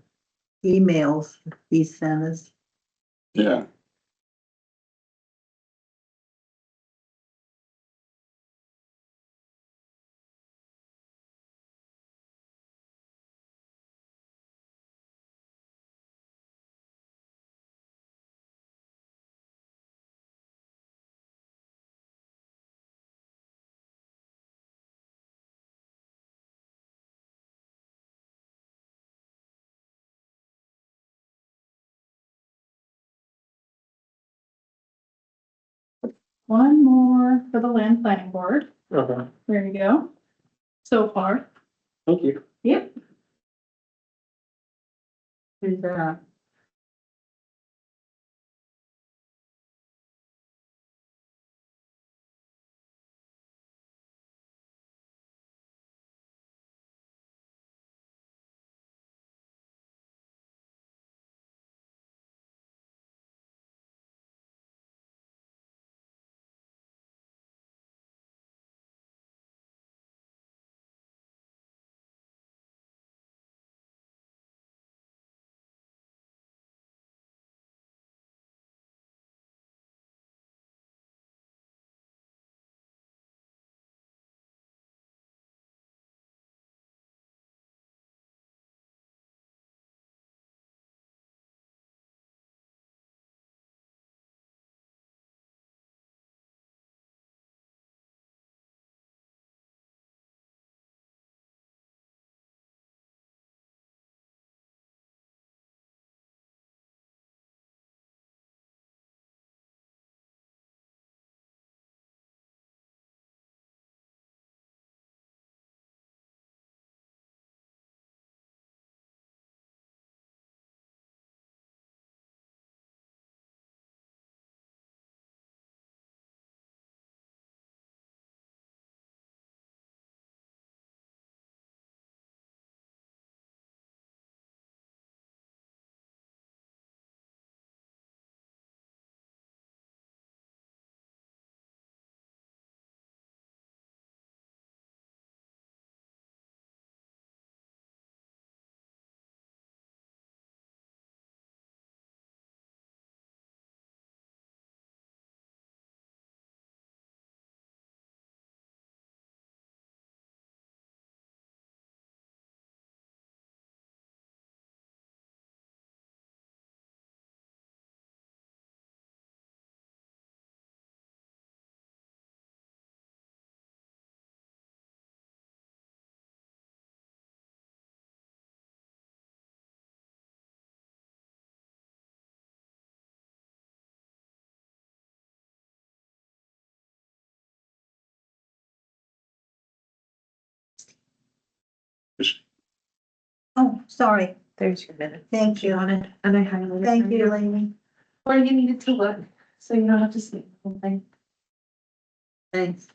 emails he sent us. Yeah. One more for the land planning board. Okay, There you go. So far. thank you. Yep. Who's that? Oh, sorry. There's your minute. Thank you. On it, and I highlighted. Thank you, Lainey. Or you needed to look, so you don't have to see the whole thing. Thanks.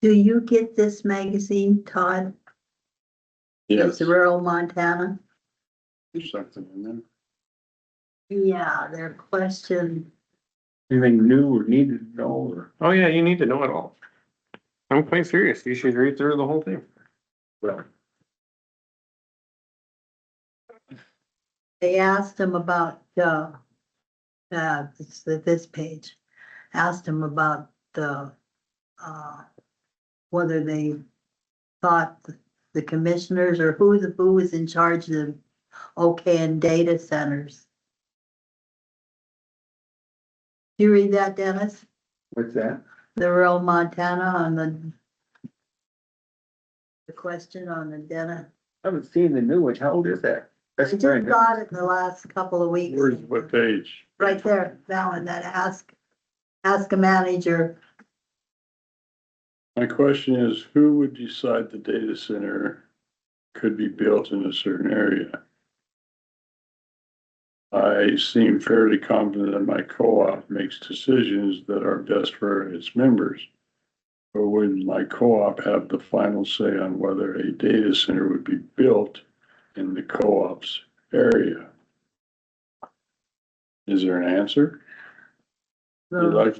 Do you get this magazine, Todd? Yes, It's Rural Montana. there's something in there. Yeah, their question, Anything new or needed to know or? Oh, yeah, you need to know it all. I'm quite serious. You should read through the whole thing. Well, they asked him about, it's this page, asked him about the, whether they thought the commissioners or who was in charge of OKN data centers. You read that, Dennis? what's that? The rural Montana on the question on the Dena. I haven't seen the new one. How old is that? I That's just brand new. got it in the last couple of weeks. Where's, what page? Right there, that one, that ask a manager. My question is, who would decide the data center could be built in a certain area? I seem fairly confident that my co-op makes decisions that are best for its members. But would my co-op have the final say on whether a data center would be built in the co-op's area? Is there an answer? I'd like,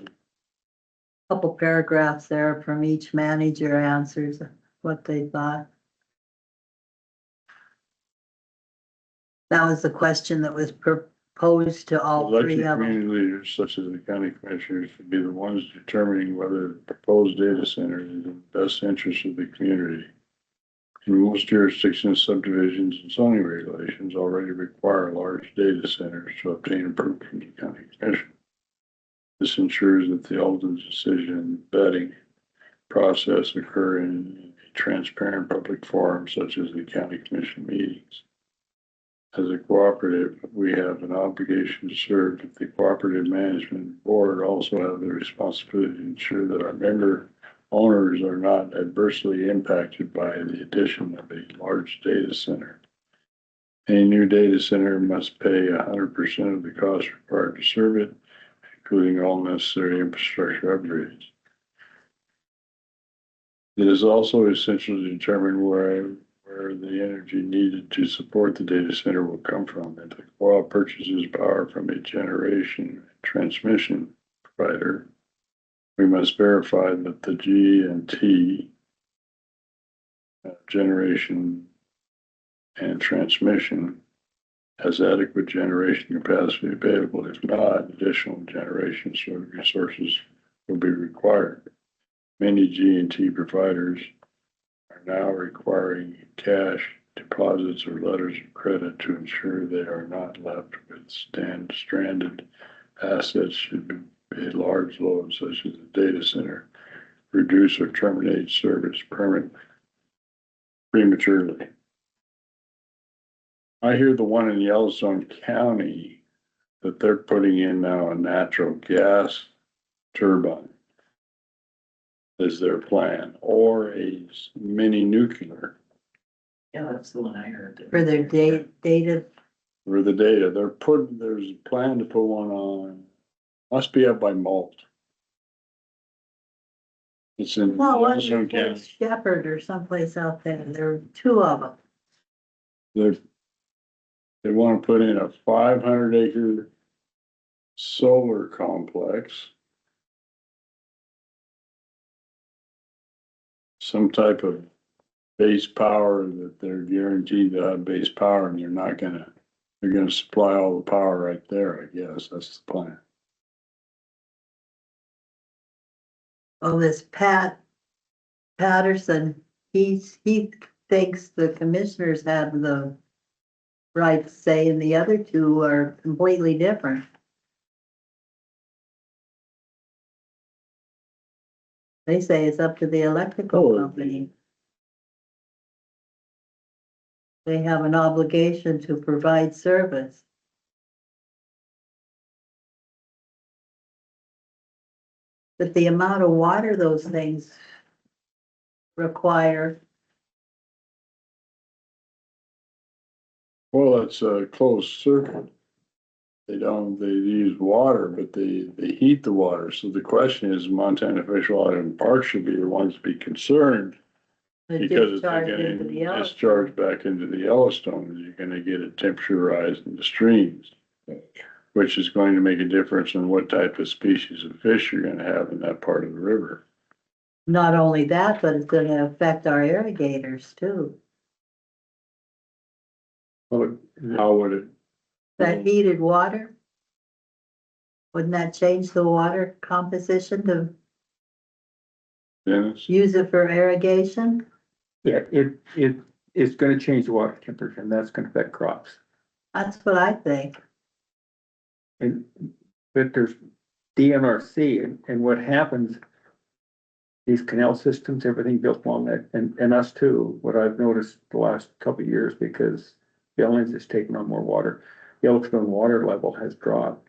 Couple paragraphs there from each manager answers what they thought. That was the question that was proposed to all three elected of them. community leaders such as the county commissioners to be the ones determining whether the proposed data center is in the best interest of the community. In most jurisdictions, subdivisions and zoning regulations already require large data centers to obtain approval from the county commission. This ensures that the ultimate decision and vetting process occur in a transparent public forum such as the county commission meetings. As a cooperative, we have an obligation to serve, but the cooperative management board also have the responsibility to ensure that our member owners are not adversely impacted by the addition of a large data center. Any new data center must pay 100% of the cost required to serve it, including all necessary infrastructure upgrades. It is also essential to determine where the energy needed to support the data center will come from. If the co-op purchases power from a generation transmission provider, we must verify that the G&T generation and transmission has adequate generation capacity available. If not, additional generation resources will be required. Many G&T providers are now requiring cash deposits or letters of credit to ensure they are not left with stranded assets should be a large load such as a data center, reduce or terminate service permanently, prematurely. I hear the one in Yellowstone County that they're putting in now a natural gas turbine is their plan, or a mini nuclear Yeah, that's the one I heard. For their data, for the data. There's a plan to put one on, must be up by Malt. It's in well, one Yellowstone in Fort County. Shepherd or someplace out there, there are two of them. They want to put in a 500-acre solar complex. Some type of base power that they're guaranteed to have base power, and they're gonna supply all the power right there, I guess. That's the plan. Oh, this Patterson, he thinks the commissioners have the right to say, and the other two are completely different. They say it's up to the electrical company. They have an obligation to provide service. But the amount of water those things require, Well, it's a closed circuit. They use water, but they heat the water. So the question is, Montana Fish, Wildlife and Parks should be the ones to be concerned. the Because it's discharge getting into the Yellowstone. discharged back into the Yellowstone, you're gonna get a temperature rise in the streams. Which is going to make a difference in what type of species of fish you're gonna have in that part of the river. Not only that, but it's gonna affect our irrigators too. How would it? That heated water, wouldn't that change the water composition to Dennis? use it for irrigation? Yeah, it's gonna change the water temperature, and that's gonna affect crops. That's what I think. But there's DNRC and what happens, these canal systems, everything built along that, and us too, what I've noticed the last couple of years, because Billings has taken on more water, Yellowstone water level has dropped.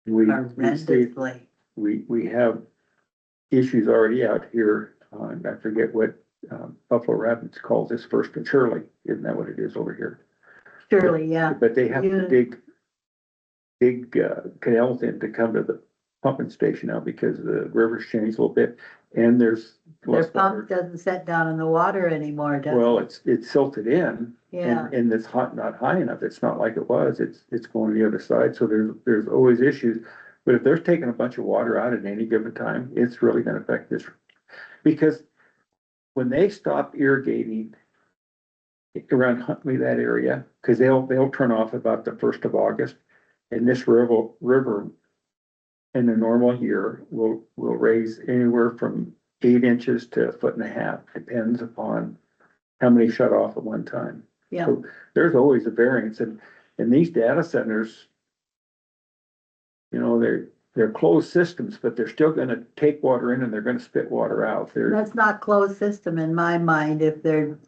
Horrendously. We have issues already out here, and I forget what, Buffalo Rapids calls this First and Shirley, isn't that what it is over here? Surely, yeah. But they have to dig canals in to come to the pumping station now because the river's changed a little bit and there's Their less water. pump doesn't set down in the water anymore, does it? Well, it's silted in Yeah, and it's not high enough. It's not like it was. It's going the other side. So there's always issues. But if they're taking a bunch of water out at any given time, it's really gonna affect this. Because when they stop irrigating around Huntley, that area, because they'll turn off about the 1st of August. And this river in a normal year will raise anywhere from 8 inches to 1.5 feet, depends upon how many shut off at one time. yeah. So there's always a variance, and these data centers, you know, they're closed systems, but they're still gonna take water in and they're gonna spit water out. That's not closed system in my mind if they're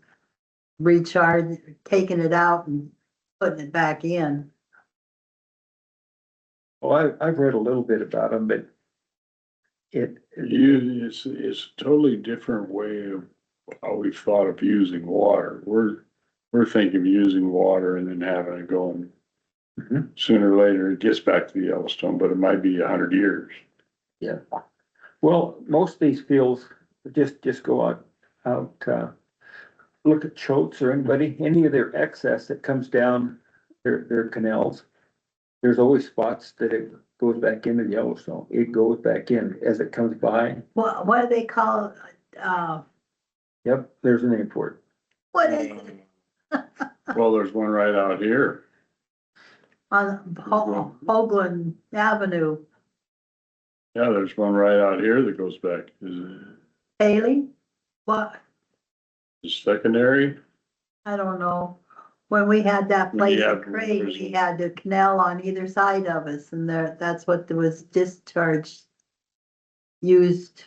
taking it out and putting it back in. Well, I've read a little bit about them, but It's a totally different way of how we've thought of using water. We're thinking of using water and then having it going. Sooner or later, it gets back to the Yellowstone, but it might be 100 years. Yeah. Well, most of these fields just go out, look at Choates or any of their excess that comes down their canals. There's always spots that it goes back into the Yellowstone. It goes back in as it comes by. What do they call, Yep, there's a name for it. what is it? Well, there's one right out here. On Hoagland Avenue, Yeah, there's one right out here that goes back. Is Haley? What? it secondary? I don't know. When we had that When you place have at Prairie, we prison. had the canal on either side of us and that's what there was discharged. Used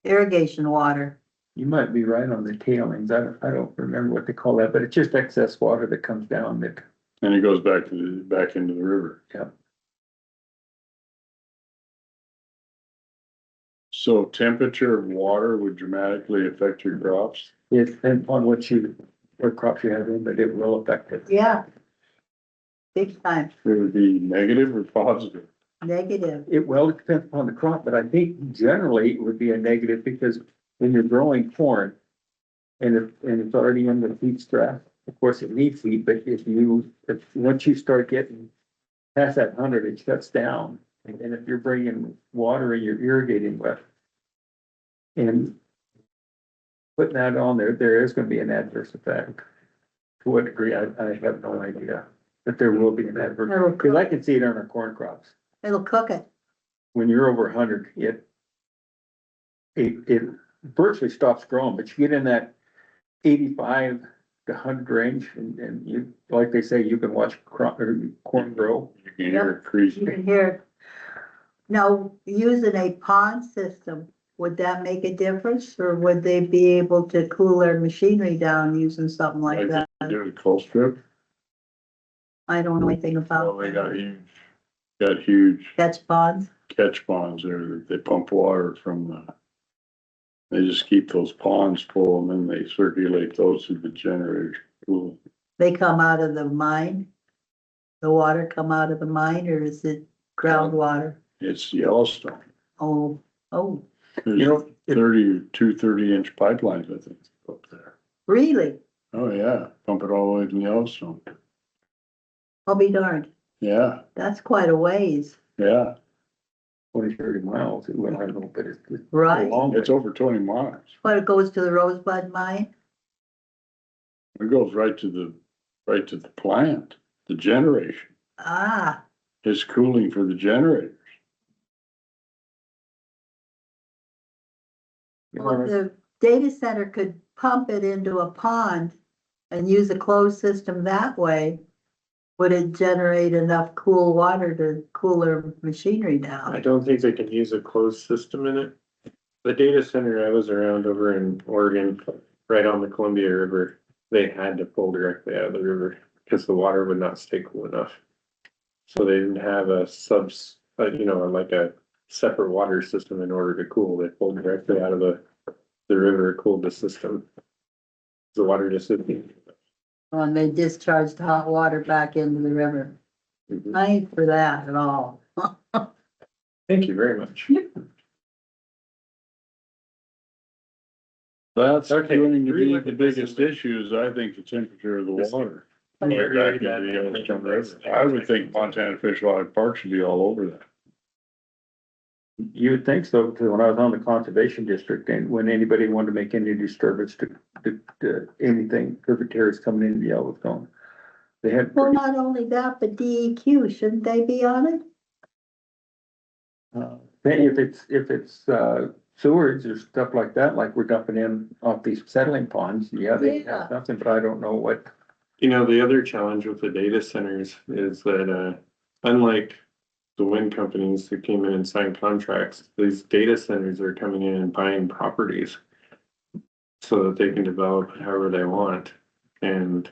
irrigation water. You might be right on the tailings. I don't remember what they call that, but it's just excess water that comes down that, And it goes back into the river. yeah. So temperature of water would dramatically affect your crops? It depends on what crops you have in, but it will affect it. Yeah. Big time, It would be negative or positive? negative. It depends upon the crop, but I think generally it would be a negative because when you're growing corn and it's already in the heat stress, of course it needs heat, but once you start getting past that 100, it shuts down. And if you're bringing water and you're irrigating with and putting that on there is going to be an adverse effect. To what degree, I have no idea, but there will be an adverse, because I can see it on our corn crops. It'll cook it. When you're over 100, it virtually stops growing, but you get in that 85 to 100 range and you, like they say, you can watch corn grow. You can hear it creasing. You can hear it. Now, using a pond system, would that make a difference or would they be able to cool their machinery down using something like that? Do a cold strip? I don't know anything Well, about they got huge catch ponds. catch ponds there that they pump water from they just keep those ponds full and then they circulate those through the generators. Cool. They come out of the mine? The water come out of the mine or is it groundwater? It's Yellowstone. Oh, There's 30-inch pipelines, I think, up there. really? Oh, yeah, pump it all the way to Yellowstone. I'll be darned. Yeah, That's quite a ways. yeah, 20, 30 miles, I don't know, but it's a Right. long it's way. over 20 miles. But it goes to the Rosebud mine? It goes right to the plant, the generation. Ah, It's cooling for the generators. well, the data center could pump it into a pond and use a closed system that way. Would it generate enough cool water to cool their machinery I down? don't think they can use a closed system in it. The data center I was around over in Oregon, right on the Columbia River, they had to pull directly out of the river because the water would not stay cool enough. So they didn't have a like a separate water system in order to cool. They pulled directly out of the river, cooled the system. The water just didn't. And they discharged hot water back into the river. Mhm. I ain't for that at all. Thank you very much. That's Okay, going to agree be with the the biggest business. issue is I think the temperature of the water. Yeah, Back into the Yellowstone River. I would think Montana Fish Wildlife Park should be all over that. You would think so, because when I was on the conservation district and when anybody wanted to make any disturbance to anything, tributaries coming into Yellowstone. They had, Well, not only that, but DEQ, shouldn't they be on it? if it's sewage or stuff like that, like we're dumping in off these settling ponds, yeah, they Yeah. have something, but I don't know what. The other challenge with the data centers is that, unlike the wind companies that came in and signed contracts, these data centers are coming in and buying properties so that they can develop however they want. And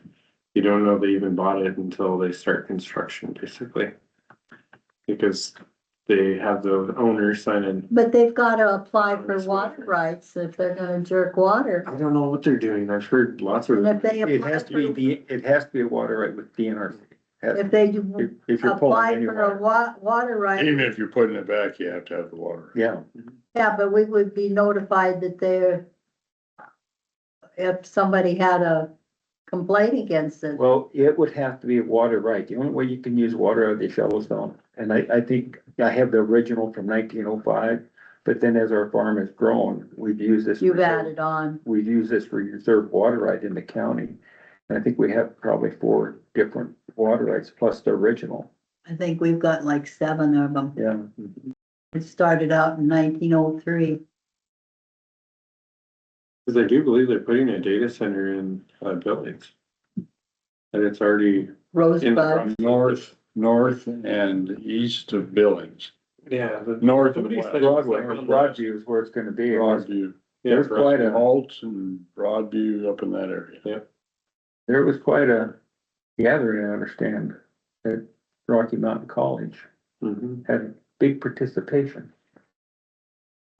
you don't know they even bought it until they start construction, basically. Because they have the owner sign in. But they've gotta apply for water rights if they're gonna jerk water. I don't know what they're doing. I've heard lots of. And if they It apply has to be, it has to be a water right with DNR. if they If you're pulling apply any for a water. water right, Even if you're putting it back, you have to have the water. Yeah, yeah, but we would be notified that they're, if somebody had a complaint against it. well, it would have to be a water right. The only way you can use water out of the Yellowstone. And I think I have the original from 1905, but then as our farm has grown, we've used this. You've added on. We've used this for reserve water right in the county. And I think we have probably 4 different water rights plus the original. I think we've got like 7 of them. Yeah. It started out in 1903. Because I do believe they're putting a data center in Billings. And it's already in the Rosebud, north and east of Billings, Yeah. north and Somebody west. said it was Broadway, like on the- Broadview is where it's gonna be. Broadview. There's quite a, Halt and Broadview up in that area. there was quite a gathering, I understand, at Rocky Mountain College, Mhm. had big participation.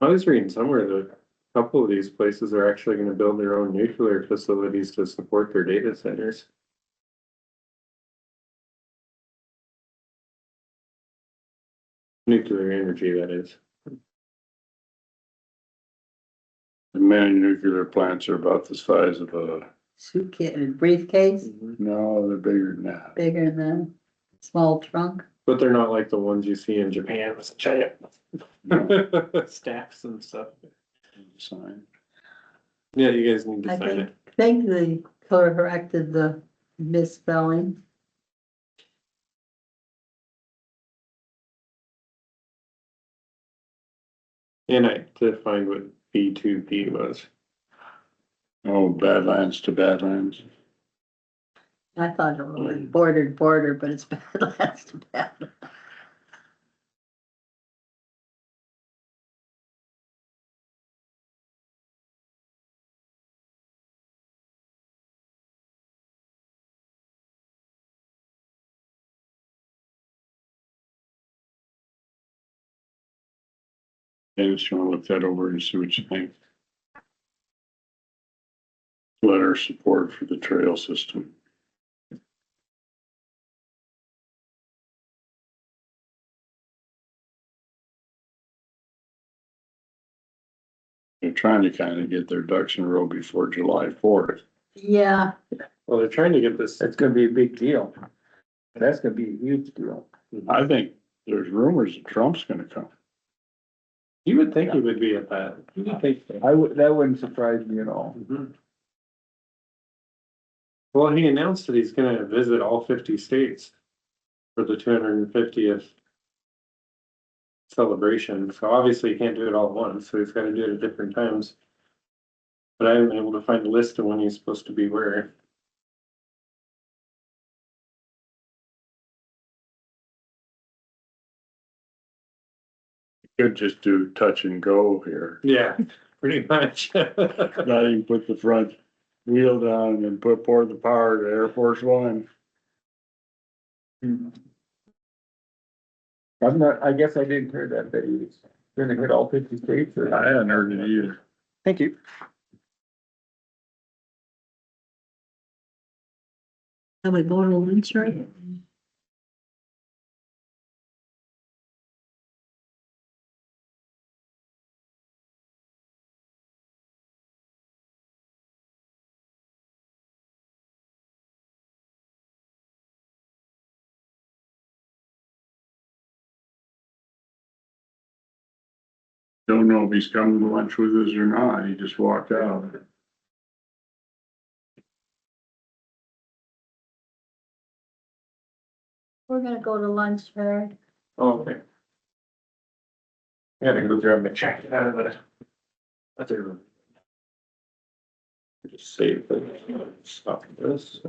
I was reading somewhere that a couple of these places are actually gonna build their own nuclear facilities to support their data centers. Nuclear energy, that is. And many nuclear plants are about the size of a, suitcase, briefcase, no, they're bigger than that. bigger than a small trunk. But they're not like the ones you see in Japan with giant stacks and stuff. Sign. Yeah, you guys need to I sign it. think they corrected the misspelling. And I to find what B2P was. Oh, Badlands to Badlands. I thought it was border, but it's Badlands to Badlands. I just wanna look that over and see what you think. Letter of support for the trail system. They're trying to kind of get their ducks in a row before July 4th. Yeah, Well, they're trying to get this. That's gonna be a big deal. That's gonna be a huge deal. I think there's rumors that Trump's gonna come. You would think he would be at that. You would think so. That wouldn't surprise me at all. Mhm. Well, he announced that he's gonna visit all 50 states for the 250th celebration. So obviously he can't do it all at once, so he's gotta do it at different times. But I haven't been able to find a list of when he's supposed to be where. Could just do touch and go here. Yeah, pretty much. Not even put the front wheel down and pour the power to Air Force One. I guess I didn't hear that he was gonna hit all 50 states or. I hadn't heard it either. Thank you. are we going to lunch, right? Don't know if he's coming to lunch with us or not. He just walked out. We're gonna go to lunch, Fred. Oh, okay. Gotta go grab my check out of the. That's a. Just save it. Stop this.